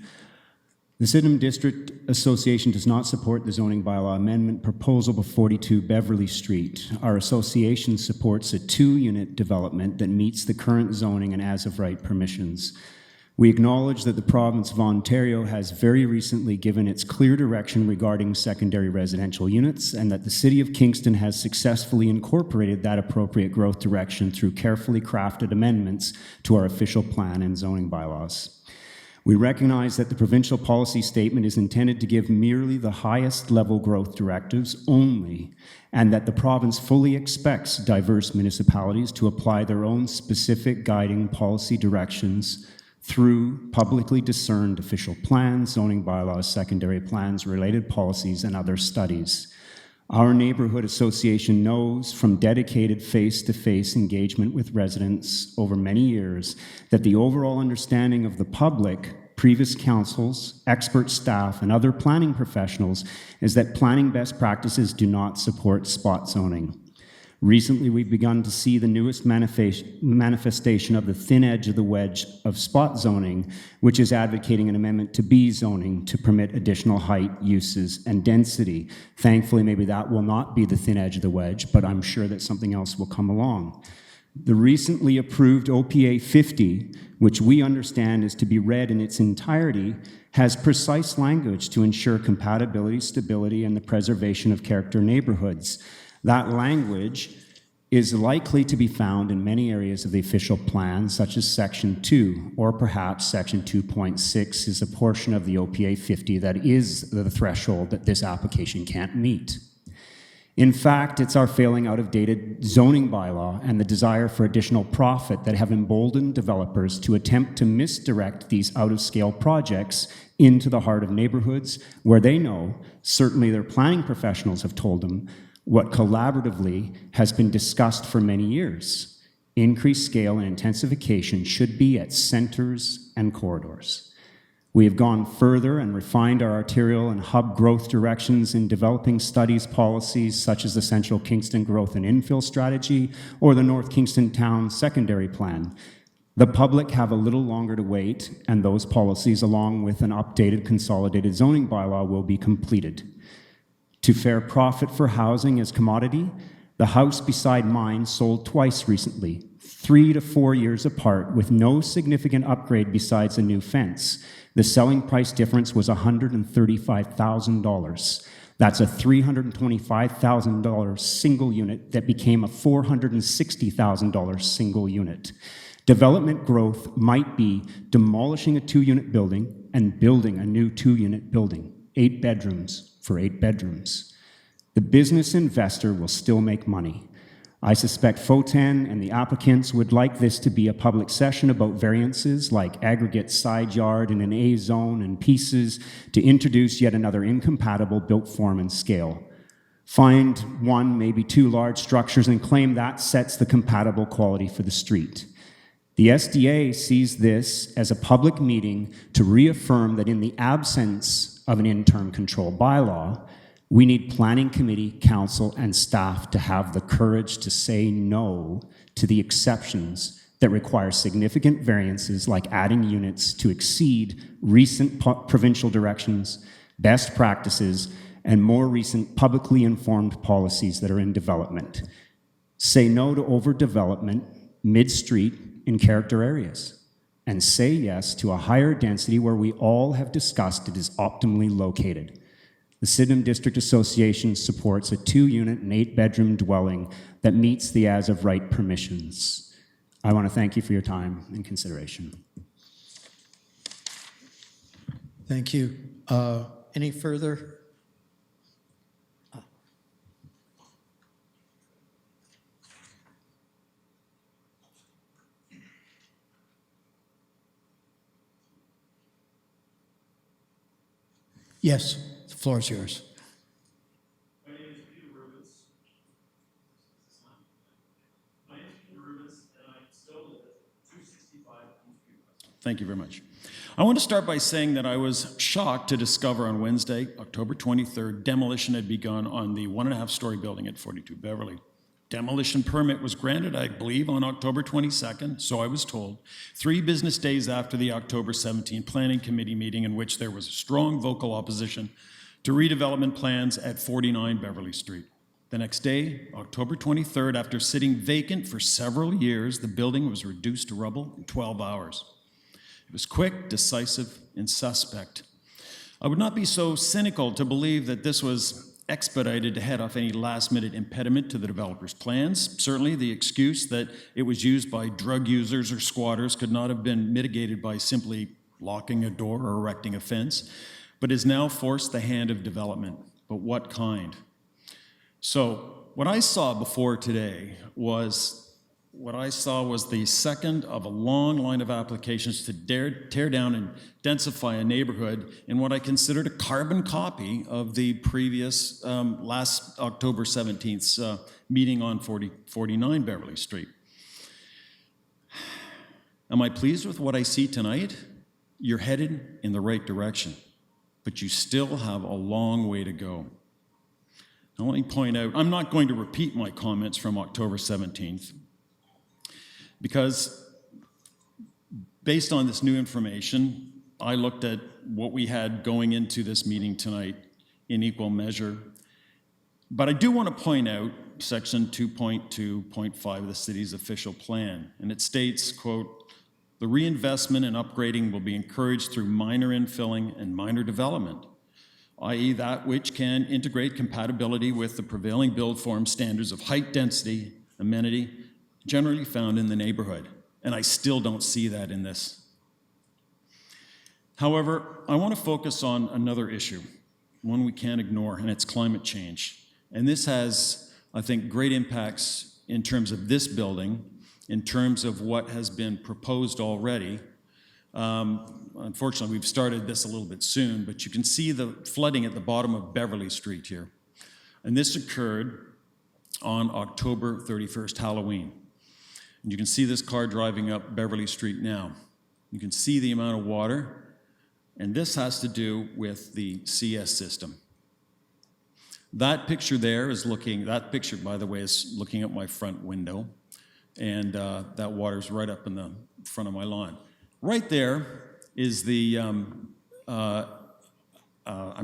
The Sydenham District Association does not support the zoning bylaw amendment proposal of 42 Beverly Street. Our association supports a 2-unit development that meets the current zoning and as-of-right permissions. We acknowledge that the province of Ontario has very recently given its clear direction regarding secondary residential units, and that the City of Kingston has successfully incorporated that appropriate growth direction through carefully crafted amendments to our official plan and zoning bylaws. We recognize that the provincial policy statement is intended to give merely the highest level growth directives only, and that the province fully expects diverse municipalities to apply their own specific guiding policy directions through publicly discerned official plans, zoning bylaws, secondary plans, related policies, and other studies. Our neighborhood association knows from dedicated face-to-face engagement with residents over many years that the overall understanding of the public, previous councils, expert staff, and other planning professionals is that planning best practices do not support spot zoning. Recently, we've begun to see the newest manifestation of the thin edge of the wedge of spot zoning, which is advocating an amendment to B zoning to permit additional height, uses, and density. Thankfully, maybe that will not be the thin edge of the wedge, but I'm sure that something else will come along. The recently approved OPA 50, which we understand is to be read in its entirety, has precise language to ensure compatibility, stability, and the preservation of character neighborhoods. That language is likely to be found in many areas of the official plan, such as Section 2, or perhaps Section 2.6 is a portion of the OPA 50 that is the threshold that this application can't meet. In fact, it's our failing out-of-dated zoning bylaw and the desire for additional profit that have emboldened developers to attempt to misdirect these out-of-scale projects into the heart of neighborhoods where they know, certainly their planning professionals have told them, what collaboratively has been discussed for many years. Increased scale and intensification should be at centers and corridors. We have gone further and refined our arterial and hub growth directions in developing studies policies such as the Central Kingston Growth and Infill Strategy or the North Kingston Town Secondary Plan. The public have a little longer to wait, and those policies, along with an updated consolidated zoning bylaw, will be completed. To fair profit for housing as commodity, the house beside mine sold twice recently, 3 to 4 years apart, with no significant upgrade besides a new fence. The selling price difference was $135,000. That's a $325,000 single unit that became a $460,000 single unit. Development growth might be demolishing a 2-unit building and building a new 2-unit building, 8 bedrooms for 8 bedrooms. The business investor will still make money. I suspect FOTAN and the applicants would like this to be a public session about variances like aggregate side yard in an A zone and pieces to introduce yet another incompatible built form and scale. Find 1, maybe 2 large structures and claim that sets the compatible quality for the street. The SDA sees this as a public meeting to reaffirm that in the absence of an interim control bylaw, we need planning committee, council, and staff to have the courage to say no to the exceptions that require significant variances like adding units to exceed recent provincial directions, best practices, and more recent publicly informed policies that are in development. Say no to overdevelopment mid-street in character areas, and say yes to a higher density where we all have discussed it is optimally located. The Sydenham District Association supports a 2-unit and 8-bedroom dwelling that meets the as-of-right permissions. I want to thank you for your time and consideration. Thank you. Any further? Yes, the floor is yours. My name is Peter Rubens. My name is Peter Rubens, and I still live at 265 Thank you very much. I want to start by saying that I was shocked to discover on Wednesday, October 23rd, demolition had begun on the 1.5-story building at 42 Beverly. Demolition permit was granted, I believe, on October 22nd, so I was told, 3 business days after the October 17 Planning Committee meeting in which there was a strong vocal opposition to redevelopment plans at 49 Beverly Street. The next day, October 23rd, after sitting vacant for several years, the building was reduced to rubble in 12 hours. It was quick, decisive, and suspect. I would not be so cynical to believe that this was expedited to head off any last-minute impediment to the developer's plans. Certainly, the excuse that it was used by drug users or squatters could not have been mitigated by simply locking a door or erecting a fence, but has now forced the hand of development. But what kind? So what I saw before today was the second of a long line of applications to tear down and densify a neighborhood in what I considered a carbon copy of the previous last October 17th's meeting on 49 Beverly Street. Am I pleased with what I see tonight? You're headed in the right direction, but you still have a long way to go. Now, let me point out, I'm not going to repeat my comments from October 17th, because based on this new information, I looked at what we had going into this meeting tonight in equal measure. But I do want to point out section 2.2.5 of the city's official plan, and it states, quote, "The reinvestment and upgrading will be encouraged through minor infilling and minor development, i.e. that which can integrate compatibility with the prevailing build form standards of height, density, amenity, generally found in the neighborhood." And I still don't see that in this. However, I want to focus on another issue, one we can't ignore, and it's climate change. And this has, I think, great impacts in terms of this building, in terms of what has been proposed already. Unfortunately, we've started this a little bit soon, but you can see the flooding at the bottom of Beverly Street here. And this occurred on October 31st, Halloween. And you can see this car driving up Beverly Street now. You can see the amount of water, and this has to do with the CS system. That picture there is that picture, by the way, is looking at my front window, and that water's right up in the front of my lawn. Right there is the, I'm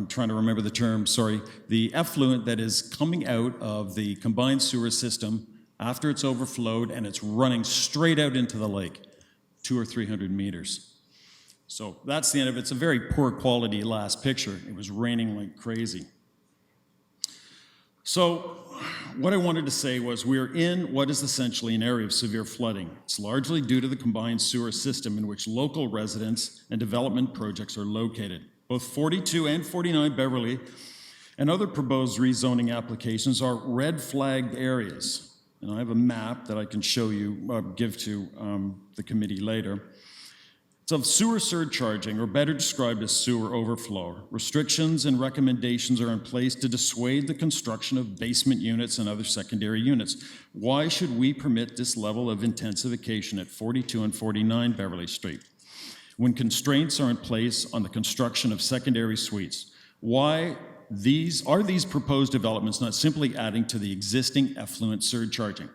trying to remember the term, sorry, the effluent that is coming out of the combined sewer system after it's overflowed, and it's running straight out into the lake, 200 or 300 meters. So that's the end of it. It's a very poor quality last picture. It was raining like crazy. So what I wanted to say was we're in what is essentially an area of severe flooding. It's largely due to the combined sewer system in which local residents and development projects are located. Both 42 and 49 Beverly and other proposed rezoning applications are red flagged areas. And I have a map that I can show you, give to the committee later. It's of sewer surcharging, or better described as sewer overflow. Restrictions and recommendations are in place to dissuade the construction of basement units and other secondary units. Why should we permit this level of intensification at 42 and 49 Beverly Street when constraints are in place on the construction of secondary suites? Why are these proposed developments not simply adding to the existing effluent surcharging?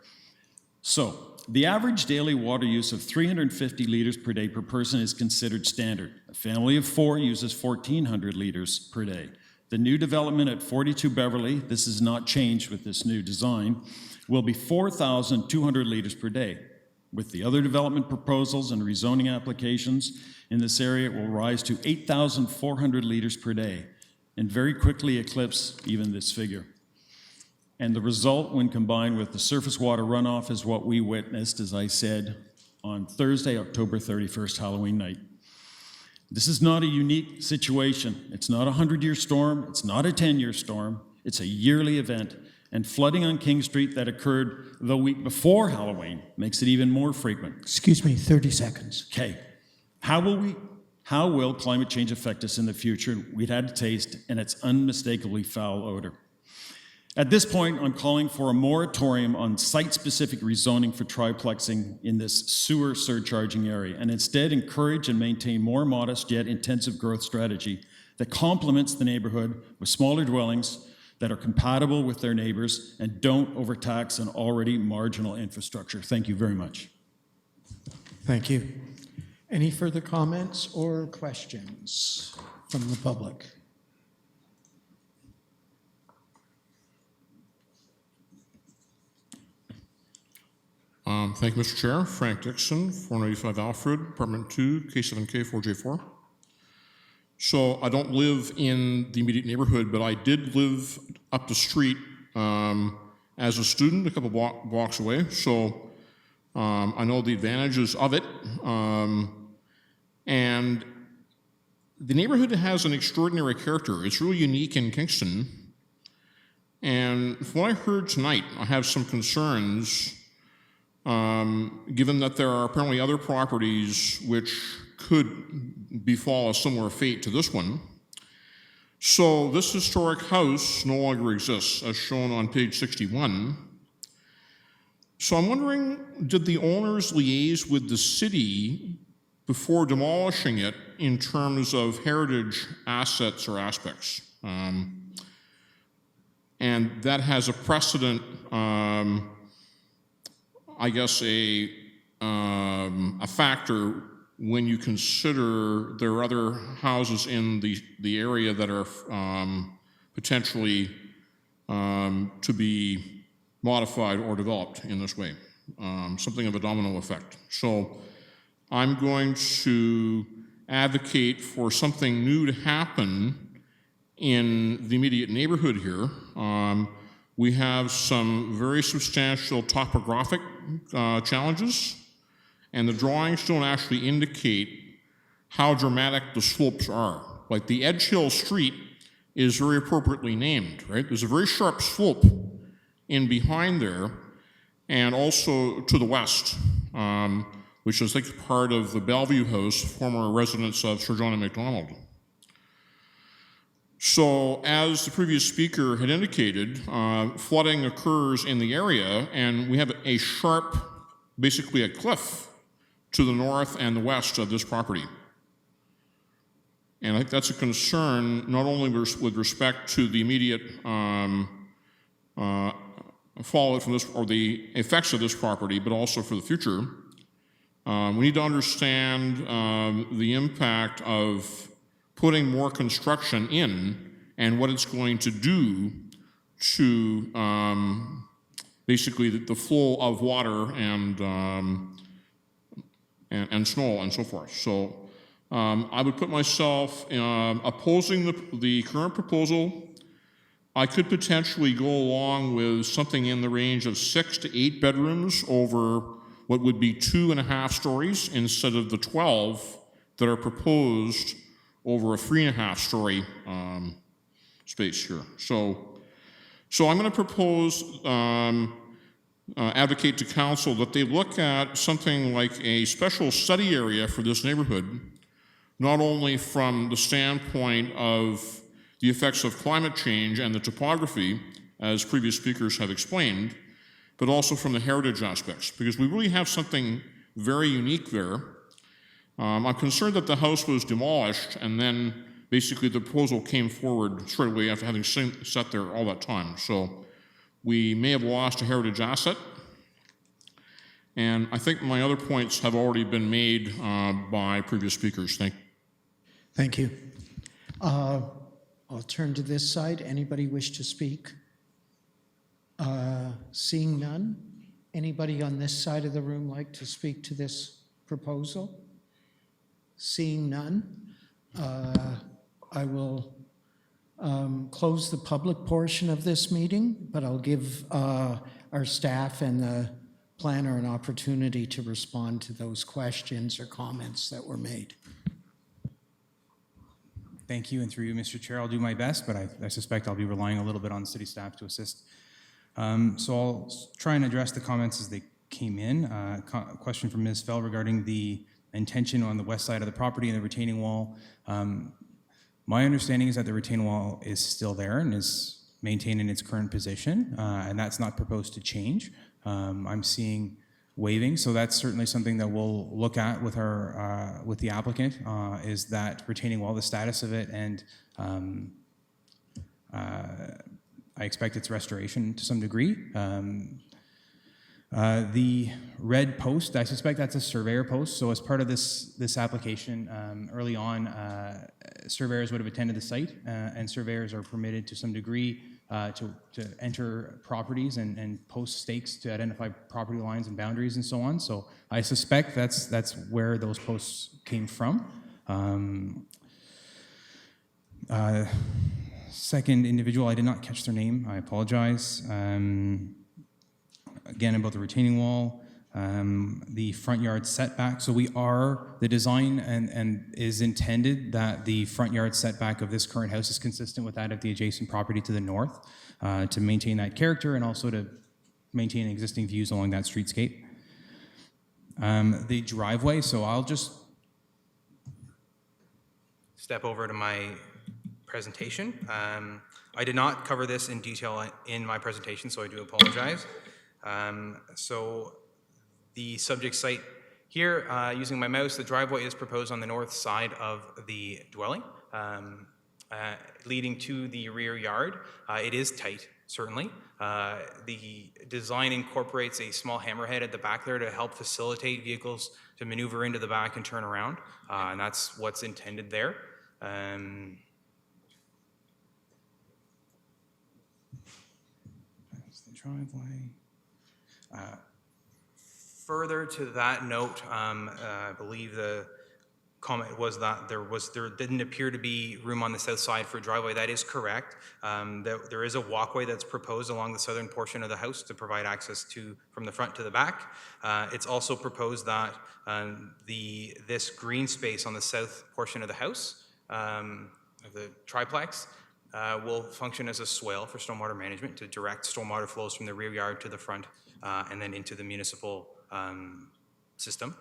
So, the average daily water use of 350 liters per day per person is considered standard. A family of 4 uses 1,400 liters per day. The new development at 42 Beverly, this is not changed with this new design, will be 4,200 liters per day. With the other development proposals and rezoning applications in this area, it will rise to 8,400 liters per day and very quickly eclipse even this figure. And the result, when combined with the surface water runoff, is what we witnessed, as I said, on Thursday, October 31st, Halloween night. This is not a unique situation. It's not a 100-year storm. It's not a 10-year storm. It's a yearly event. And flooding on King Street that occurred the week before Halloween makes it even more frequent. Excuse me, 30 seconds. Okay. How will climate change affect us in the future? We've had a taste, and it's unmistakably foul odor. At this point, I'm calling for a moratorium on site-specific rezoning for triplexing in this sewer surcharging area, and instead encourage and maintain more modest yet intensive growth strategy that complements the neighborhood with smaller dwellings that are compatible with their neighbors and don't overtax an already marginal infrastructure. Thank you very much. Thank you. Any further comments or questions from the public? Thank you, Mr. Chair. Frank Dixon, 495 Alfred, Apartment 2, K7K4J4. So I don't live in the immediate neighborhood, but I did live up the street as a student, a couple blocks away. So I know the advantages of it. And the neighborhood has an extraordinary character. It's really unique in Kingston. And from what I heard tonight, I have some concerns, given that there are apparently other properties which could befall a similar fate to this one. So this historic house no longer exists, as shown on page 61. So I'm wondering, did the owners liaise with the city before demolishing it in terms of heritage assets or aspects? And that has a precedent, I guess, a factor when you consider there are other houses in the area that are potentially to be modified or developed in this way, something of a domino effect. So I'm going to advocate for something new to happen in the immediate neighborhood here. We have some very substantial topographic challenges, and the drawings don't actually indicate how dramatic the slopes are. Like the Edge Hill Street is very appropriately named, right? There's a very sharp slope in behind there, and also to the west, which is like part of the Bellevue House, former residence of Sir John A. Macdonald. So, as the previous speaker had indicated, flooding occurs in the area, and we have a sharp, basically a cliff to the north and the west of this property. And I think that's a concern, not only with respect to the immediate fallout from this, or the effects of this property, but also for the future. We need to understand the impact of putting more construction in and what it's going to do to basically the flow of water and snow and so forth. So I would put myself opposing the current proposal. I could potentially go along with something in the range of 6 to 8 bedrooms over what would be 2.5 stories instead of the 12 that are proposed over a 3.5 story space here. So I'm going to propose, advocate to council that they look at something like a special study area for this neighborhood, not only from the standpoint of the effects of climate change and the topography, as previous speakers have explained, but also from the heritage aspects, because we really have something very unique there. I'm concerned that the house was demolished and then basically the proposal came forward straight away after having sat there all that time. So we may have lost a heritage asset. And I think my other points have already been made by previous speakers. Thank you. I'll turn to this side. Anybody wish to speak? Seeing none, anybody on this side of the room like to speak to this proposal? Seeing none, I will close the public portion of this meeting, but I'll give our staff and the planner an opportunity to respond to those questions or comments that were made. Thank you, and through you, Mr. Chair, I'll do my best, but I suspect I'll be relying a little bit on city staff to assist. So I'll try and address the comments as they came in. A question from Ms. Fell regarding the intention on the west side of the property and the retaining wall. My understanding is that the retaining wall is still there and is maintained in its current position, and that's not proposed to change. I'm seeing waiving, so that's certainly something that we'll look at with our with the applicant, is that retaining wall, the status of it, and I expect its restoration to some degree. The red post, I suspect that's a surveyor post. So as part of this application, early on, surveyors would have attended the site, and surveyors are permitted to some degree to enter properties and post stakes to identify property lines and boundaries and so on. So I suspect that's where those posts came from. Second individual, I did not catch their name. I apologize. Again, about the retaining wall, The front yard setback, so the design and is intended that the front yard setback of this current house is consistent with that of the adjacent property to the north, to maintain that character and also to maintain existing views along that streetscape. The driveway, so I'll just step over to my presentation. I did not cover this in detail in my presentation, so I do apologize. So the subject site here, using my mouse, the driveway is proposed on the north side of the dwelling, leading to the rear yard. It is tight, certainly. The design incorporates a small hammerhead at the back there to help facilitate vehicles to maneuver into the back and turn around, and that's what's intended there. That's the driveway. Further to that note, I believe the comment was that there didn't appear to be room on the south side for a driveway. That is correct. There is a walkway that's proposed along the southern portion of the house to provide access from the front to the back. It's also proposed that this green space on the south portion of the house, of the triplex, will function as a swale for stormwater management to direct stormwater flows from the rear yard to the front and then into the municipal system.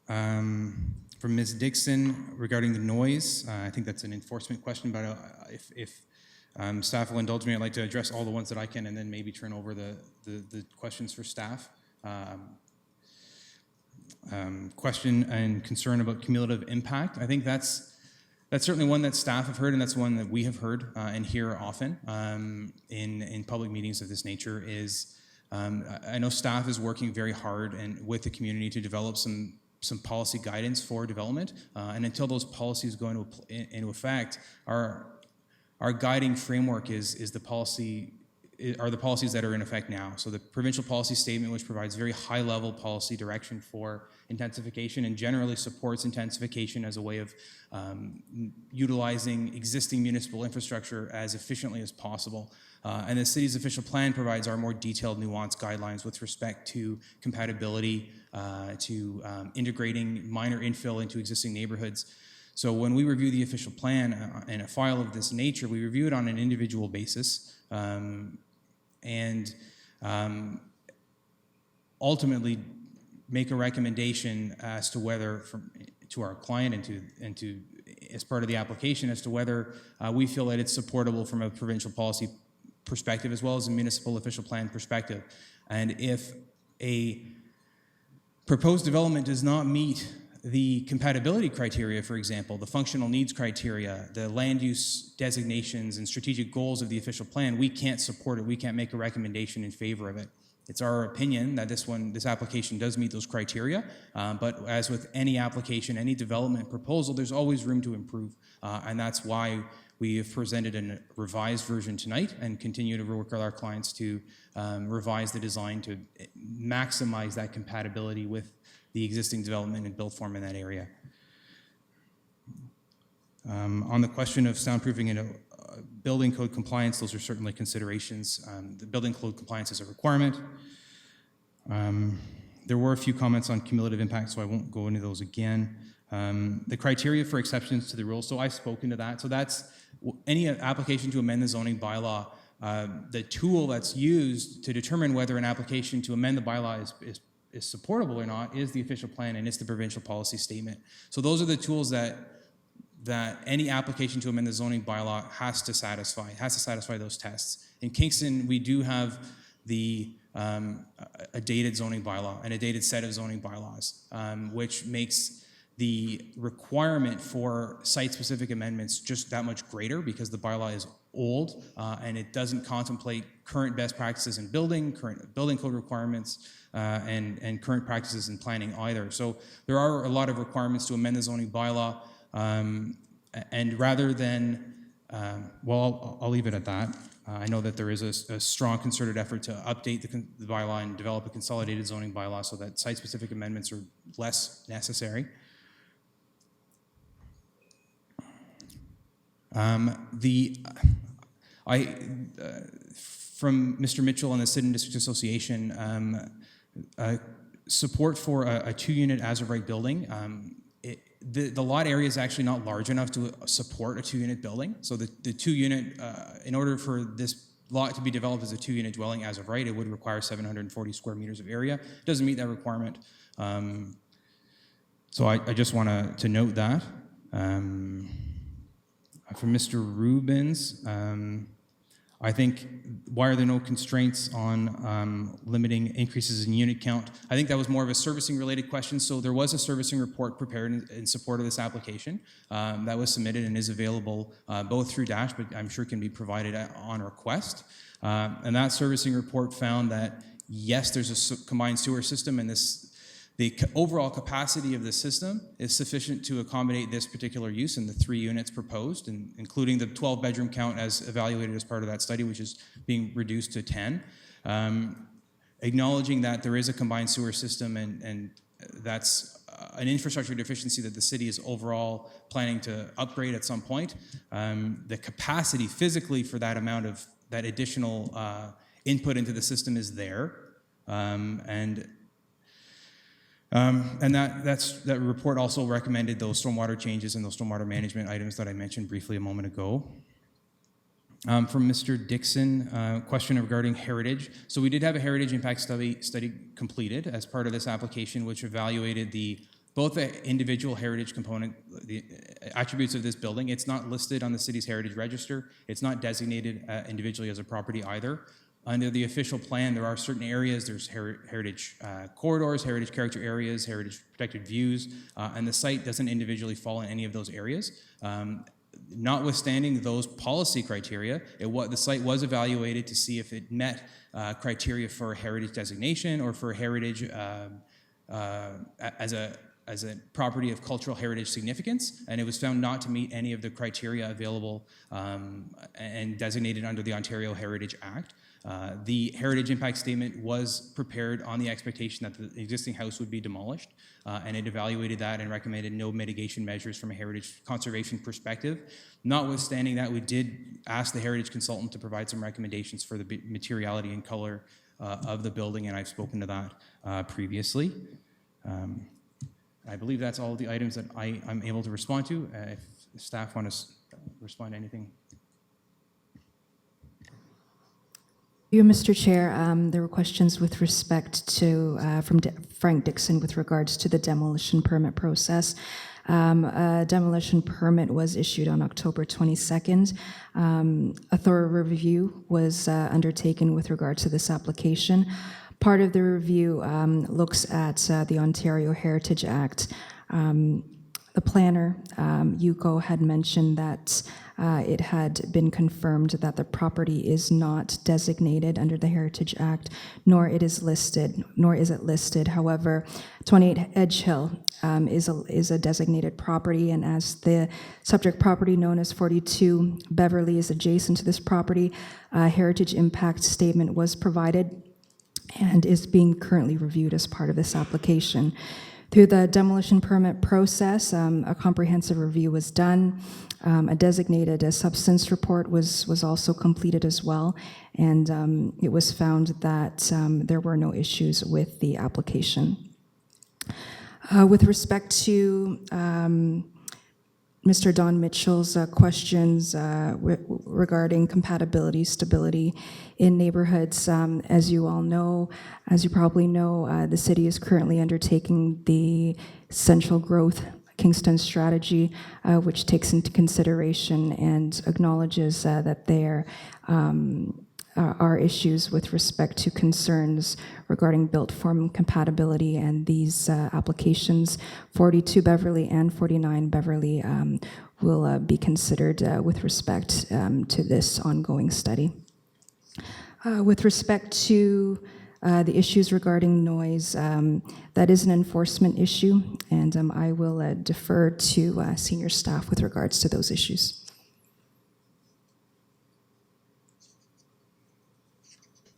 From Ms. Dixon regarding the noise, I think that's an enforcement question, but if staff will indulge me, I'd like to address all the ones that I can and then maybe turn over the questions for staff. Question and concern about cumulative impact. I think that's certainly one that staff have heard, and that's one that we have heard and hear often in public meetings of this nature. I know staff is working very hard and with the community to develop some policy guidance for development, and until those policies go into effect, our guiding framework is the policies that are in effect now. So the provincial policy statement, which provides very high-level policy direction for intensification and generally supports intensification as a way of utilizing existing municipal infrastructure as efficiently as possible. And the city's official plan provides our more detailed, nuanced guidelines with respect to compatibility, to integrating minor infill into existing neighborhoods. So when we review the official plan in a file of this nature, we review it on an individual basis, and ultimately make a recommendation as to whether, to our client and to as part of the application, as to whether we feel that it's supportable from a provincial policy perspective as well as a municipal official plan perspective. And if a proposed development does not meet the compatibility criteria, for example, the functional needs criteria, the land use designations and strategic goals of the official plan, we can't support it. We can't make a recommendation in favor of it. It's our opinion that this application does meet those criteria, but as with any application, any development proposal, there's always room to improve, and that's why we have presented a revised version tonight and continue to work with our clients to revise the design to maximize that compatibility with the existing development and build form in that area. On the question of soundproofing and building code compliance, those are certainly considerations. The building code compliance is a requirement. There were a few comments on cumulative impact, so I won't go into those again. The criteria for exceptions to the rules, so I've spoken to that. So that's any application to amend the zoning bylaw. The tool that's used to determine whether an application to amend the bylaw is supportable or not is the official plan and it's the provincial policy statement. So those are the tools that any application to amend the zoning bylaw has to satisfy those tests. In Kingston, we do have a dated zoning bylaw and a dated set of zoning bylaws, which makes the requirement for site-specific amendments just that much greater because the bylaw is old and it doesn't contemplate current best practices in building, current building code requirements, and current practices in planning either. So there are a lot of requirements to amend the zoning bylaw, and rather than, well, I'll leave it at that. I know that there is a strong concerted effort to update the bylaw and develop a consolidated zoning bylaw so that site-specific amendments are less necessary. From Mr. Mitchell and the Syden District Association, support for a two-unit as-of-right building. The lot area is actually not large enough to support a two-unit building. So the two-unit, in order for this lot to be developed as a two-unit dwelling as of right, it would require 740 square meters of area. It doesn't meet that requirement. So I just want to note that. From Mr. Rubens, I think, why are there no constraints on limiting increases in unit count? I think that was more of a servicing related question. So there was a servicing report prepared in support of this application that was submitted and is available both through Dash, but I'm sure can be provided on request. And that servicing report found that, yes, there's a combined sewer system, and the overall capacity of the system is sufficient to accommodate this particular use in the 3 units proposed, and including the 12-bedroom count as evaluated as part of that study, which is being reduced to 10. Acknowledging that there is a combined sewer system and that's an infrastructure deficiency that the city is overall planning to upgrade at some point. The capacity physically for that amount of that additional input into the system is there. And that report also recommended those stormwater changes and those stormwater management items that I mentioned briefly a moment ago. From Mr. Dixon, question regarding heritage. So we did have a heritage impact study completed as part of this application, which evaluated both the individual heritage component, the attributes of this building. It's not listed on the city's heritage register. It's not designated individually as a property either. Under the official plan, there are certain areas, there's heritage corridors, heritage character areas, heritage protected views, and the site doesn't individually fall in any of those areas. Notwithstanding those policy criteria, the site was evaluated to see if it met criteria for heritage designation or for heritage as a property of cultural heritage significance, and it was found not to meet any of the criteria available and designated under the Ontario Heritage Act. The heritage impact statement was prepared on the expectation that the existing house would be demolished, and it evaluated that and recommended no mitigation measures from a heritage conservation perspective. Notwithstanding that, we did ask the heritage consultant to provide some recommendations for the materiality and color of the building, and I've spoken to that previously. I believe that's all the items that I'm able to respond to. If staff want to respond to anything. You, Mr. Chair, there were questions with respect to, from Frank Dixon with regards to the demolition permit process. A demolition permit was issued on October 22nd. A thorough review was undertaken with regard to this application. Part of the review looks at the Ontario Heritage Act. The planner, Yuko, had mentioned that it had been confirmed that the property is not designated under the Heritage Act, nor is it listed. However, 28 Edge Hill is a designated property, and as the subject property known as 42 Beverly is adjacent to this property, a heritage impact statement was provided and is being currently reviewed as part of this application. Through the demolition permit process, a comprehensive review was done. A designated substance report was also completed as well, and it was found that there were no issues with the application. With respect to Mr. Don Mitchell's questions regarding compatibility, stability in neighborhoods. As you probably know, the city is currently undertaking the Central Growth Kingston strategy, which takes into consideration and acknowledges that there are issues with respect to concerns regarding built form compatibility, and these applications, 42 Beverly and 49 Beverly, will be considered with respect to this ongoing study. With respect to the issues regarding noise, that is an enforcement issue, and I will defer to senior staff with regards to those issues.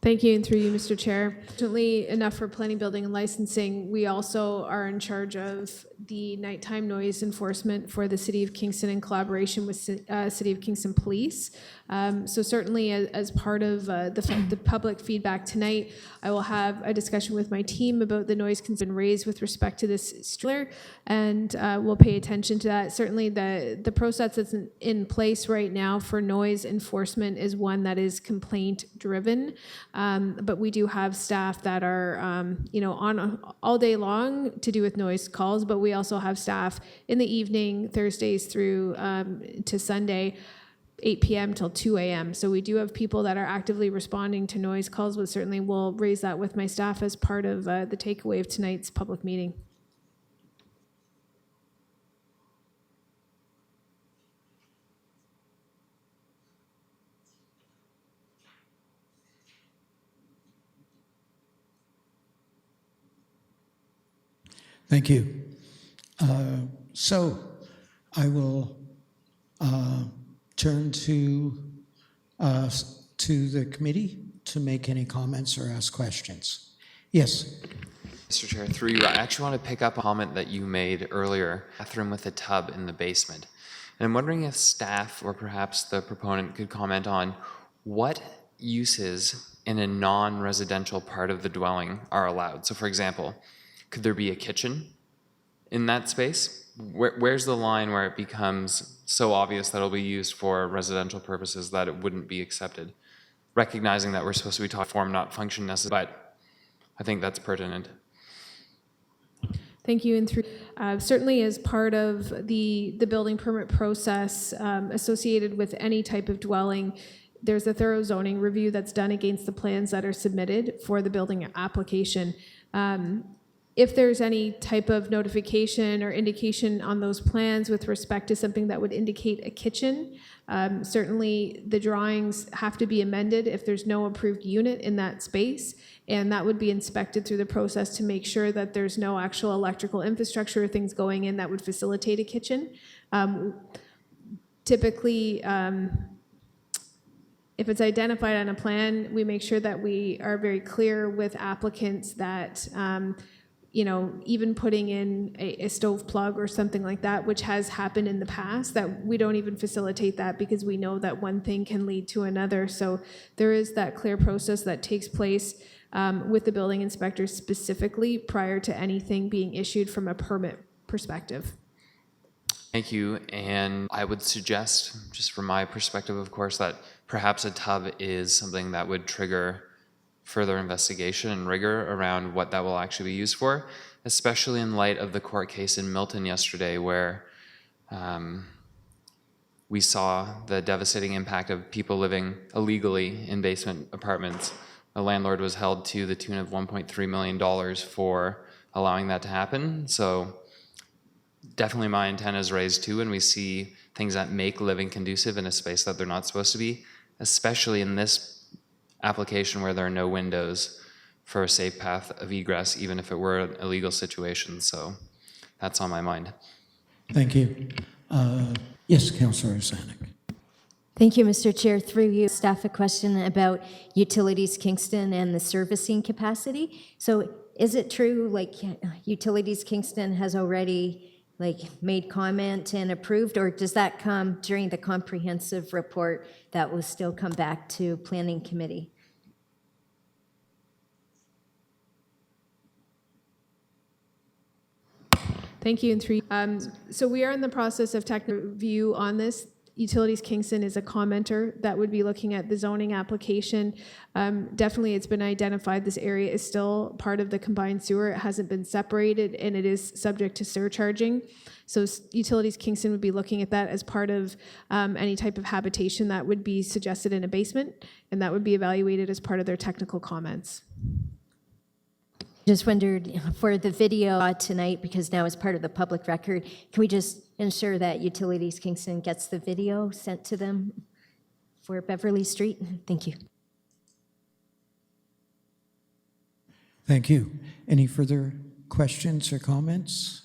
Thank you, and through you, Mr. Chair. Fortunately enough for planning, building, and licensing, we also are in charge of the nighttime noise enforcement for the City of Kingston in collaboration with City of Kingston Police. So certainly as part of the public feedback tonight, I will have a discussion with my team about the noise concerns raised with respect to this street, and we'll pay attention to that. Certainly the process that's in place right now for noise enforcement is one that is complaint driven. But we do have staff that are, on all day long to do with noise calls, but we also have staff in the evening, Thursdays through to Sunday, 8 p.m. till 2 a.m. So we do have people that are actively responding to noise calls, but certainly we'll raise that with my staff as part of the takeaway of tonight's public meeting. Thank you. So I will turn to the committee to make any comments or ask questions. Yes. Mr. Chair, through you, I actually want to pick up a comment that you made earlier, bathroom with a tub in the basement. And I'm wondering if staff or perhaps the proponent could comment on what uses in a non-residential part of the dwelling are allowed. So for example, could there be a kitchen in that space? Where's the line where it becomes so obvious that it'll be used for residential purposes that it wouldn't be accepted? Recognizing that we're supposed to be taught form, not function necessarily, but I think that's pertinent. Thank you. And through certainly as part of the building permit process associated with any type of dwelling, there's a thorough zoning review that's done against the plans that are submitted for the building application. If there's any type of notification or indication on those plans with respect to something that would indicate a kitchen, certainly the drawings have to be amended if there's no approved unit in that space, and that would be inspected through the process to make sure that there's no actual electrical infrastructure or things going in that would facilitate a kitchen. Typically, if it's identified on a plan, we make sure that we are very clear with applicants that even putting in a stove plug or something like that, which has happened in the past, that we don't even facilitate that because we know that one thing can lead to another. So there is that clear process that takes place with the building inspector specifically prior to anything being issued from a permit perspective. Thank you. And I would suggest, just from my perspective, of course, that perhaps a tub is something that would trigger further investigation and rigor around what that will actually be used for, especially in light of the court case in Milton yesterday where we saw the devastating impact of people living illegally in basement apartments. A landlord was held to the tune of $1.3 million for allowing that to happen. So definitely my antenna is raised too, and we see things that make living conducive in a space that they're not supposed to be, especially in this application where there are no windows for a safe path of egress, even if it were an illegal situation. So that's on my mind. Thank you. Yes, Councillor Zanuck. Thank you, Mr. Chair. Through you, staff, a question about Utilities Kingston and the servicing capacity. So is it true, Utilities Kingston has already made comment and approved, or does that come during the comprehensive report that will still come back to Planning Committee? Thank you. And three. So we are in the process of technical review on this. Utilities Kingston is a commenter that would be looking at the zoning application. Definitely it's been identified this area is still part of the combined sewer. It hasn't been separated and it is subject to surcharging. So Utilities Kingston would be looking at that as part of any type of habitation that would be suggested in a basement, and that would be evaluated as part of their technical comments. Just wondered for the video tonight, because now it's part of the public record, can we just ensure that Utilities Kingston gets the video sent to them for Beverly Street? Thank you. Thank you. Any further questions or comments?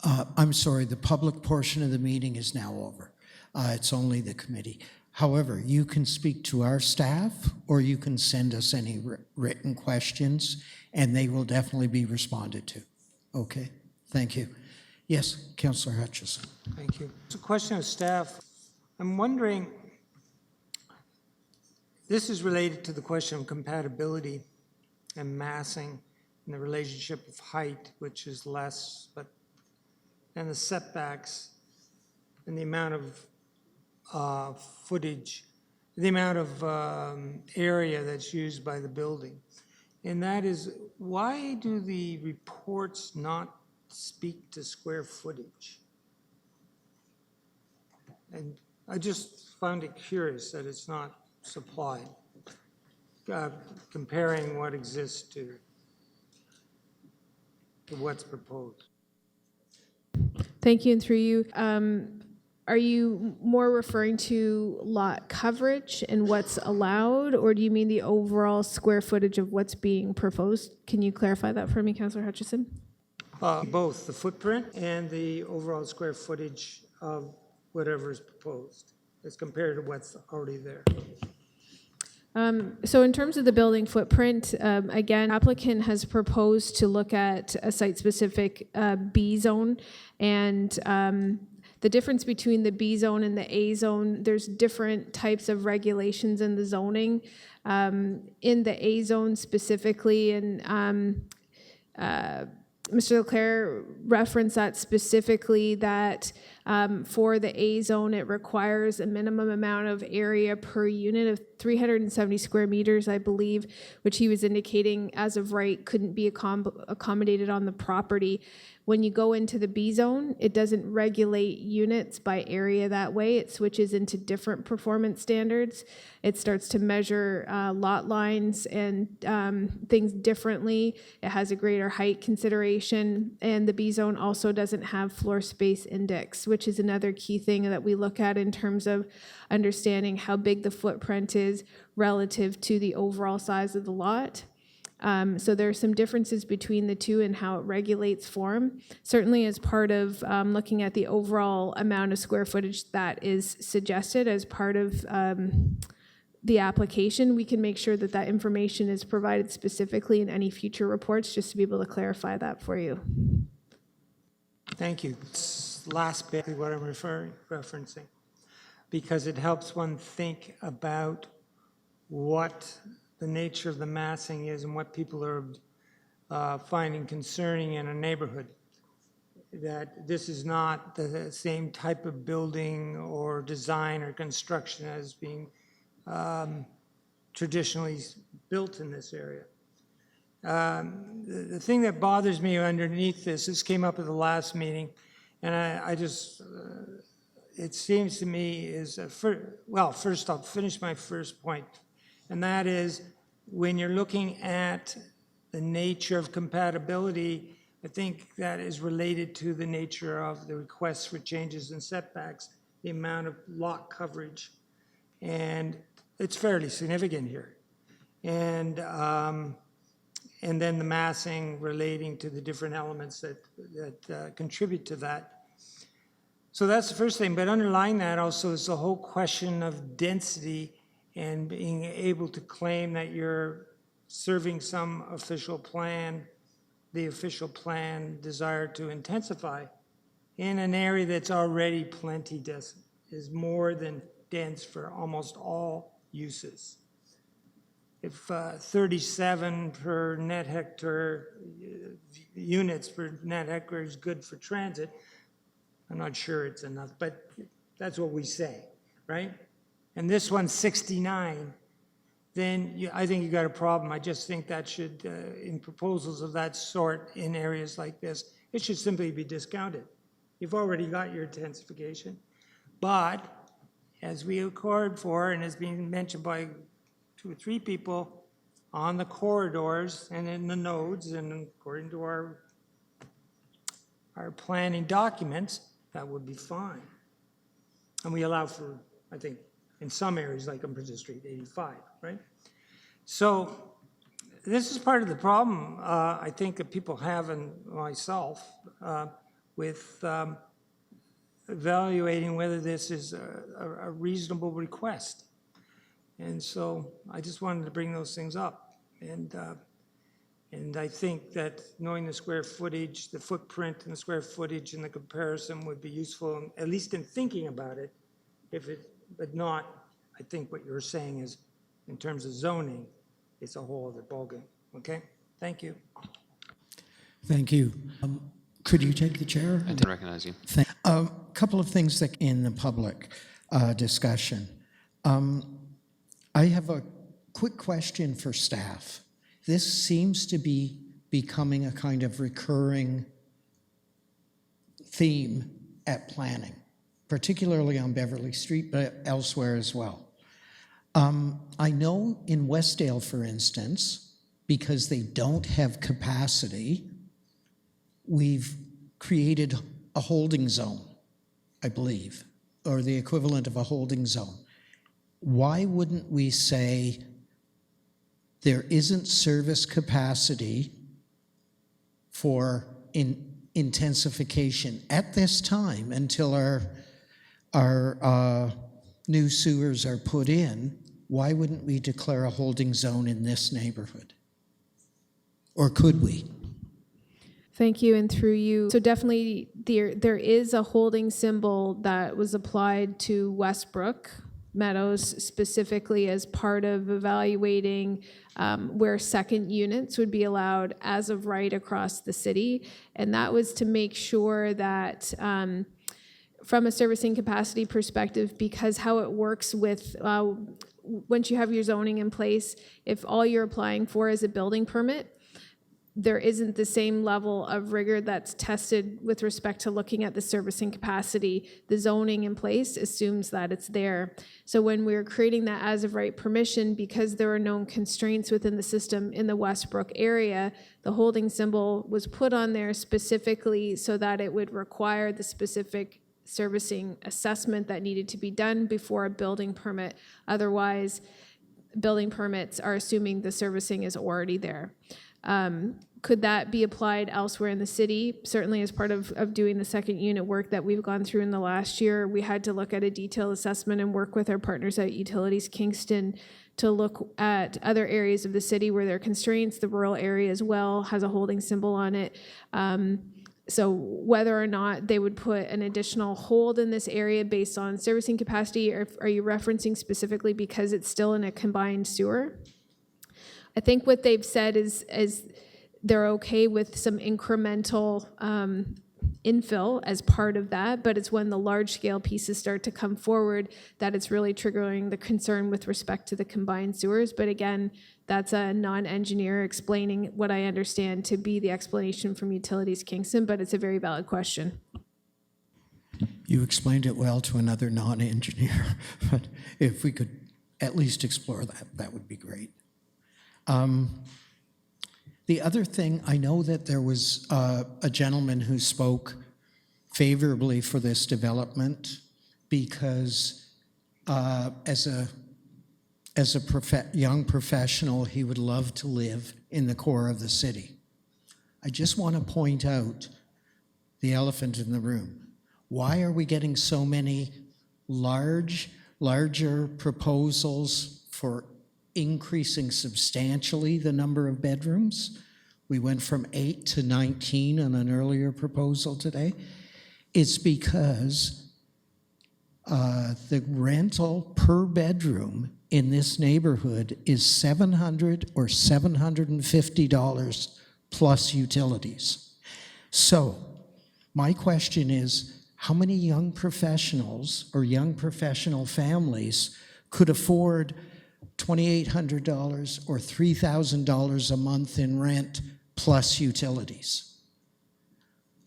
I'm sorry, the public portion of the meeting is now over. It's only the committee. However, you can speak to our staff or you can send us any written questions and they will definitely be responded to. Okay, thank you. Yes, Councillor Hutchison. Thank you. It's a question of staff. I'm wondering, this is related to the question of compatibility and massing and the relationship of height, which is less, and the setbacks and the amount of footage, the amount of area that's used by the building. And that is, why do the reports not speak to square footage? And I just found it curious that it's not supplied, comparing what exists to what's proposed. Thank you, and through you. Are you more referring to lot coverage and what's allowed, or do you mean the overall square footage of what's being proposed? Can you clarify that for me, Councillor Hutchison? Both the footprint and the overall square footage of whatever is proposed as compared to what's already there. So in terms of the building footprint, again, applicant has proposed to look at a site-specific B zone, and the difference between the B zone and the A zone, there's different types of regulations in the zoning. In the A zone specifically, and Mr. Leclerc referenced that specifically, that for the A zone, it requires a minimum amount of area per unit of 370 square meters, I believe, which he was indicating as of right couldn't be accommodated on the property. When you go into the B zone, it doesn't regulate units by area that way. It switches into different performance standards. It starts to measure lot lines and things differently. It has a greater height consideration, and the B zone also doesn't have floor space index, which is another key thing that we look at in terms of understanding how big the footprint is relative to the overall size of the lot. So there are some differences between the two and how it regulates form. Certainly as part of looking at the overall amount of square footage that is suggested as part of the application, we can make sure that that information is provided specifically in any future reports, just to be able to clarify that for you. Thank you. It's last bit what I'm referencing, because it helps one think about what the nature of the massing is and what people are finding concerning in a neighborhood. That this is not the same type of building or design or construction as being traditionally built in this area. The thing that bothers me underneath this came up at the last meeting, and I just, it seems to me is, first I'll finish my first point, and that is, when you're looking at the nature of compatibility, I think that is related to the nature of the requests for changes in setbacks, the amount of lot coverage, and it's fairly significant here. And then the massing relating to the different elements that contribute to that. So that's the first thing, but underlying that also is the whole question of density and being able to claim that you're serving some official plan, the official plan desire to intensify in an area that's already plenty dense, is more than dense for almost all uses. If 37 per net hectare units per net hectare is good for transit, I'm not sure it's enough, but that's what we say, right? And this one's 69, then I think you got a problem. I just think that should, in proposals of that sort in areas like this, it should simply be discounted. You've already got your intensification. But as we accord for, and has been mentioned by 2 or 3 people, on the corridors and in the nodes, and according to our planning documents, that would be fine. And we allow for, I think, in some areas like on Prince Street, 85, right? So this is part of the problem, I think, that people have, and myself, with evaluating whether this is a reasonable request. And so I just wanted to bring those things up. And I think that knowing the square footage, the footprint and the square footage and the comparison would be useful, at least in thinking about it. But not, I think what you're saying is, in terms of zoning, it's a whole other ballgame. Okay? Thank you. Thank you. Could you take the chair? I didn't recognize you. A couple of things that in the public discussion. I have a quick question for staff. This seems to be becoming a kind of recurring theme at planning, particularly on Beverly Street, but elsewhere as well. I know in Westdale, for instance, because they don't have capacity, we've created a holding zone, I believe, or the equivalent of a holding zone. Why wouldn't we say there isn't service capacity for intensification at this time until our new sewers are put in? Why wouldn't we declare a holding zone in this neighborhood? Or could we? Thank you, and through you. So definitely there is a holding symbol that was applied to Westbrook Meadows specifically as part of evaluating where second units would be allowed as of right across the city. And that was to make sure that from a servicing capacity perspective, because how it works with once you have your zoning in place, if all you're applying for is a building permit, there isn't the same level of rigor that's tested with respect to looking at the servicing capacity. The zoning in place assumes that it's there. So when we were creating that as of right permission, because there are known constraints within the system in the Westbrook area, the holding symbol was put on there specifically so that it would require the specific servicing assessment that needed to be done before a building permit. Otherwise, building permits are assuming the servicing is already there. Could that be applied elsewhere in the city? Certainly as part of doing the second unit work that we've gone through in the last year, we had to look at a detailed assessment and work with our partners at Utilities Kingston to look at other areas of the city where there are constraints. The rural area as well has a holding symbol on it. So whether or not they would put an additional hold in this area based on servicing capacity, or are you referencing specifically because it's still in a combined sewer? I think what they've said is they're okay with some incremental infill as part of that, but it's when the large-scale pieces start to come forward that it's really triggering the concern with respect to the combined sewers. But again, that's a non-engineer explaining what I understand to be the explanation from Utilities Kingston, but it's a very valid question. You explained it well to another non-engineer, but if we could at least explore that, that would be great. The other thing, I know that there was a gentleman who spoke favorably for this development because as a young professional, he would love to live in the core of the city. I just want to point out the elephant in the room. Why are we getting so many larger proposals for increasing substantially the number of bedrooms? We went from 8 to 19 on an earlier proposal today. It's because the rental per bedroom in this neighborhood is $700 or $750 plus utilities. So my question is, how many young professionals or young professional families could afford $2,800 or $3,000 a month in rent plus utilities?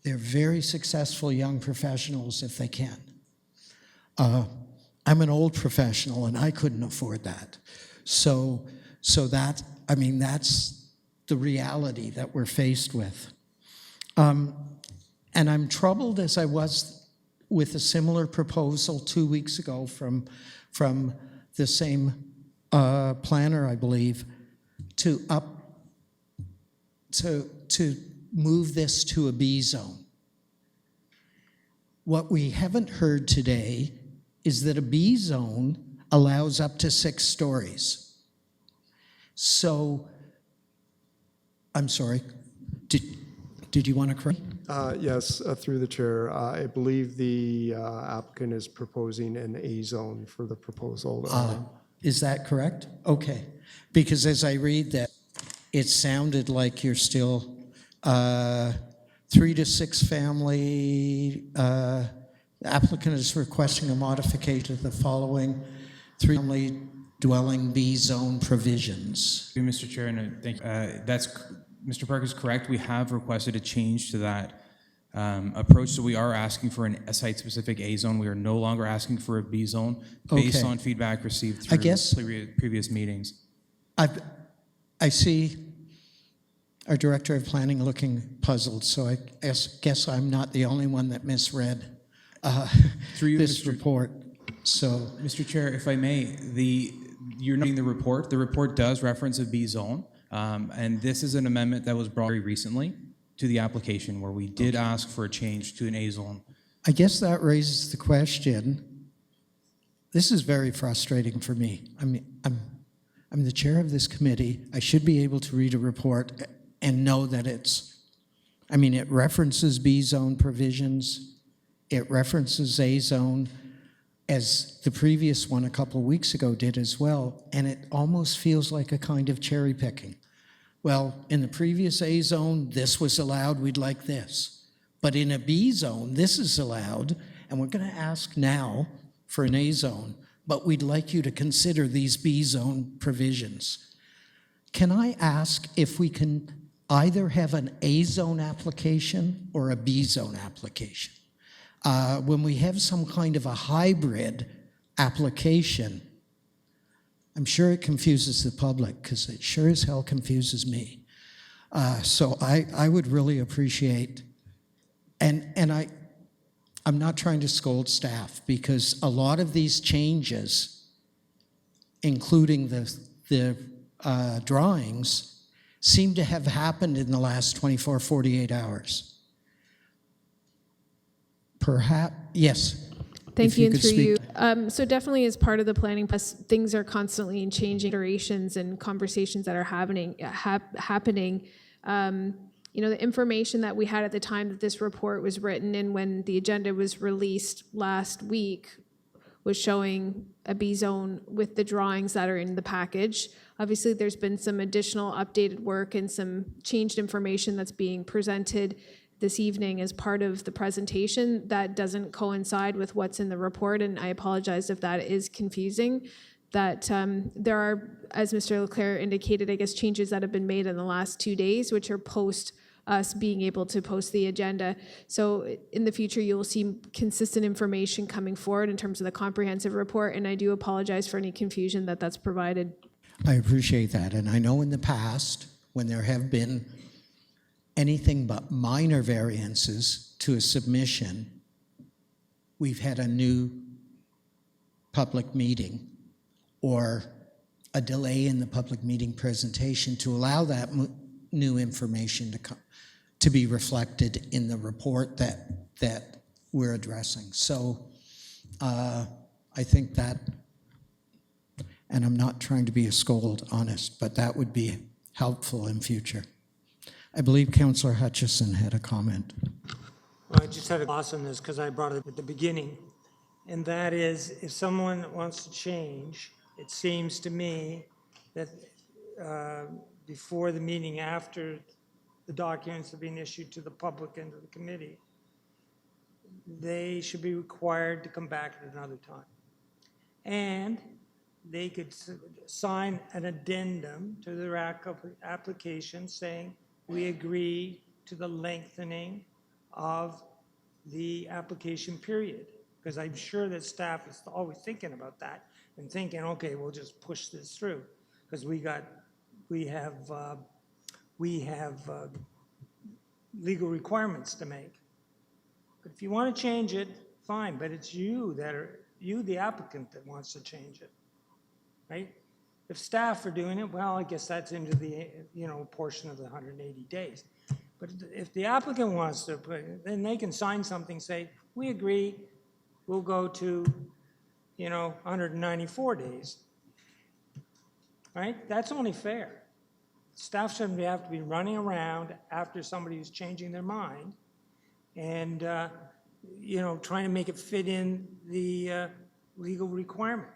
They're very successful young professionals if they can. I'm an old professional and I couldn't afford that. So that, I mean, that's the reality that we're faced with. And I'm troubled as I was with a similar proposal 2 weeks ago from the same planner, I believe, to move this to a B zone. What we haven't heard today is that a B zone allows up to 6 stories. So, I'm sorry, did you want to correct? Yes, through the chair. I believe the applicant is proposing an A zone for the proposal. Is that correct? Okay. Because as I read that, it sounded like you're still 3 to 6 family. The applicant is requesting a modification of the following 3 family dwelling B zone provisions. Mr. Chair, and thank you. Mr. Park is correct. We have requested a change to that approach. So we are asking for a site-specific A zone. We are no longer asking for a B zone based on feedback received through previous meetings. I see our Director of Planning looking puzzled, so I guess I'm not the only one that misread this report. So, Mr. Chair, if I may, you're not reading the report. The report does reference a B zone, and this is an amendment that was brought very recently to the application where we did ask for a change to an A zone. I guess that raises the question. This is very frustrating for me. I mean, I'm the chair of this committee. I should be able to read a report and know that it references B zone provisions. It references A zone, as the previous one a couple of weeks ago did as well, and it almost feels like a kind of cherry picking. Well, in the previous A zone, this was allowed, we'd like this. But in a B zone, this is allowed, and we're going to ask now for an A zone, but we'd like you to consider these B zone provisions. Can I ask if we can either have an A zone application or a B zone application? When we have some kind of a hybrid application, I'm sure it confuses the public, because it sure as hell confuses me. So I would really appreciate, and I'm not trying to scold staff, because a lot of these changes, including the drawings, seem to have happened in the last 24, 48 hours. Perhaps, yes. Thank you, and through you. So definitely as part of the planning process, things are constantly changing, iterations and conversations that are happening. The information that we had at the time that this report was written and when the agenda was released last week was showing a B zone with the drawings that are in the package. Obviously, there's been some additional updated work and some changed information that's being presented this evening as part of the presentation that doesn't coincide with what's in the report, and I apologize if that is confusing. That there are, as Mr. Leclerc indicated, I guess changes that have been made in the last 2 days, which are post us being able to post the agenda. So in the future, you will see consistent information coming forward in terms of the comprehensive report, and I do apologize for any confusion that's provided. I appreciate that, and I know in the past, when there have been anything but minor variances to a submission, we've had a new public meeting or a delay in the public meeting presentation to allow that new information to be reflected in the report that we're addressing. So I think that, and I'm not trying to be a scold, honest, but that would be helpful in future. I believe Councillor Hutchison had a comment. Well, I just had a gloss on this because I brought it at the beginning, and that is if someone wants to change, it seems to me that before the meeting, after the documents have been issued to the public and to the committee, they should be required to come back at another time. And they could sign an addendum to their application saying, we agree to the lengthening of the application period. Because I'm sure that staff is always thinking about that and thinking, okay, we'll just push this through. Because we have legal requirements to make. But if you want to change it, fine, but it's you, the applicant, that wants to change it, right? If staff are doing it, well, I guess that's into the portion of the 180 days. But if the applicant wants to put, then they can sign something, say, we agree, we'll go to, 194 days. Right? That's only fair. Staff shouldn't have to be running around after somebody who's changing their mind and, trying to make it fit in the legal requirement.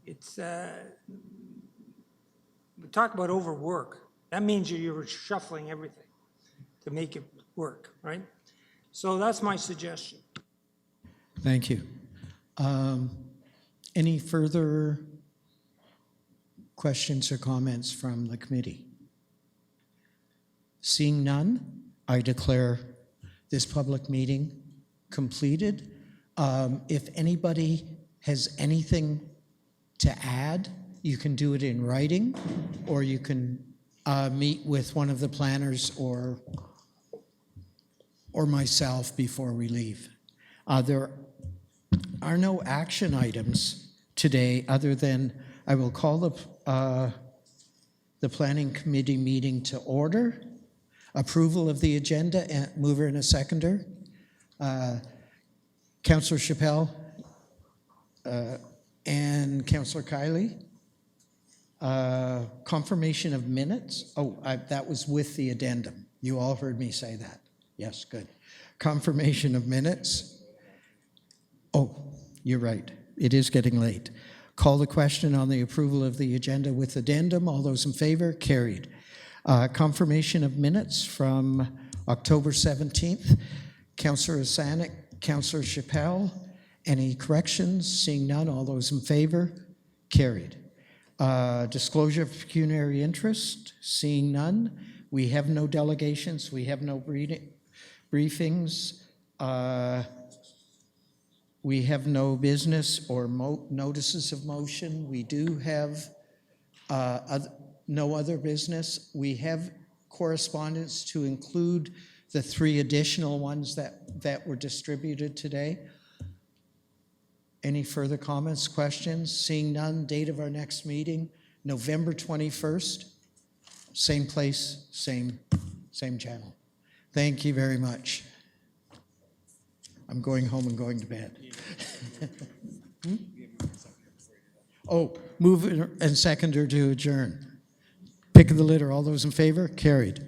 It's, we talk about overwork. That means you're shuffling everything to make it work, right? So that's my suggestion. Thank you. Any further questions or comments from the committee? Seeing none, I declare this public meeting completed. If anybody has anything to add, you can do it in writing, or you can meet with one of the planners or myself before we leave. There are no action items today other than I will call the Planning Committee meeting to order. Approval of the agenda, and mover and a seconder. Councillor Chappelle and Councillor Kiley. Confirmation of minutes. Oh, that was with the addendum. You all heard me say that. Yes, good. Confirmation of minutes. Oh, you're right. It is getting late. Call the question on the approval of the agenda with addendum. All those in favor? Carried. Confirmation of minutes from October 17th. Councillor Asanic, Councillor Chappelle. Any corrections? Seeing none. All those in favor? Carried. Disclosure of pecuniary interest. Seeing none. We have no delegations. We have no briefings. We have no business or notices of motion. We do have no other business. We have correspondence to include the 3 additional ones that were distributed today. Any further comments, questions? Seeing none, date of our next meeting, November 21st. Same place, same channel. Thank you very much. I'm going home and going to bed. Oh, move and seconder to adjourn. Pick of the litter. All those in favor? Carried.